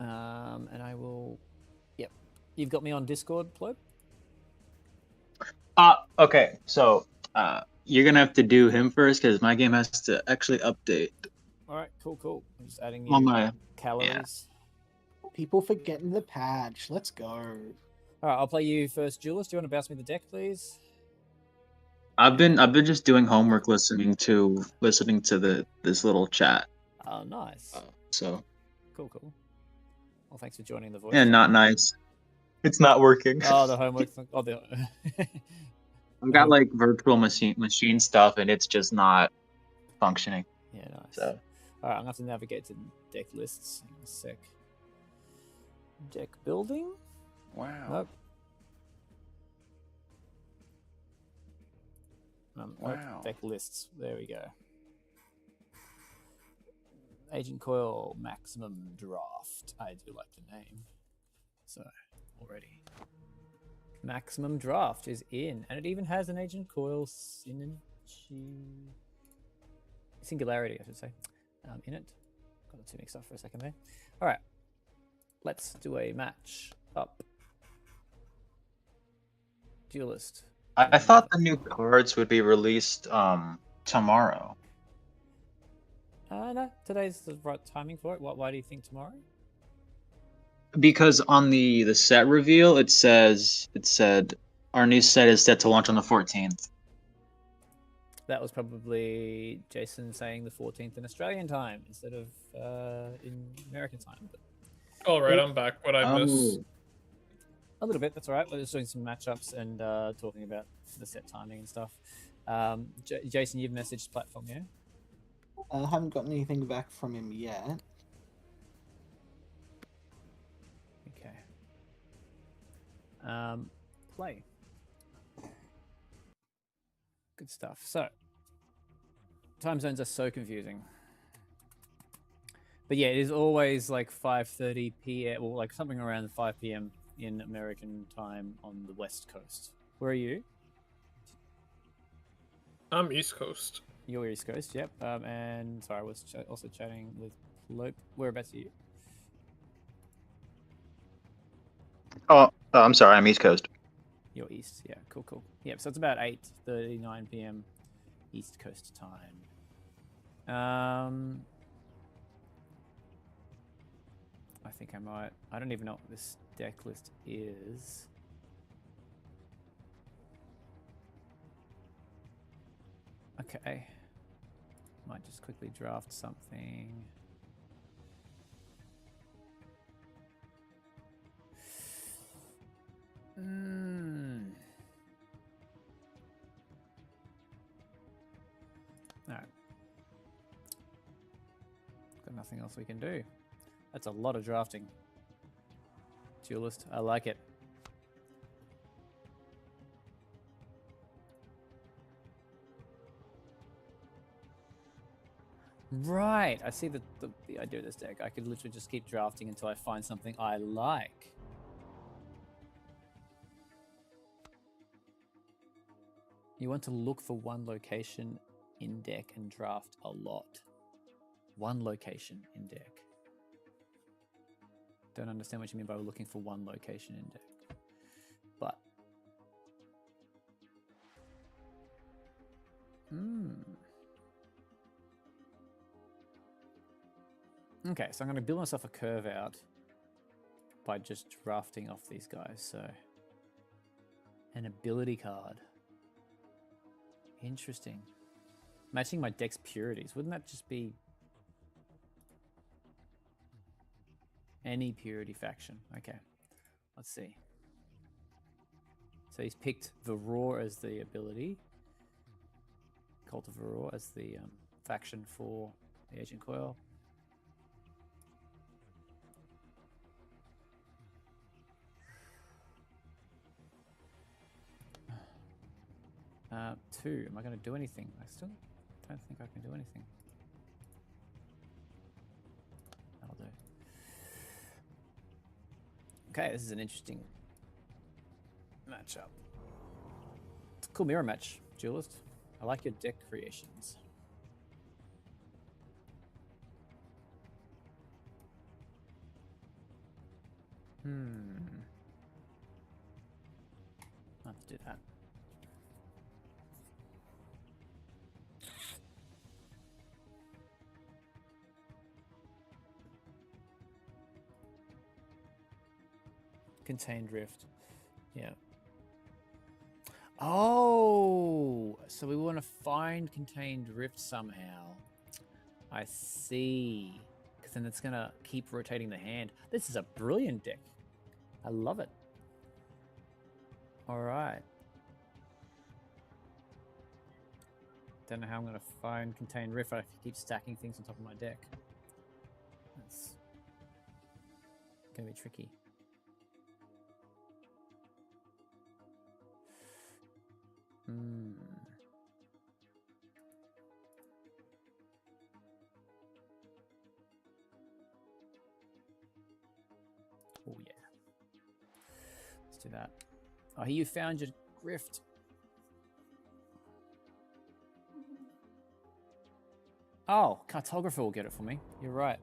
And I will. Yep, you've got me on Discord, Plope. Okay. So, you're gonna have to do him first because my game has to actually update. All right, cool. I'm just adding On you my calories. People forgetting the patch. Let's go. All right, I'll play you first, Duelist. Do you want to bounce me the deck, please? I've been just doing homework, listening to this little chat. Oh, nice. So Cool. Well, thanks for joining the voice. yeah, not nice. It's not working. Oh, the homework. Oh, the. I've got like virtual machine stuff, and it's just not functioning. Yeah, nice. So All right, I'm gonna have to navigate to deck lists. Hang on a sec. Deck building. Wow. Nope. Wow. Deck lists. There we go. Agent Coil Maximum Draft. I do like the name. So, already. Maximum Draft is in. And it even has an Agent Coil Singularity, I should say, in it. Got the two mixed up for a second there. Alright. Let's do a match up. Duelist. I thought the new cards would be released tomorrow. No, today's the right timing for it. Why do you think tomorrow? Because on the set reveal, it said our new set is set to launch on the 14th. That was probably Jason saying the 14th in Australian time instead of in American time. But All right, I'm back. What I miss? Oh, a little bit, that's all right. We're just doing some matchups and talking about the set timing and stuff. Jason, you've messaged platform, yeah? I haven't gotten anything back from him yet. Okay. Play. Good stuff. So, time zones are so confusing. But yeah, it is always like 5:30 p.m. or like something around 5 p.m. in American time on the West Coast. Where are you? I'm East Coast. You're East Coast, yep. And sorry, I was also chatting with Lope. Whereabouts are you? Oh, I'm sorry. I'm East Coast. You're East, yeah. Cool. Yep. So it's about 8:39 p.m. East Coast time. I think I might. I don't even know what this deck list is. Okay. Might just quickly draft something. Alright. Got nothing else we can do. That's a lot of drafting. Duelist, I like it. Right, I see the idea of this deck. I could literally just keep drafting until I find something I like. You want to look for one location in deck and draft a lot. One location in deck. Don't understand what you mean by looking for one location in deck. But... Okay, so I'm going to build myself a curve out by just drafting off these guys. So, an ability card. Interesting. Matching my deck's purities. Wouldn't that just be any purity faction? Okay, let's see. So he's picked Varroa as the ability. Cult of Varroa as the faction for the Agent Coil. Two. Am I going to do anything? I still don't think I can do anything. That'll do. Okay, this is an interesting matchup. It's a cool mirror match, Duelist. I like your deck creations. I'll have to do that. Contained rift. Yeah. Oh, so we want to find contained rift somehow. I see. Because then it's going to keep rotating the hand. This is a brilliant deck. I love it. All right. Don't know how I'm going to find contained rift. I keep stacking things on top of my deck. That's going to be tricky. Oh yeah. Let's do that. Oh, you found your grift. Oh, cartographer will get it for me. You're right.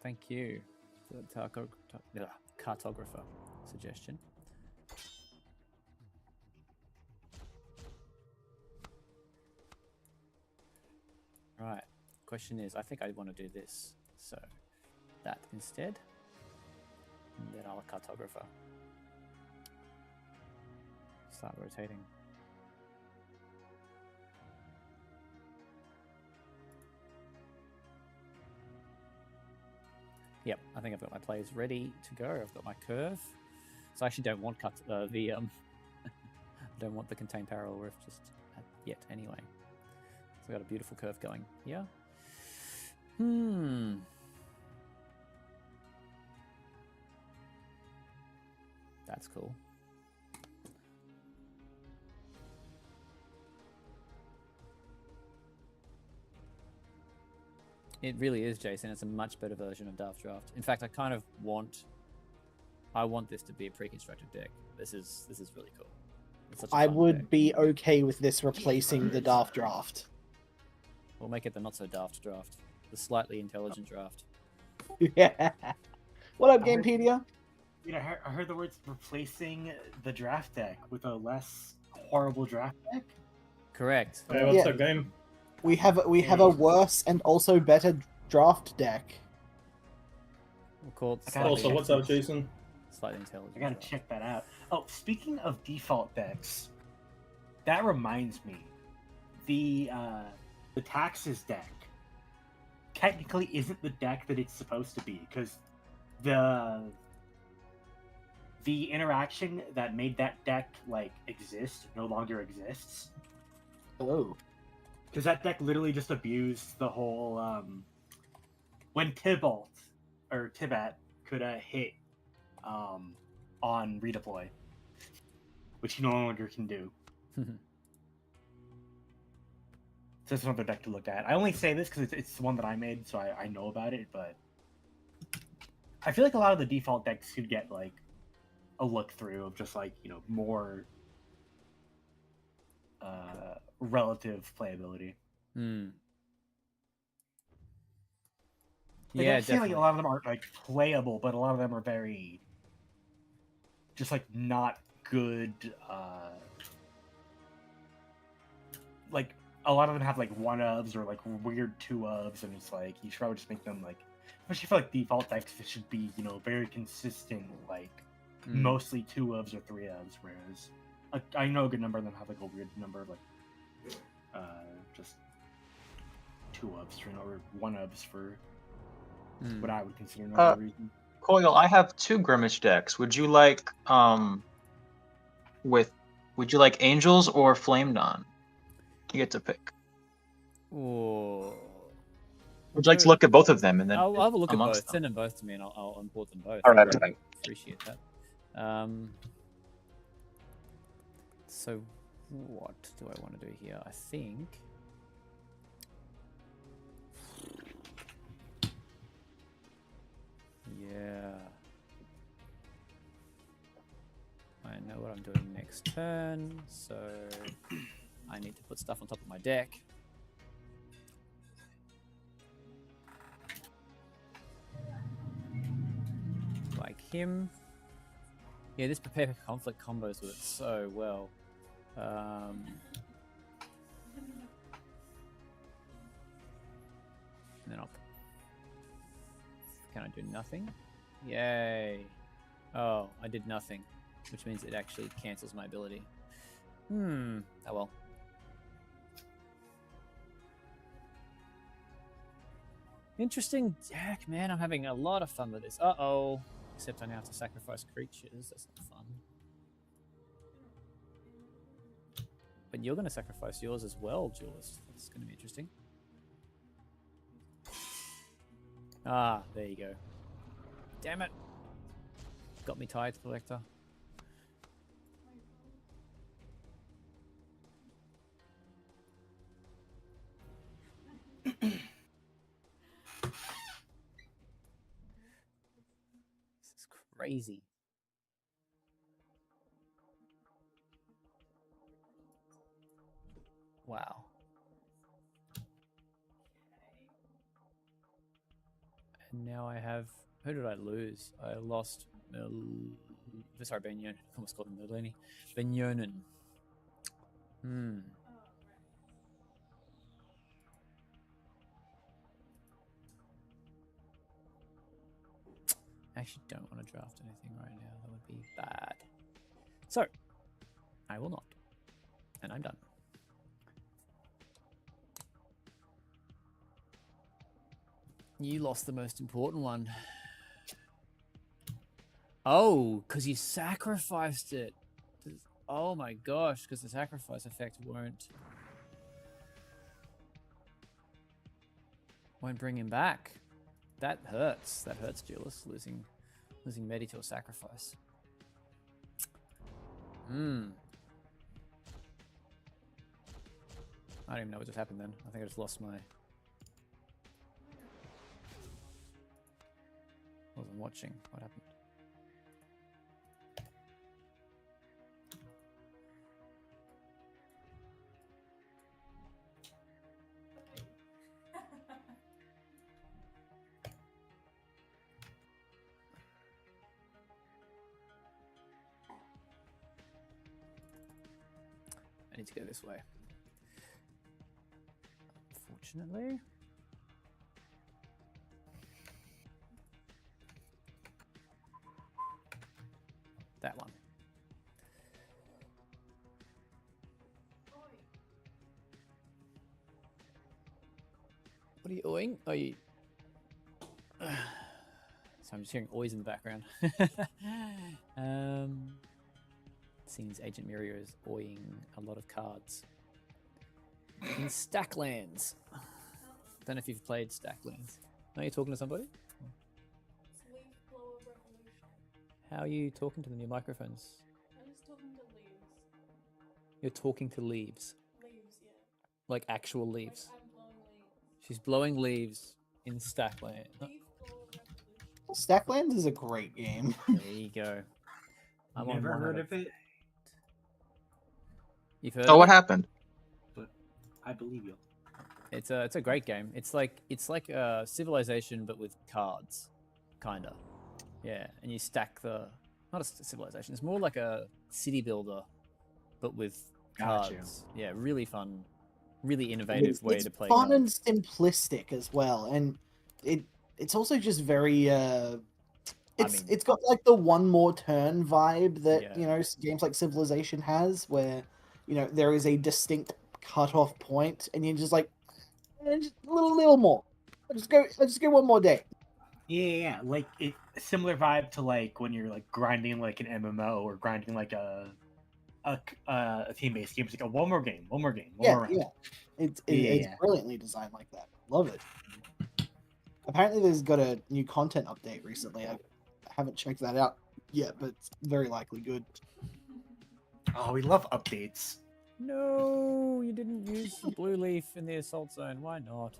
Thank you for the cartographer suggestion. Right. Question is, I think I want to do this. So that instead. And then I'll cartographer. Start rotating. Yep, I think I've got my plays ready to go. I've got my curve. So I actually don't want I don't want the contained parallel rift just yet anyway. So I've got a beautiful curve going here. That's cool. It really is, Jason. It's a much better version of Daft Draft. In fact, I want this to be a pre-constructed deck. This is really cool. I would be okay with this replacing the Daft Draft. We'll make it the not so daft draft, the slightly intelligent draft. Yeah. What up, Gamepedia? I heard the words replacing the draft deck with a less horrible draft deck. Correct. Hey, what's up, game? We have a worse and also better draft deck. We'll call it Also, what's up, Jason? Slightly intelligent. I gotta draft. check that out. Oh, speaking of default decks, that reminds me, the taxes deck technically isn't the deck that it's supposed to be, because the interaction that made that deck like exist no longer exists. Oh. Because that deck literally just abused the whole when Tibalt or Tibat could hit on redeploy, which he no longer can do. So it's another deck to look at. I only say this because it's the one that I made, so I know about it, but I feel like a lot of the default decks could get like a look through of just like, you know, more relative playability. Like, Yeah, I feel like definitely. a lot of them aren't like playable, but a lot of them are very just like not good. Like a lot of them have like 1-ofs or like weird 2-ofs, and it's like you should probably just make them like, especially for like default decks, it should be, you know, very consistent, like mostly 2-ofs or 3-ofs. Whereas I know a good number of them have like a weird number of like just 2-ofs, you know, or 1-ofs for what I would consider no reason. Coil, I have 2 Grimace decks. Would you like would you like Angels or Flame Dawn? You get to pick. Ooh. Would you like to look at both of them and then I'll have a look at amongst both. them? Send them both to me, and I'll import them both. All right. I appreciate that. So, what do I want to do here? I think. Yeah. I know what I'm doing next turn, so I need to put stuff on top of my deck. Like him. Yeah, this prepare for conflict combos with it so well. And then can I do nothing? Yay. Oh, I did nothing, which means it actually cancels my ability. Oh well. Interesting deck, man. I'm having a lot of fun with this. Uh-oh. Except I now have to sacrifice creatures. That's not fun. But you're going to sacrifice yours as well, Jules. That's going to be interesting. Ah, there you go. Damn it. Got me Tithe Collector. This is crazy. Wow. And now I have... Who did I lose? I lost... Sorry, Benyon. I almost called him Merlini. Benyonen. I actually don't want to draft anything right now. That would be bad. So, I will not. And I'm done. You lost the most important one. Oh, because you sacrificed it. Oh my gosh, because the sacrifice effect won't bring him back. That hurts. That hurts, Julius, losing Medi to a sacrifice. I don't even know what just happened then. I think I just lost my... Wasn't watching. What happened? I need to go this way. Unfortunately. That one. What are you doing? Are you? So I'm just hearing oys in the background. Seems Agent Mirio is oying a lot of cards in Stacklands. Don't know if you've played Stacklands. Are you talking to somebody? How are you talking to them? Your microphones. I'm just talking to leaves. You're talking to leaves. Leaves, yeah. Like actual leaves. Like I'm blowing leaves. She's blowing leaves in Stackland. Leaf blower revolution. Stacklands is a great game. There you go. I'm on Never one heard out of it, You've heard Oh, of what it? happened? but I believe you. It's a great game. It's like Civilization but with cards, kinda. Yeah, and you stack the not a Civilization. It's more like a city builder, but with Got you. cards. Yeah, really fun, really innovative way It's to play fun and cards. simplistic as well, and it's also just very it's got like the one more turn vibe that Yeah. games like Civilization has, where there is a distinct cutoff point, and you're just like just a little more. I'll just go one more day. Yeah, like similar vibe to like when you're like grinding like an MMO or grinding like a team-based game. It's like one more game, one more round. Yeah. It's Yeah. brilliantly designed like that. Love it. Apparently, there's got a new content update recently. I haven't checked that out yet, but it's very likely good. Oh, we love updates. No, you didn't use Blue Leaf in the Assault Zone. Why not?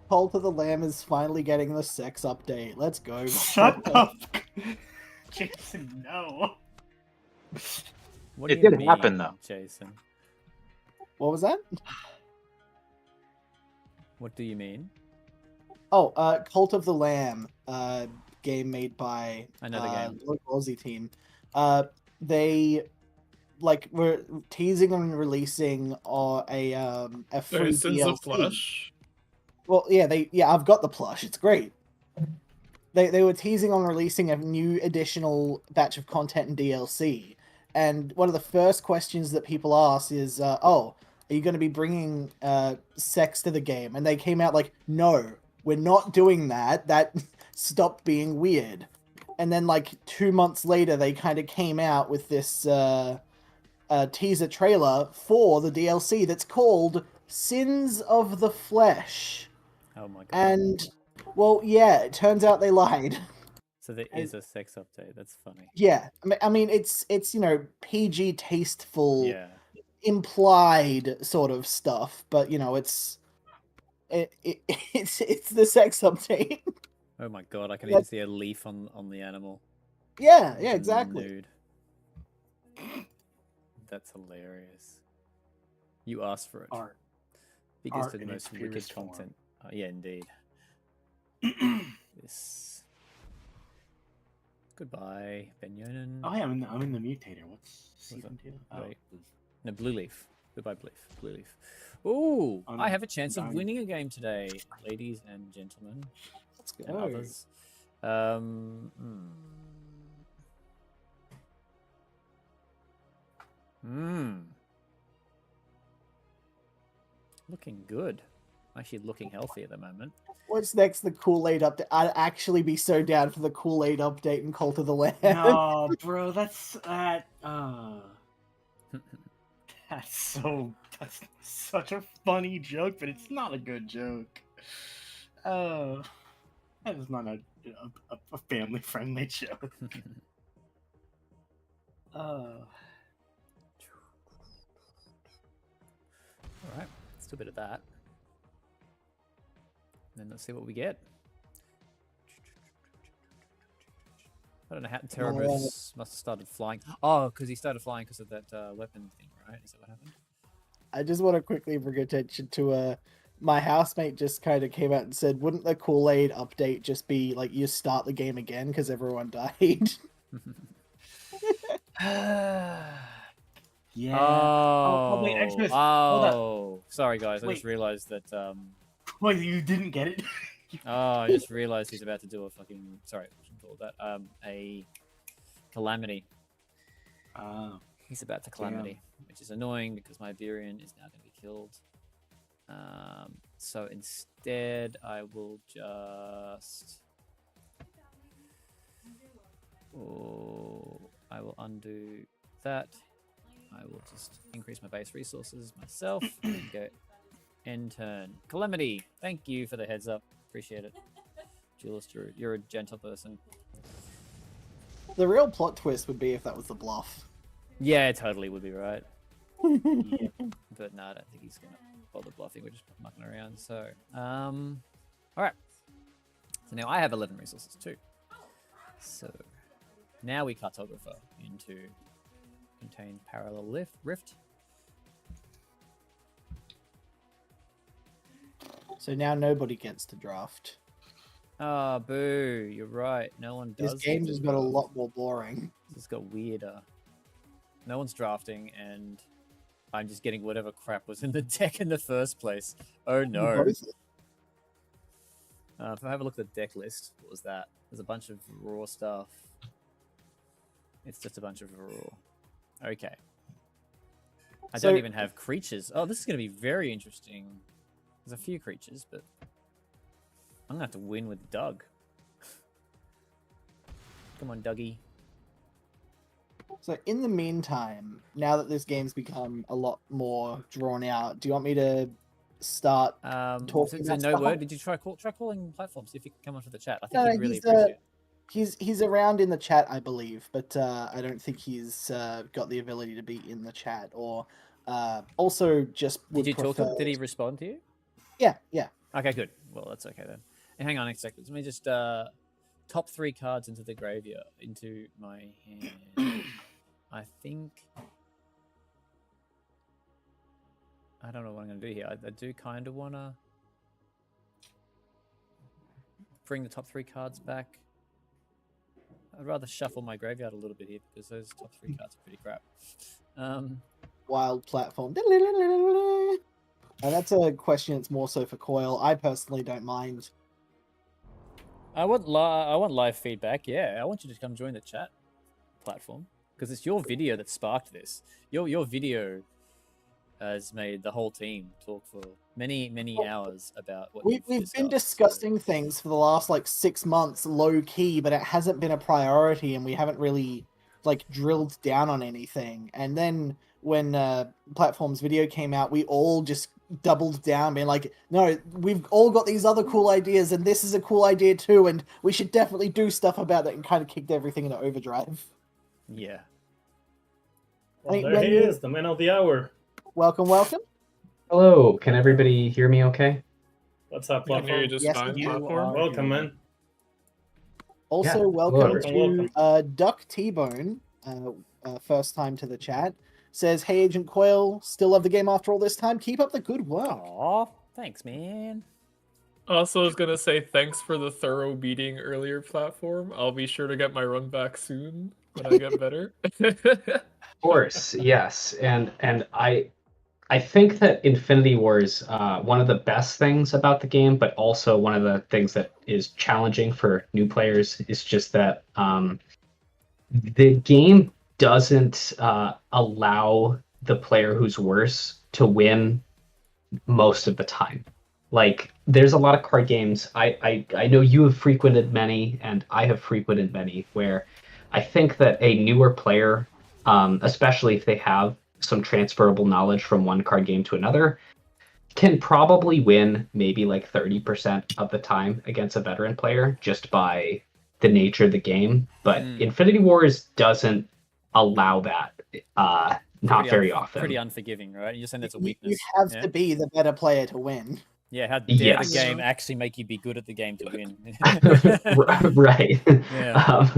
Cult of the Lamb is finally getting the sex update. Let's go. Shut up, Jason. No. What It do you did happen, mean, though. Jason. What was that? What do you mean? Oh, Cult of the Lamb, game made by Another game. local Aussie team. They were teasing and releasing a free Sins of DLC. Flesh. Well, yeah, I've got the plush. It's great. They were teasing on releasing a new additional batch of content and DLC. And one of the first questions that people ask is, are you going to be bringing sex to the game? And they came out like, no, we're not doing that. That stopped being weird. And then 2 months later, they kind of came out with this teaser trailer for the DLC that's called Sins of the Flesh. Oh my god. And, well, yeah, it turns out they lied. So there is a sex update. That's funny. Yeah, I mean, it's PG tasteful, Yeah. implied sort of stuff, but it's the sex update. Oh my god, I can even see a leaf on the animal. Yeah, exactly. Nude. That's hilarious. You asked for it. Art. Biggest Art and in most its wicked purest form. content. Yeah, indeed. This. Goodbye, Ben Yonan. Oh yeah, I'm in the mutator. What's season 2? Oh, Wait. No, Blue Leaf. Goodbye, Blue Leaf. Ooh, I'm I have a chance of dying. winning a game today, ladies and gentlemen. Let's go. And others. Looking good. Actually looking healthy at the moment. What's next? The Kool-Aid update. I'd actually be so down for the Kool-Aid update in Cult of the Lamb. No, bro, that's such a funny joke, but it's not a good joke. That is not a family-friendly joke. Alright, let's do a bit of that. And then let's see what we get. I don't know how Teremus must have started flying. Oh, because he started flying because of that weapon thing, right? Is that what happened? I just want to quickly bring attention to my housemate just kind of came out and said, wouldn't the Kool-Aid update just be like you start the game again because everyone died? Yeah. Oh, wait, actually, hold up. oh, sorry guys, I just Wait. realized that. Wait, you didn't get it? Oh, I just realized he's about to do a fucking. Sorry, what should I call that? A calamity. Oh. He's about to calamity, which is annoying because my Iberian is now going to be killed. So instead, I will just. Oh, I will undo that. I will just increase my base resources myself and go end turn. Calamity, thank you for the heads up. Appreciate it. Duelist, you're a gentle person. The real plot twist would be if that was the bluff. Yeah, it totally would be right. But no, I don't think he's gonna bother bluffing. We're just mucking around. So, all right. So now I have 11 resources too. So now we cartographer into contain parallel rift. So now nobody gets to draft. Ah, boo! You're right. No one does. This game get to just got a draft. lot more boring. This got weirder. No one's drafting, and I'm just getting whatever crap was in the deck in the first place. Oh no! Both. If I have a look at the deck list, what was that? There's a bunch of raw stuff. It's just a bunch of raw. Okay. I So- don't even have creatures. Oh, this is going to be very interesting. There's a few creatures, but I'm going to have to win with Doug. Come on, Dougie. So in the meantime, now that this game's become a lot more drawn out, do you want me to start? Talking So about no stuff? word. Did you try calling platforms? See if you can come onto the chat. I think No, he'd really he's, appreciate it. He's around in the chat, I believe, but I don't think he's got the ability to be in the chat. Or also just would Did you talk to prefer... him? Did he respond to you? Yeah. Okay, good. Well, that's okay then. And hang on a second. Let me just top 3 cards into the graveyard, into my hand. I think I don't know what I'm going to do here. I do kind of want to bring the top 3 cards back. I'd rather shuffle my graveyard a little bit here because those top 3 cards are pretty crap. Wild platform. And that's a question that's more so for Coil. I personally don't mind. I want live feedback. Yeah, I want you to come join the chat platform because it's your video that sparked this. Your video has made the whole team talk for many hours about what We've been discussed, discussing things for the last 6 months, low key, but it hasn't been a priority, and we haven't really drilled down on anything. And then when Platform's video came out, we all just doubled down, being like, no, we've all got these other cool ideas, and this is a cool idea too, and we should definitely do stuff about it, and kind of kicked everything into overdrive. Yeah. Well, there he is, the man of the hour. Welcome. Hello, can everybody hear me okay? What's up, I can hear you platform? just Yes, fine. you Platform. Welcome, man. Also, Yeah, welcome hello. to Duck T-Bone, first time to the chat. Says, hey, Agent Coil, still love the game after all this time. Keep up the good work. Aw, thanks, man. Also, I was gonna say thanks for the thorough beating earlier, platform. I'll be sure to get my run back soon when I get better. Of course, yes, and I think that Infinity War is one of the best things about the game, but also one of the things that is challenging for new players is just that the game doesn't allow the player who's worse to win most of the time. There's a lot of card games. I know you have frequented many, and I have frequented many, where I think that a newer player, especially if they have some transferable knowledge from one card game to another, can probably win maybe 30% of the time against a veteran player just by the nature of the game. But Infinity Wars doesn't allow that not very often. Pretty unforgiving, right? You're saying that's a You weakness. have yeah? to be the better player to win. Yeah, how dare Yes. the game actually make you be good at the game to win? Right. Yeah.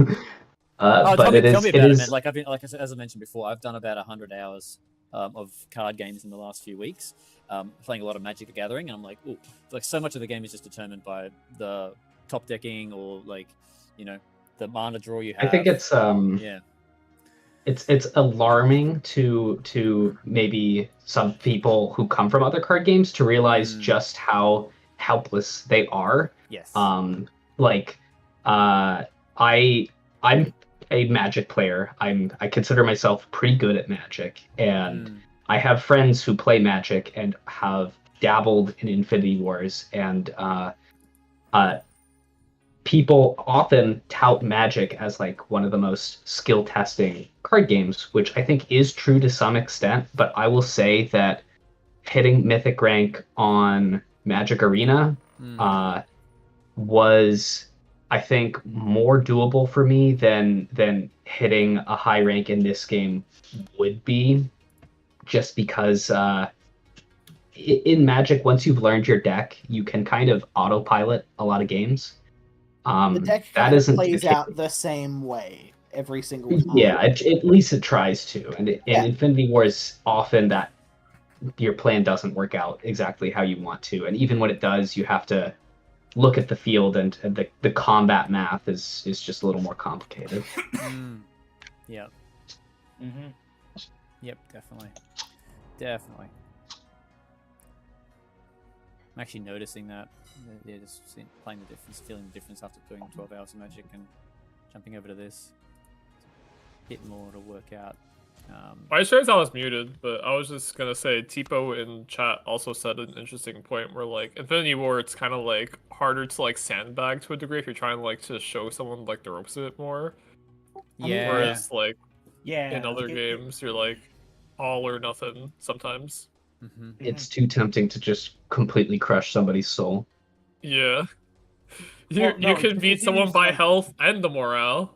But tell me it is about it, man. I've been as I mentioned before, I've done about 100 hours of card games in the last few weeks, playing a lot of Magic the Gathering, and I'm like, ooh, so much of the game is just determined by the top decking or the mana draw you have. I think it's yeah. It's alarming to maybe some people who come from other card games to realize just how helpless they are. Yes. I'm a Magic player. I consider myself pretty good at Magic, and I have friends who play Magic and have dabbled in Infinity Wars, and people often tout Magic as like one of the most skill testing card games, which I think is true to some extent. But I will say that hitting Mythic rank on Magic Arena was, I think, more doable for me than hitting a high rank in this game would be, just because in Magic, once you've learned your deck, you can kind of autopilot a lot of games. The deck that kind of isn't the plays case. out the same way every single time. Yeah, at least it tries to. And in Yeah. Infinity Wars, often that your plan doesn't work out exactly how you want to. And even when it does, you have to look at the field, and the combat math is just a little more complicated. Yep. Mm-hmm. Yep, definitely. Definitely. I'm actually noticing that. Yeah, just playing the difference, feeling the difference after doing 12 hours of Magic and jumping over to this. A bit more to work out. My shares I was muted, but I was just gonna say Tipo in chat also said an interesting point where like Infinity War, it's kind of like harder to like sandbag to a degree if you're trying like to show someone like the ropes a bit more. Yeah. Whereas like Yeah. in other games, you're like all or nothing sometimes. It's too tempting to just completely crush somebody's soul. Yeah. Well, no, you can it beat someone seems by like- health and the morale.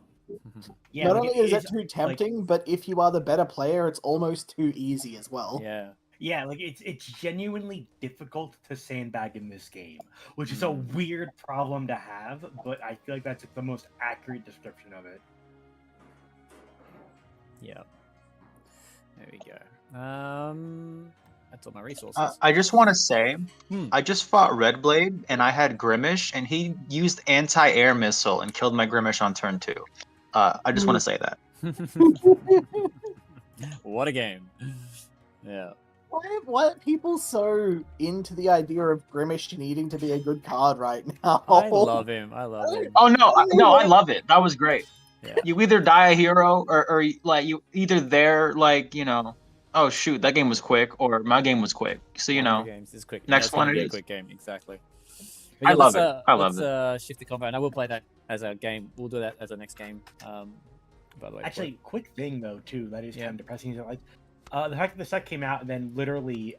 Yeah, Not like, only is it it's, too like- tempting, but if you are the better player, it's almost too easy as well. Yeah. Yeah, like it's genuinely difficult to sandbag in this game, which is a weird problem to have, but I feel like that's like, the most accurate description of it. Yeah. There we go. That's all my resources. I just want to say, Hmm. I just fought Redblade and I had Grimish, and he used anti-air missile and killed my Grimish on turn 2. I just want to say that. What a game. Yeah. Why are people so into the idea of Grimish needing to be a good card right now? I love him. I love him. Oh no, I love it. That was great. Yeah. You either die a hero, or like you either there like oh shoot, that game was quick, or my game was quick. So One of the games is quick. next it's gonna one be it a is. quick game, exactly. I love let's, it. I love let's shift the combo, and I will play that as a game. We'll do that as our next game. By the way, Actually, quick thing though too that is Yeah. kind of depressing is that, like the fact that the set came out and then literally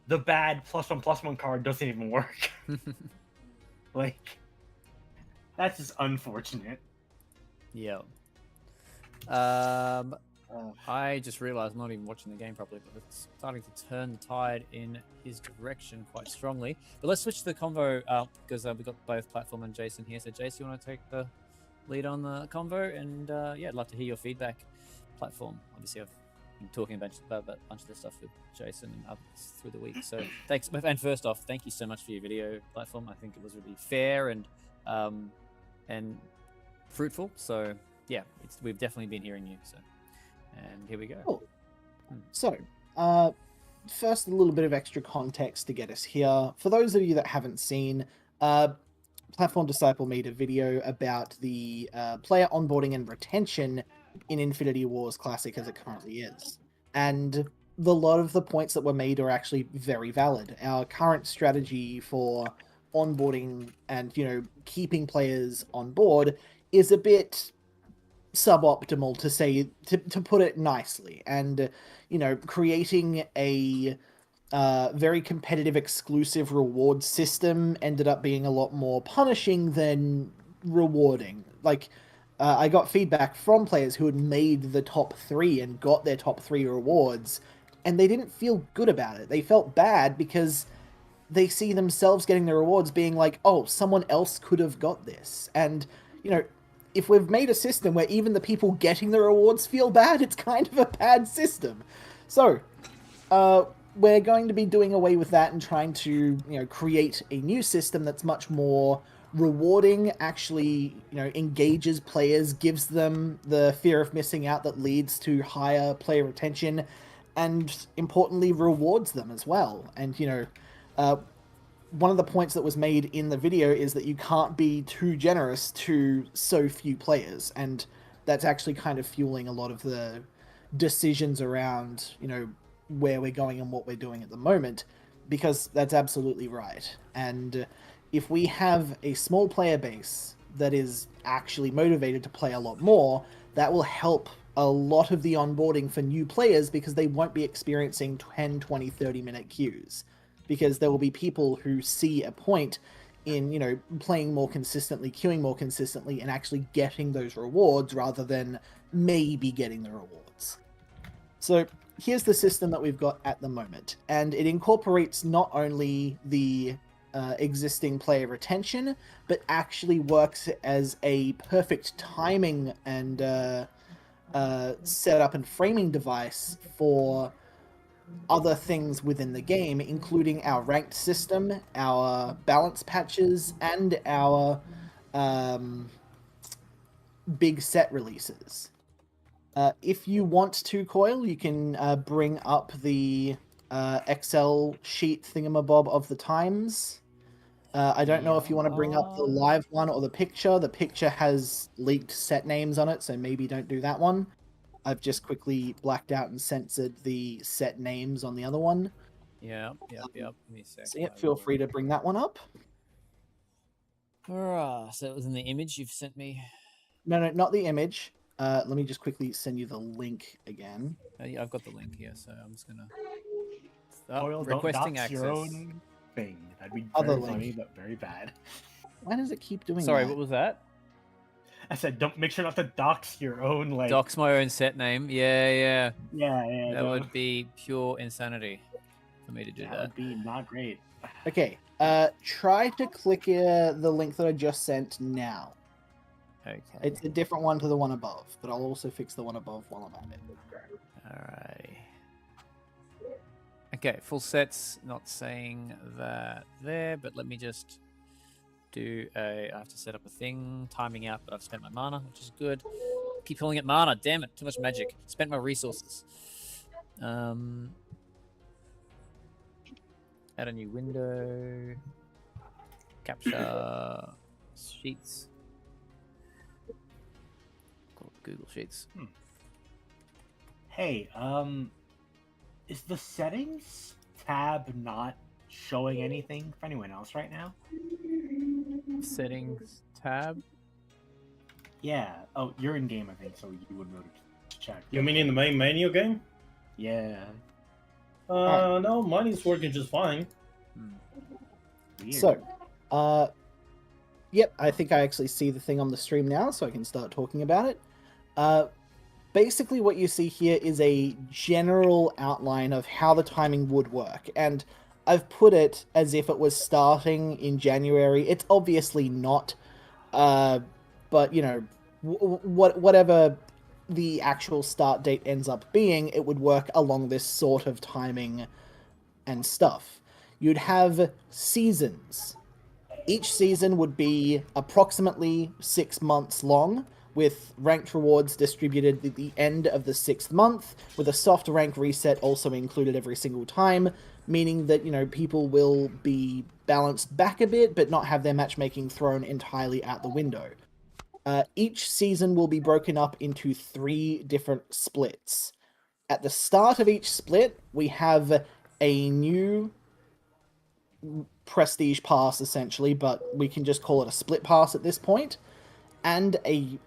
the bad +1/+1 card doesn't even work. Like that's just unfortunate. Yeah. I just realized I'm not even watching the game properly, but it's starting to turn the tide in his direction quite strongly. But let's switch to the convo because we've got both Platform and Jason here. So, Jason, you want to take the lead on the convo? And yeah, I'd love to hear your feedback. Platform, obviously, I've been talking about a bunch of this stuff with Jason and others through the week. So, thanks. And first off, thank you so much for your video, Platform. I think it was really fair and fruitful. So, yeah, we've definitely been hearing you. So. And here we go. Cool. So, first, a little bit of extra context to get us here. For those of you that haven't seen, Platform Disciple made a video about the player onboarding and retention in Infinity Wars Classic as it currently is. And a lot of the points that were made are actually very valid. Our current strategy for onboarding and, keeping players on board is a bit suboptimal, to put it nicely, and creating a very competitive exclusive reward system ended up being a lot more punishing than rewarding. Like I got feedback from players who had made the top 3 and got their top 3 rewards, and they didn't feel good about it. They felt bad because they see themselves getting the rewards being like, oh, someone else could have got this. And if we've made a system where even the people getting the rewards feel bad, it's kind of a bad system. So, we're going to be doing away with that and trying to, create a new system that's much more rewarding, actually, engages players, gives them the fear of missing out that leads to higher player retention, and importantly, rewards them as well. And, one of the points that was made in the video is that you can't be too generous to so few players, and that's actually kind of fueling a lot of the decisions around, where we're going and what we're doing at the moment, because that's absolutely right. And if we have a small player base that is actually motivated to play a lot more, that will help a lot of the onboarding for new players, because they won't be experiencing 10, 20, 30-minute queues, because there will be people who see a point in, you know, playing more consistently, queuing more consistently, and actually getting those rewards rather than maybe getting the rewards. So here's the system that we've got at the moment, and it incorporates not only the existing player retention, but actually works as a perfect timing and setup and framing device for other things within the game, including our ranked system, our balance patches, and our big set releases. If you want to, Coil, you can bring up the Excel sheet thingamabob of the times. I don't know if you want to bring up the live one or the picture. The picture has leaked set names on it, so maybe don't do that one. I've just quickly blacked out and censored the set names on the other one. Yep. Give me a sec. So yeah, feel free to bring that one up. So it was in the image you've sent me. No, not the image. Let me just quickly send you the link again. Yeah, I've got the link here, so I'm just gonna Oil, don't requesting dox access. your own thing. That'd be Other very link. funny, but very bad. Why does it keep doing Sorry, that? what was that? I said, don't make sure not to dox your own like. Dox my own set name. Yeah. Yeah. That would be pure insanity for me to do That that. would be not great. Okay, try to click the link that I just sent now. Okay. It's a different one to the one above, but I'll also fix the one above while I'm at it. Alrighty. Okay, full sets, not saying that there, but let me just do I have to set up a thing, timing out, but I've spent my mana, which is good. Keep calling it mana, damn it, too much magic. Spent my resources. Add a new window. Capture sheets. Call it Google Sheets. Hey, is the settings tab not showing anything for anyone else right now? Settings tab. Yeah. Oh, you're in game, I think, so you would be able to check. You mean in the main menu game? Yeah. No, mine is working just fine. Weird. So, yep, I think I actually see the thing on the stream now, so I can start talking about it. Basically, what you see here is a general outline of how the timing would work, and I've put it as if it was starting in January. It's obviously not, but you know, whatever the actual start date ends up being, it would work along this sort of timing and stuff. You'd have seasons. Each season would be approximately 6 months long, with ranked rewards distributed at the end of the 6th month, with a soft rank reset also included every single time, meaning that, you know, people will be balanced back a bit, but not have their matchmaking thrown entirely out the window. Each season will be broken up into 3 different splits. At the start of each split, we have a new prestige pass, essentially, but we can just call it a split pass at this point, and a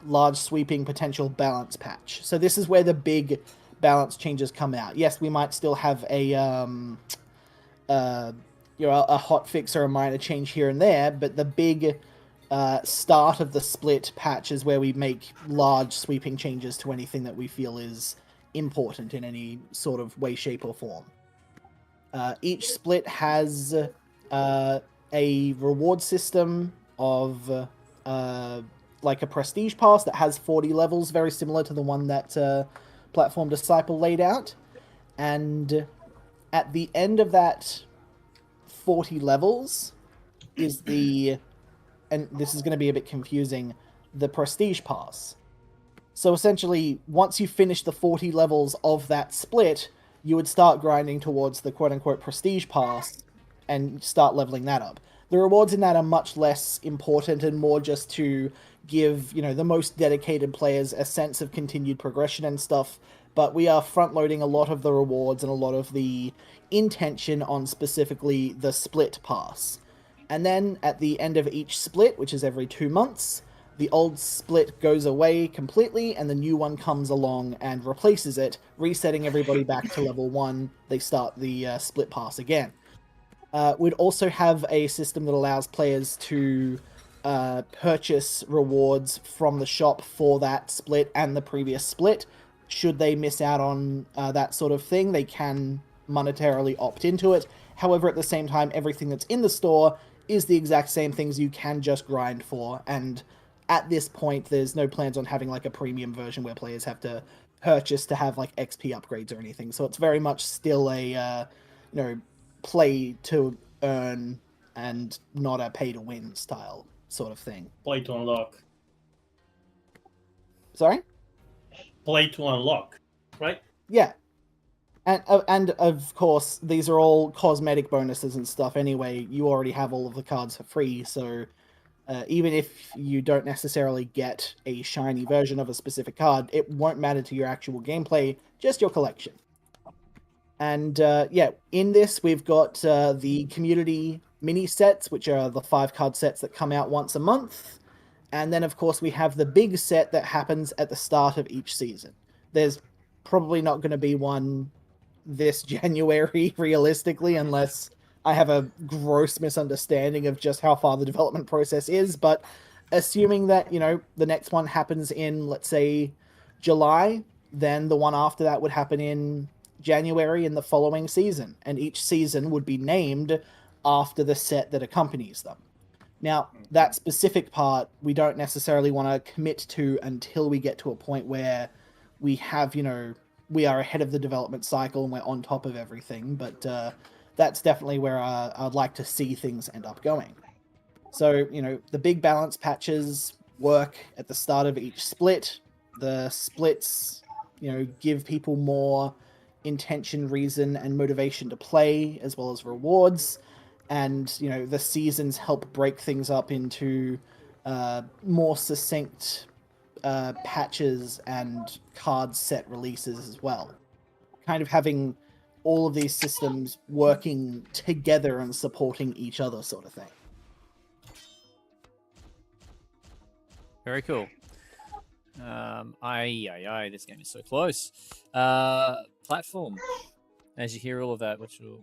large sweeping potential balance patch. So this is where the big balance changes come out. Yes, we might still have a hot fix or a minor change here and there, but the big start of the split patch is where we make large sweeping changes to anything that we feel is important in any sort of way, shape, or form. Each split has a reward system of like a prestige pass that has 40 levels, very similar to the one that Platform Disciple laid out. And at the end of that 40 levels is the, and this is going to be a bit confusing, the prestige pass. So essentially, once you finish the 40 levels of that split, you would start grinding towards the quote-unquote prestige pass and start leveling that up. The rewards in that are much less important and more just to give, you know, the most dedicated players a sense of continued progression and stuff, but we are front loading a lot of the rewards and a lot of the intention on specifically the split pass. And then at the end of each split, which is every 2 months, the old split goes away completely and the new one comes along and replaces it, resetting everybody back to level 1. They start the split pass again. We'd also have a system that allows players to purchase rewards from the shop for that split and the previous split. Should they miss out on that sort of thing, they can monetarily opt into it. However, at the same time, everything that's in the store is the exact same things you can just grind for, and at this point, there's no plans on having like a premium version where players have to purchase to have like XP upgrades or anything. So it's very much still a play to earn and not a pay to win style sort of thing. Play to unlock. Sorry? Play to unlock, right? Yeah. And of course, these are all cosmetic bonuses and stuff anyway. You already have all of the cards for free, so even if you don't necessarily get a shiny version of a specific card, it won't matter to your actual gameplay, just your collection. And in this, we've got the community mini sets, which are the 5-card sets that come out once a month. And then, of course, we have the big set that happens at the start of each season. There's probably not going to be one this January, realistically, unless I have a gross misunderstanding of just how far the development process is. But assuming that, the next one happens in, let's say, July, then the one after that would happen in January in the following season. And each season would be named after the set that accompanies them. Now, that specific part, we don't necessarily want to commit to until we get to a point where we have, we are ahead of the development cycle and we're on top of everything. But that's definitely where I'd like to see things end up going. So, the big balance patches work at the start of each split. The splits, give people more intention, reason, and motivation to play, as well as rewards. And, the seasons help break things up into more succinct patches and card set releases as well. Kind of having all of these systems working together and supporting each other sort of thing. Very cool. This game is so close. Platform. As you hear all of that, what's your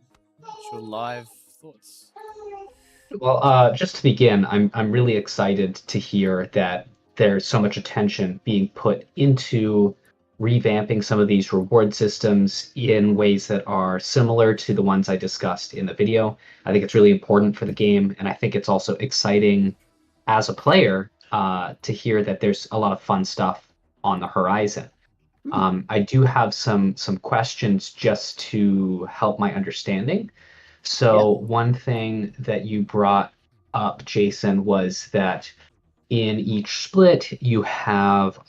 live thoughts? Well, just to begin, I'm really excited to hear that there's so much attention being put into revamping some of these reward systems in ways that are similar to the ones I discussed in the video. I think it's really important for the game, and I think it's also exciting as a player to hear that there's a lot of fun stuff on the horizon. I do have some questions just to help my understanding. So one thing that you brought up, Jason, was that in each split you have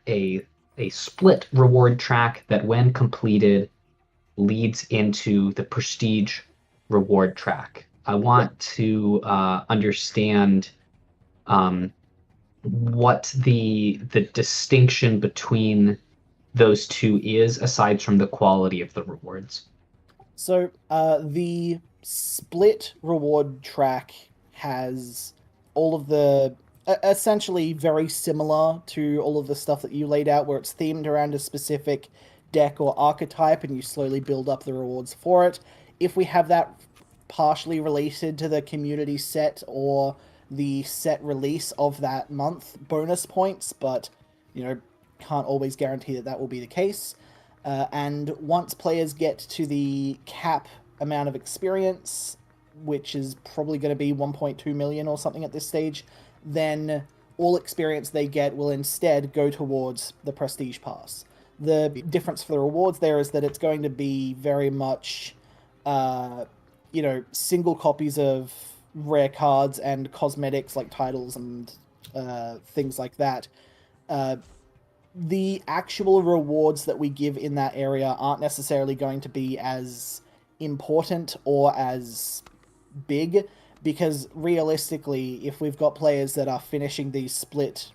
a split reward track that, when completed, leads into the prestige reward track. I want to understand what the distinction between those two is, aside from the quality of the rewards. So the split reward track has all of the essentially very similar to all of the stuff that you laid out, where it's themed around a specific deck or archetype and you slowly build up the rewards for it. If we have that partially related to the community set or the set release of that month, bonus points, but can't always guarantee that will be the case. And once players get to the cap amount of experience, which is probably going to be 1.2 million or something at this stage, then all experience they get will instead go towards the Prestige Pass. The difference for the rewards there is that it's going to be very much, single copies of rare cards and cosmetics like titles and things like that. The actual rewards that we give in that area aren't necessarily going to be as important or as big, because realistically, if we've got players that are finishing these split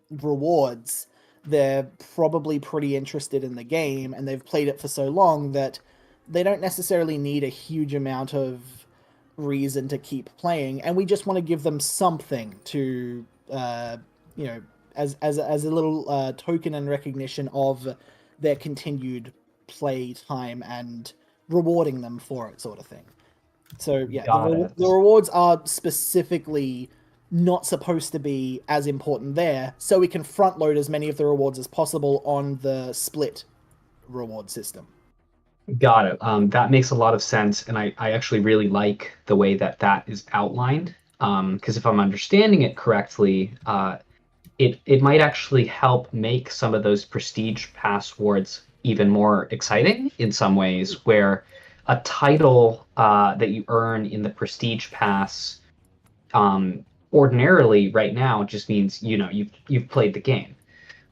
rewards, they're probably pretty interested in the game, and they've played it for so long that they don't necessarily need a huge amount of reason to keep playing, and we just want to give them something to, you know, as a little token and recognition of their continued play time and rewarding them for it, sort of thing. So yeah, Got it. the rewards are specifically not supposed to be as important there, so we can front load as many of the rewards as possible on the split reward system. Got it. That makes a lot of sense, and I actually really like the way that that is outlined. Because if I'm understanding it correctly, it might actually help make some of those prestige pass rewards even more exciting in some ways, where a title that you earn in the prestige pass ordinarily right now just means you've played the game.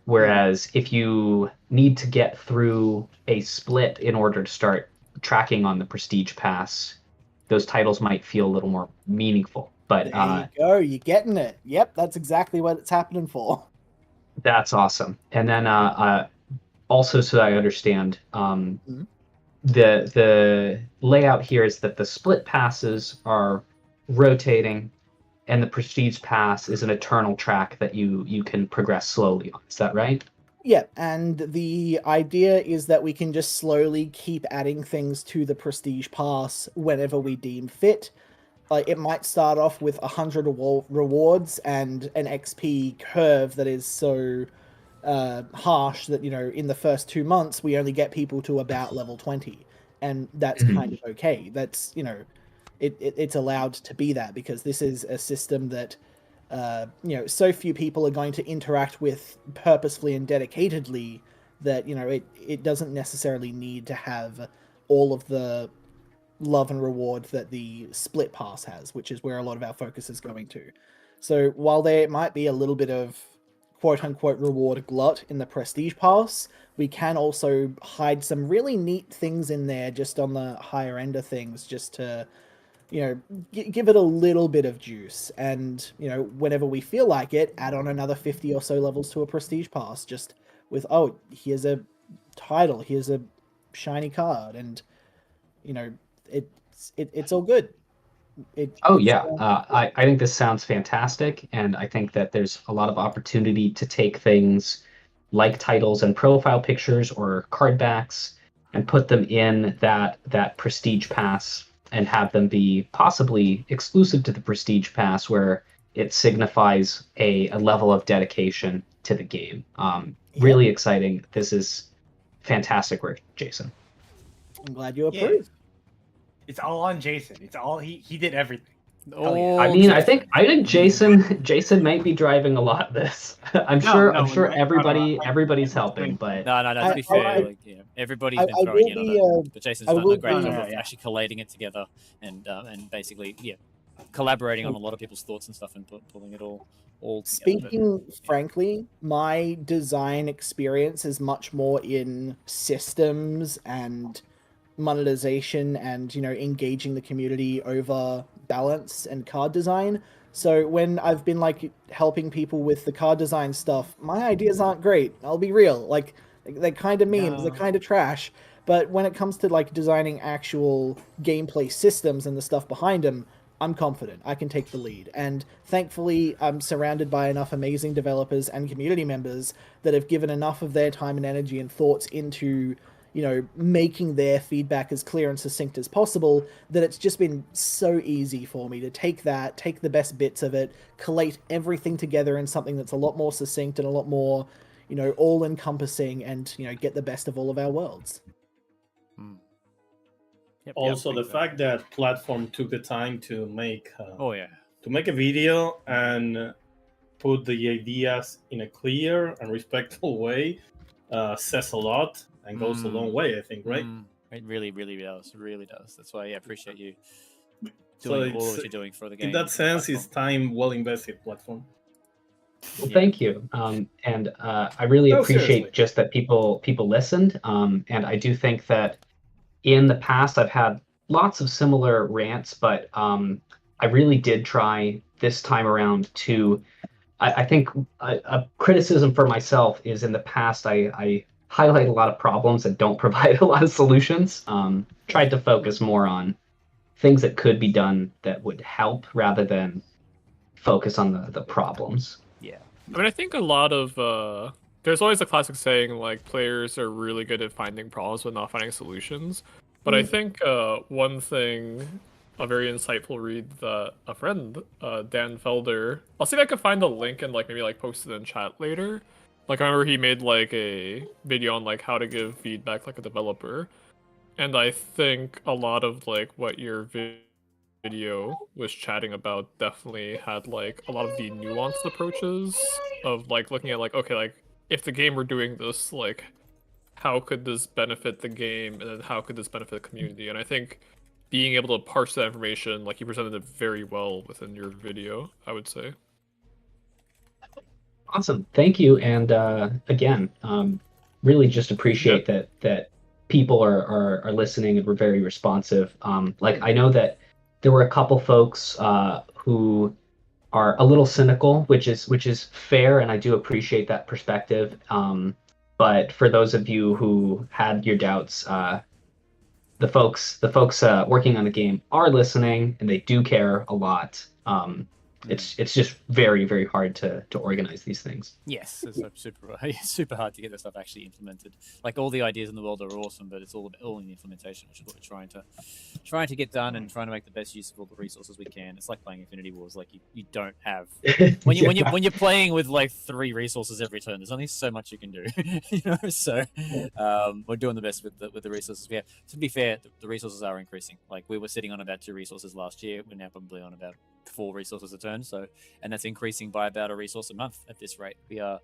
Whereas if you need to get through a split in order to start tracking on the prestige pass, those titles might feel a little more meaningful. But there you go, you're getting it. Yep, that's exactly what it's happening for. That's awesome. And then also, so that I understand, the layout here is that the split passes are rotating, and the prestige pass is an eternal track that you can progress slowly on. Is that right? Yeah, and the idea is that we can just slowly keep adding things to the prestige pass whenever we deem fit. It might start off with 100 rewards and an XP curve that is so harsh that, in the first 2 months, we only get people to about level 20. And that's kind of okay. That's, it's allowed to be that because this is a system that, so few people are going to interact with purposefully and dedicatedly that, it doesn't necessarily need to have all of the love and reward that the split pass has, which is where a lot of our focus is going to. So while there might be a little bit of quote-unquote reward glut in the prestige pass, we can also hide some really neat things in there just on the higher end of things, just to give it a little bit of juice. And whenever we feel like it, add on another 50 or so levels to a prestige pass, just with, oh, here's a title, here's a shiny card, and it's all good. I think this sounds fantastic, and I think that there's a lot of opportunity to take things like titles and profile pictures or card backs and put them in that prestige pass and have them be possibly exclusive to the prestige pass, where it signifies a level of dedication to the game. Really exciting. This is fantastic work, Jason. I'm glad you approve. It's all on Jason. It's all he did everything. Oh, I mean, I think Jason might be driving a lot of this. I'm sure everybody's helping, but no. To be fair, everybody's been throwing in on it, but Jason's done a great job of actually collating it together and basically collaborating on a lot of people's thoughts and stuff and pulling it all together. Speaking frankly, my design experience is much more in systems and monetization and engaging the community over balance and card design. So when I've been helping people with the card design stuff, my ideas aren't great. I'll be real. They're kind of memes, they're kind of trash. But when it comes to designing actual gameplay systems and the stuff behind them, I'm confident I can take the lead. And thankfully, I'm surrounded by enough amazing developers and community members that have given enough of their time and energy and thoughts into making their feedback as clear and succinct as possible, that it's just been so easy for me to take the best bits of it, collate everything together in something that's a lot more succinct and a lot more, all-encompassing, and, get the best of all of our worlds. Also, the fact that platform took the time to make to make a video and put the ideas in a clear and respectful way says a lot and goes a long way, I think, right? It really, really does. It really does. That's why I appreciate you doing all that you're doing for the game. In that sense, it's time well invested platform. Well, thank you. And I really appreciate just that people listened. And I do think that in the past, I've had lots of similar rants, but I really did try this time around to I think a criticism for myself is in the past I highlight a lot of problems and don't provide a lot of solutions. Tried to focus more on things that could be done that would help rather than focus on the problems. Yeah. I mean, I think a lot of there's always a classic saying like players are really good at finding problems but not finding solutions. But I think one thing, a very insightful read that a friend, Dan Felder, I'll see if I can find the link and like maybe like post it in chat later. Like I remember he made like a video on like how to give feedback like a developer, and I think a lot of like what your video was chatting about definitely had like a lot of the nuanced approaches of like looking at like, okay, like if the game were doing this, like how could this benefit the game and then how could this benefit the community? And I think being able to parse that information, like you presented it very well within your video, I would say. Awesome, thank you. And again, really just appreciate that people are listening and we're very responsive. Like I know that there were a couple folks who are a little cynical, which is fair, and I do appreciate that perspective. But for those of you who had your doubts, the folks working on the game are listening, and they do care a lot. It's just very, very hard to organize these things. Yes, it's super hard to get this stuff actually implemented. Like all the ideas in the world are awesome, but it's all in the implementation, which is what we're trying to get done and trying to make the best use of all the resources we can. It's like playing Infinity Wars. Like you don't have when you're playing with like 3 resources every turn. There's only so much you can do, you know. So we're doing the best with the resources we have. To be fair, the resources are increasing. Like we were sitting on about 2 resources last year. We're now probably on about 4 resources a turn, and that's increasing by about a resource a month at this rate. We are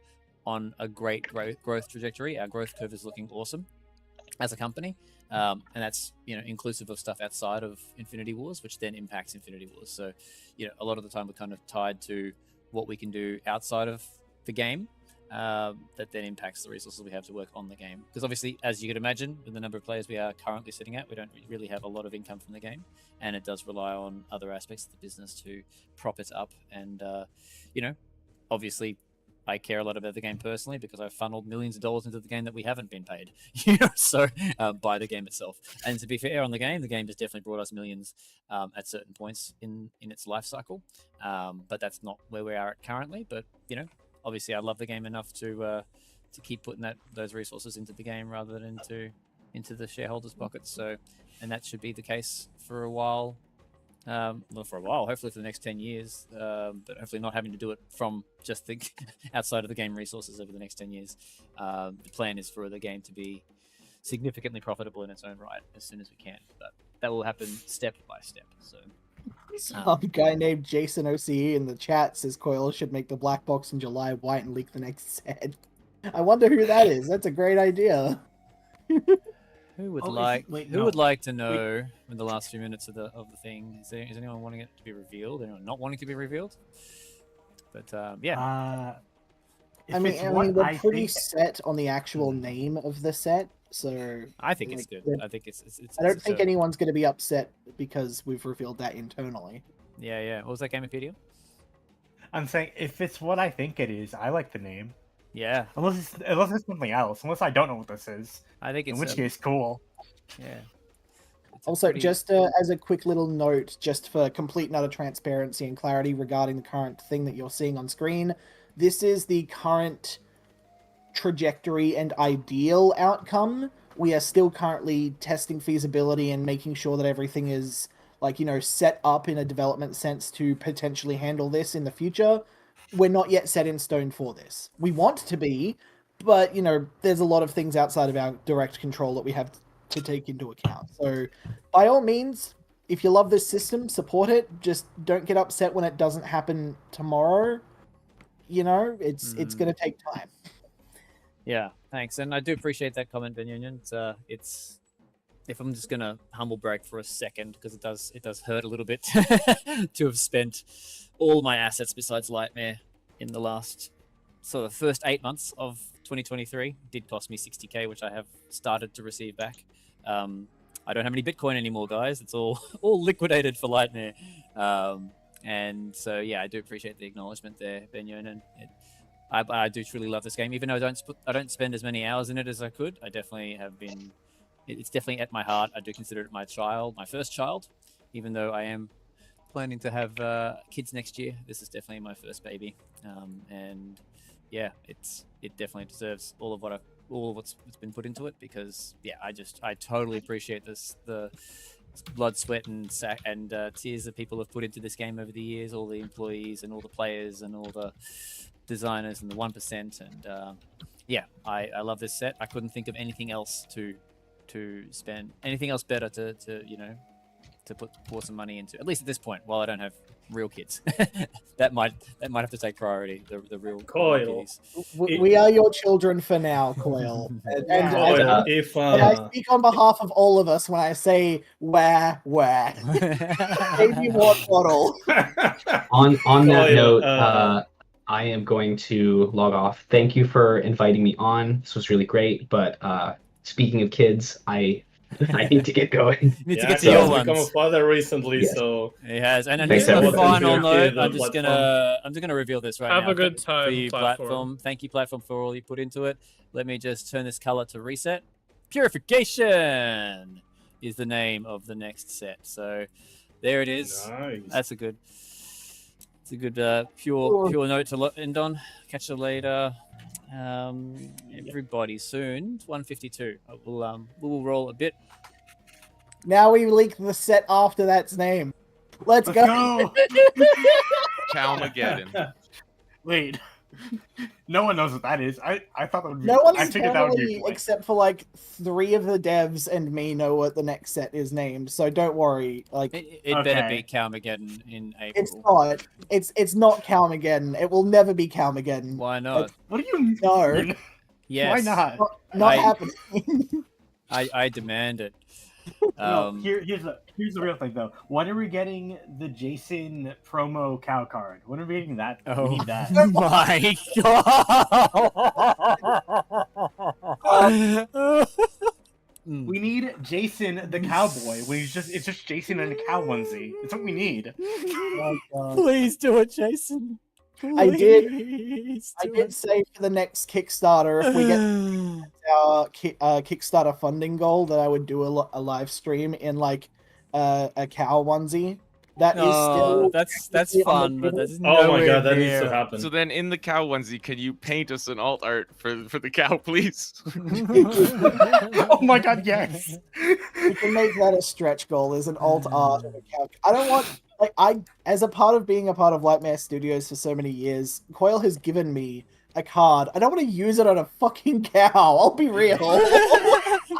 on a great growth trajectory. Our growth curve is looking awesome as a company, and that's inclusive of stuff outside of Infinity Wars, which then impacts Infinity Wars. So a lot of the time we're kind of tied to what we can do outside of the game, that then impacts the resources we have to work on the game. Because obviously, as you could imagine, with the number of players we are currently sitting at, we don't really have a lot of income from the game, and it does rely on other aspects of the business to prop it up. And obviously, I care a lot about the game personally because I've funneled millions of dollars into the game that we haven't been paid, so by the game itself. And to be fair on the game has definitely brought us millions at certain points in its life cycle, but that's not where we are at currently. But obviously, I love the game enough to keep putting those resources into the game rather than into the shareholders' pockets. So, and that should be the case for a while. Well, for a while, hopefully for the next 10 years, but hopefully not having to do it from just the outside of the game resources over the next 10 years. The plan is for the game to be significantly profitable in its own right as soon as we can, but that will happen step by step. So. Some guy named Jason OCE in the chat says Coil should make the black box in July white and leak the next set. I wonder who that is. That's a great idea. Who would like to know in the last few minutes of the thing? Is anyone wanting it to be revealed? Anyone not wanting to be revealed? But yeah. I mean, we're pretty set on the actual name of the set, so I think it's good. I think it's I don't think anyone's going to be upset because we've revealed that internally. Yeah. What was that, Gamepedia? I'm saying if it's what I think it is, I like the name. Yeah. Unless it's something else. Unless I don't know what this is. I think it's in which case, cool. Yeah. Also, just as a quick little note, just for complete and utter transparency and clarity regarding the current thing that you're seeing on screen, this is the current trajectory and ideal outcome. We are still currently testing feasibility and making sure that everything is set up in a development sense to potentially handle this in the future. We're not yet set in stone for this. We want to be, but there's a lot of things outside of our direct control that we have to take into account. So by all means, if you love this system, support it. Just don't get upset when it doesn't happen tomorrow. It's going to take time. Yeah, thanks. And I do appreciate that comment, Ben Union. It's if I'm just gonna humble brag for a second, because it does hurt a little bit to have spent all my assets besides Lightmare in the last sort of first 8 months of 2023. It did cost me 60k, which I have started to receive back. I don't have any Bitcoin anymore, guys. It's all liquidated for Lightmare. And so yeah, I do appreciate the acknowledgement there, Benyon, and I do truly love this game, even though I don't spend as many hours in it as I could. I definitely have been. It's definitely at my heart. I do consider it my first child, even though I am planning to have kids next year. This is definitely my first baby, and yeah, it definitely deserves all of what's been put into it, because yeah, I totally appreciate the blood, sweat, and tears that people have put into this game over the years. All the employees and all the players and all the designers and the 1%, and yeah, I love this set. I couldn't think of anything else to spend, anything else better to pour some money into, at least at this point, while I don't have real kids. that might have to take priority, the real Coil. kiddies. We are your children for now, Coil. And Coil, if I speak on behalf of all of us when I say where. Baby water bottle. On that Coil, note, I am going to log off. Thank you for inviting me on. This was really great. But speaking of kids, I need to get going. You need to yeah, get to he your has ones. become a father recently, Yes. so He has, and Thanks, just on a everybody. final note, The I'm just gonna reveal this right Have now. a good For time, you, Platform. Thank you, Platform, for all you put into it. Let me just turn this color to reset. Purification is the name of the next set. So there it is. nice. That's a good. It's a good pure note to end on. Catch you later. Everybody soon. It's 1:52. We'll roll a bit. Now we leak the set after that's name. Let's go. Calmageddon. Wait. No one knows what that is. I thought that would be. No one I figured that would be a internally, point. except for like 3 of the devs and me, know what the next set is named. So don't worry. Like It better Okay. be Calmageddon in April. it's not. It's not Calmageddon. It will never be Calmageddon. Why not? What do you No. mean? Yes. Why not? Not I- happening. I demand it. No, here's the real thing though. When are we getting the Jason promo cow card? When are we getting that? We need that. My God. We need Jason the cowboy. When it's just Jason in a cow onesie. It's what we need. Oh, God. Please do it, Jason. I did- Please I do did say for the next Kickstarter, if we get our Kickstarter funding goal, that I would do a live stream in like a cow onesie. That is still that's technically on fun, the but table. that's Oh my nowhere god, that needs to near. happen. So then, in the cow onesie, can you paint us an alt art for the cow, please? Oh my god, yes. We can make that a stretch goal. There's an alt art of a cow. I don't want as a part of being a part of Lightmare Studios for so many years, Coil has given me a card. I don't want to use it on a fucking cow. I'll be real.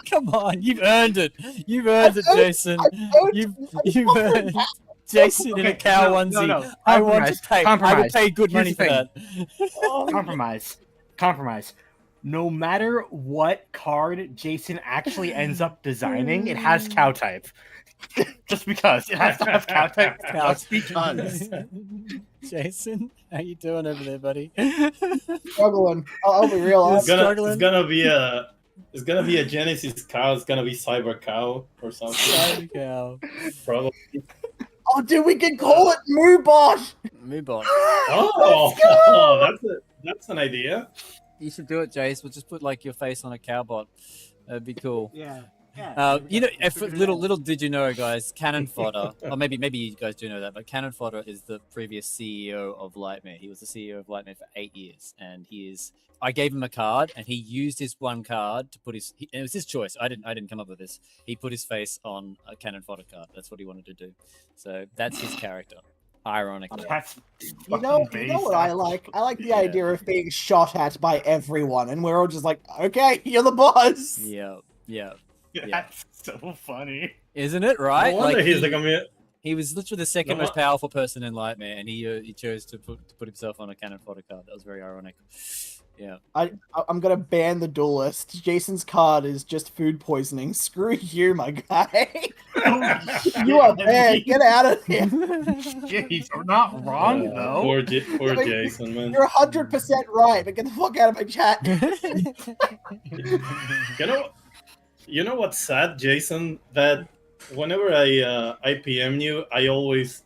Come on, you've earned it. You've earned it, Jason. You've earned Jason in a Okay, cow no, onesie. no. I want to pay. I will Compromise. pay good Here's money the for that. Compromise. No matter what card Jason actually ends up designing, it has cow type. Just because it has to have cow type. Just because. Jason, how you doing over there, buddy? Struggling. I'll be real. It's struggling. gonna be a Genesis cow. It's gonna be Cyber Cow or something. Sorry, cow. Probably. Oh, dude, we can call it Moobot. Moobot. Oh, that's an idea. You should do it, Jace. We'll just put like your face on a cowbot. That'd be cool. Yeah. You know, little did you know, guys, Cannon Fodder, or maybe you guys do know that, but Cannon Fodder is the previous CEO of Lightmare. He was the CEO of Lightmare for 8 years, and I gave him a card, and he used his one card to put and it was his choice. I didn't come up with this. He put his face on a Cannon Fodder card. That's what he wanted to do. So that's his character. Ironically. That's You know what I like? I like the idea of being shot at by everyone, and we're all just like, okay, you're the boss. Yeah. That's so funny. Isn't it right? No wonder Like, he's like a he was literally the second No, most powerful person in Lightmare, and he chose to put himself on a Cannon Fodder card. That was very ironic. Yeah. I'm gonna ban the duelist. Jason's card is just food poisoning. Screw you, my guy. You are bad. Get out of here. Jeez, we're not wrong though. poor Jason, man. You're 100% right, but get the fuck out of my chat. You know what's sad, Jason? That whenever I PM you, I always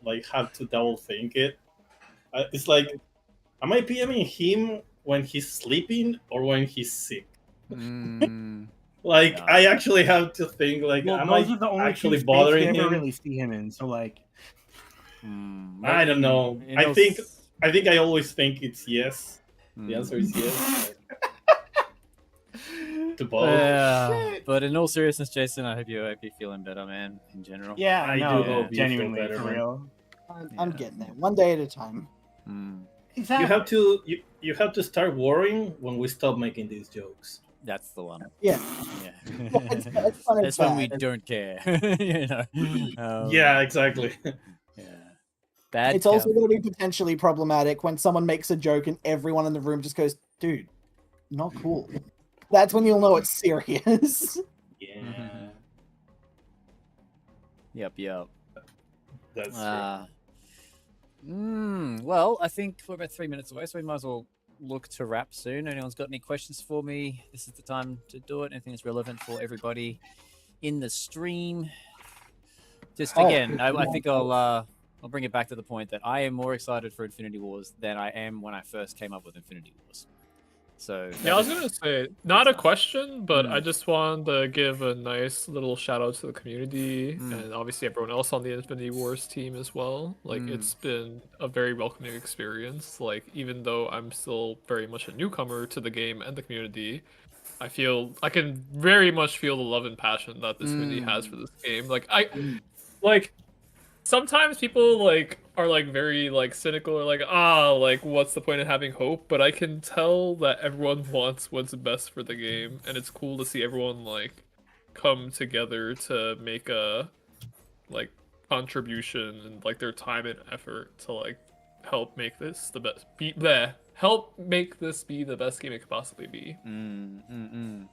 like have to double think it. It's like, am I PMing him when he's sleeping or when he's sick? Like, I actually have to think, like, Well, am those I are the only actually two bothering spaces we ever him? really see him in. So like, I don't know. I think I always think it's yes. The answer is yes. To both. Yeah, but in all seriousness, Jason, I hope you're feeling better, man. In general. yeah, I no, do hope you feel genuinely better, for man. real. I'm getting there, one day at a time. Exactly. You have to start worrying when we stop making these jokes. That's the one. Yeah. Yeah. It's kind of That's when we bad. don't care. You know. Yeah, exactly. Yeah. Bad. It's also going to be potentially problematic when someone makes a joke and everyone in the room just goes, "Dude, not cool." That's when you'll know it's serious. Yeah. Yep. That's Well, I think we're about 3 minutes away, so we might as well look to wrap soon. Anyone's got any questions for me? This is the time to do it. Anything that's relevant for everybody in the stream. Just again, I think I'll bring it back to the point that I am more excited for Infinity Wars than I am when I first came up with Infinity Wars. So yeah, I was gonna say not a question, but I just wanted to give a nice little shout out to the community and obviously everyone else on the Infinity Wars team as well. Like it's been a very welcoming experience. Like even though I'm still very much a newcomer to the game and the community, I can very much feel the love and passion that this community has for this game. Like sometimes people are very cynical or what's the point of having hope, but I can tell that everyone wants what's best for the game, and it's cool to see everyone come together to make a contribution and their time and effort to help make this the best help make this be the best game it could possibly be.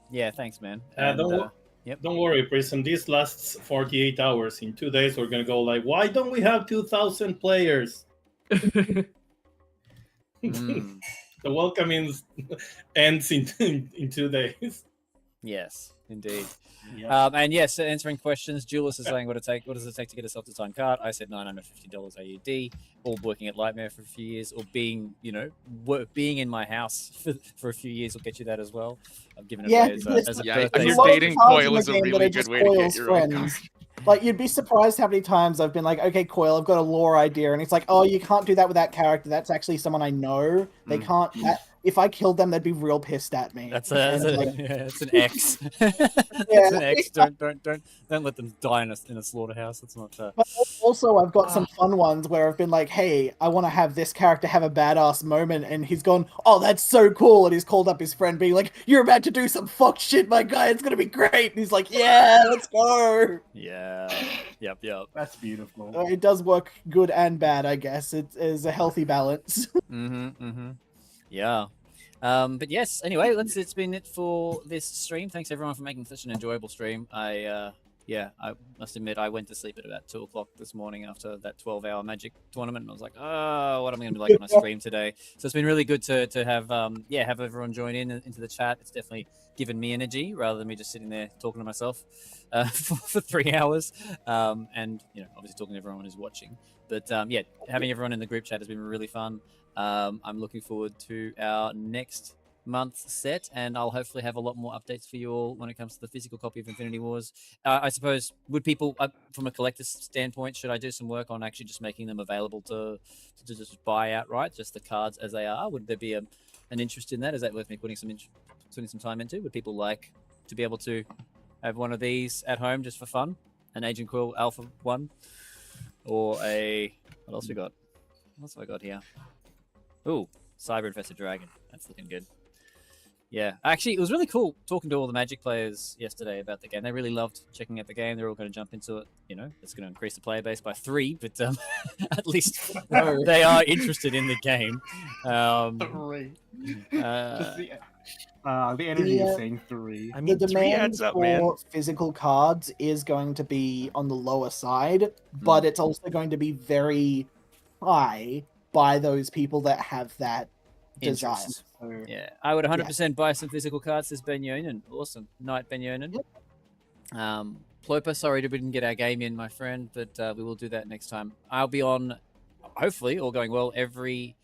Yeah, thanks, man. Don't worry, Prism. This lasts 48 hours. In 2 days, we're gonna go why don't we have 2,000 players? The welcoming ends in 2 days. Yes, indeed. Yep. And yes, answering questions. Julius is saying, what does it take to get a self-designed card? I said $950 AUD. All working at Lightmare for a few years, or being in my house for a few years will get you that as well. I've given it away as a birthday. If you're dating Coil is a really good way to get your own card. Like, you'd be surprised how many times I've been like, okay, Coil, I've got a lore idea, and it's like, oh, you can't do that with that character. That's actually someone I know. They can't. If I killed them, they'd be real pissed at me. It's an X. It's an X. Don't let them die in a slaughterhouse. That's not. But also, I've got some fun ones where I've been like, hey, I want to have this character have a badass moment, and he's gone, oh, that's so cool, and he's called up his friend, being like, you're about to do some fuck shit, my guy. It's gonna be great. And he's like, yeah, let's go. Yeah. Yep. That's beautiful. It does work good and bad, I guess. It is a healthy balance. Yeah. But yes, anyway, it's been it for this stream. Thanks everyone for making such an enjoyable stream. I must admit I went to sleep at about 2 o'clock this morning after that 12-hour Magic tournament, and I was like, oh, what am I going to be like on a stream today? So it's been really good to have have everyone join into the chat. It's definitely given me energy rather than me just sitting there talking to myself for 3 hours, and obviously talking to everyone who's watching. But having everyone in the group chat has been really fun. I'm looking forward to our next month's set, and I'll hopefully have a lot more updates for you all when it comes to the physical copy of Infinity Wars. I suppose, would people, from a collector's standpoint, should I do some work on actually just making them available to just buy outright, just the cards as they are? Would there be an interest in that? Is that worth me putting some time into? Would people like to be able to have one of these at home just for fun? An Agent Quill Alpha 1? Or what else we got? What else have I got here? Ooh, Cyber Infested Dragon. That's looking good. Yeah, actually, it was really cool talking to all the Magic players yesterday about the game. They really loved checking out the game. They're all going to jump into it. It's going to increase the player base by 3, but at least they are interested in the game. 3. The energy is saying 3. I mean, the demand for physical cards is going to be on the lower side, but it's also going to be very high by those people that have that desire. Yeah, I would 100% buy some physical cards, says Ben Yonan. Awesome. Knight Ben Yonan. Ploper, sorry we didn't get our game in, my friend, but we will do that next time. I'll be on, hopefully, all going well, every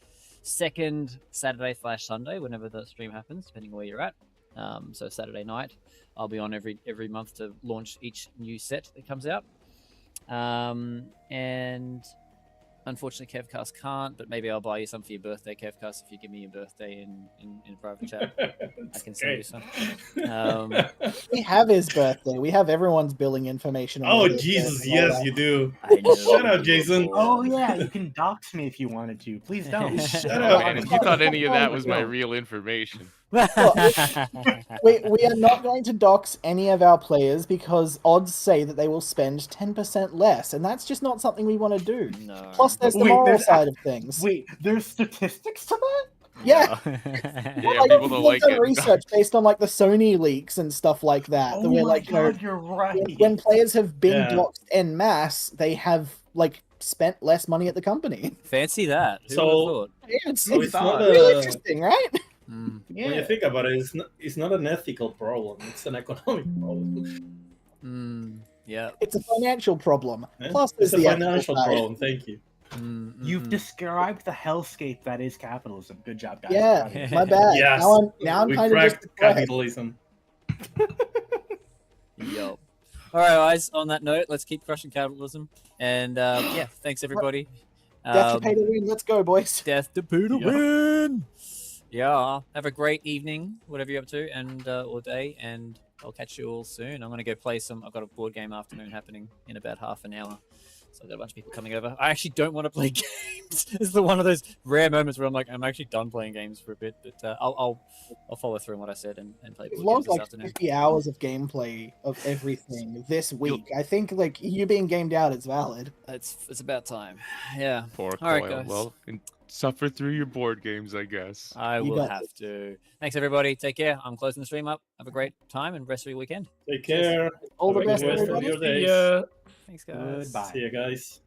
second Saturday/Sunday, whenever the stream happens, depending on where you're at. So Saturday night, I'll be on every month to launch each new set that comes out. And unfortunately, Kevcast can't, but maybe I'll buy you some for your birthday, Kevcast, if you give me your birthday in private chat. I can send you some. We have his birthday. We have everyone's billing information. Oh, their Jesus, birthday and all yes, that. you do. I know. Shut up, Jason. Oh yeah, you can dox me if you wanted to. Please don't. Shut Oh, up. man, if you thought any of that was my real information. We are not going to dox any of our players because odds say that they will spend 10% less, and that's just not something we want to do. No. Plus, there's the Wait, moral there's side of things. Wait, there's statistics to that? Yeah. Yeah, Like, people don't we've like done it. research based on like the Sony leaks and stuff like that. Oh that we're my like, god, you're right. when players have been Yeah. doxed en masse, they have like spent less money at the company. Fancy that. Who So- would have thought? Yeah, it's, So it's it's not really a- interesting, right? Mm. When you think about it, it's not an ethical problem. It's an economic problem. Yeah. It's a financial problem. Eh? Plus, there's It's a the ethical financial side. problem. Thank you. You've described the hellscape that is capitalism. Good job, guys. Yeah, Proud of you. my bad. Yes. Now I'm we kind of just cracked depressed. capitalism. Yo. All right, guys. On that note, let's keep crushing capitalism. And yeah, thanks everybody. Death to pay to win. Let's go, boys. Death to pay to Yeah. win. Yeah. Have a great evening, whatever you're up to, and or day. And I'll catch you all soon. I'm gonna go play some. I've got a board game afternoon happening in about half an hour. So I've got a bunch of people coming over. I actually don't want to play games. This is one of those rare moments where I'm like, I'm actually done playing games for a bit. But I'll follow through on what I said and play We've board games logged this like afternoon. 50 hours of gameplay of everything this week. I think like you being gamed out is valid. It's about time. Yeah. Poor All right, Coil. guys. Well, suffer through your board games, I guess. I You will got have to. Thanks everybody. Take care. I'm closing the stream up. Have a great time and rest of your weekend. Take care. All the Have a best, good rest of everybody. your days. Yeah. Thanks guys. Goodbye. See you guys.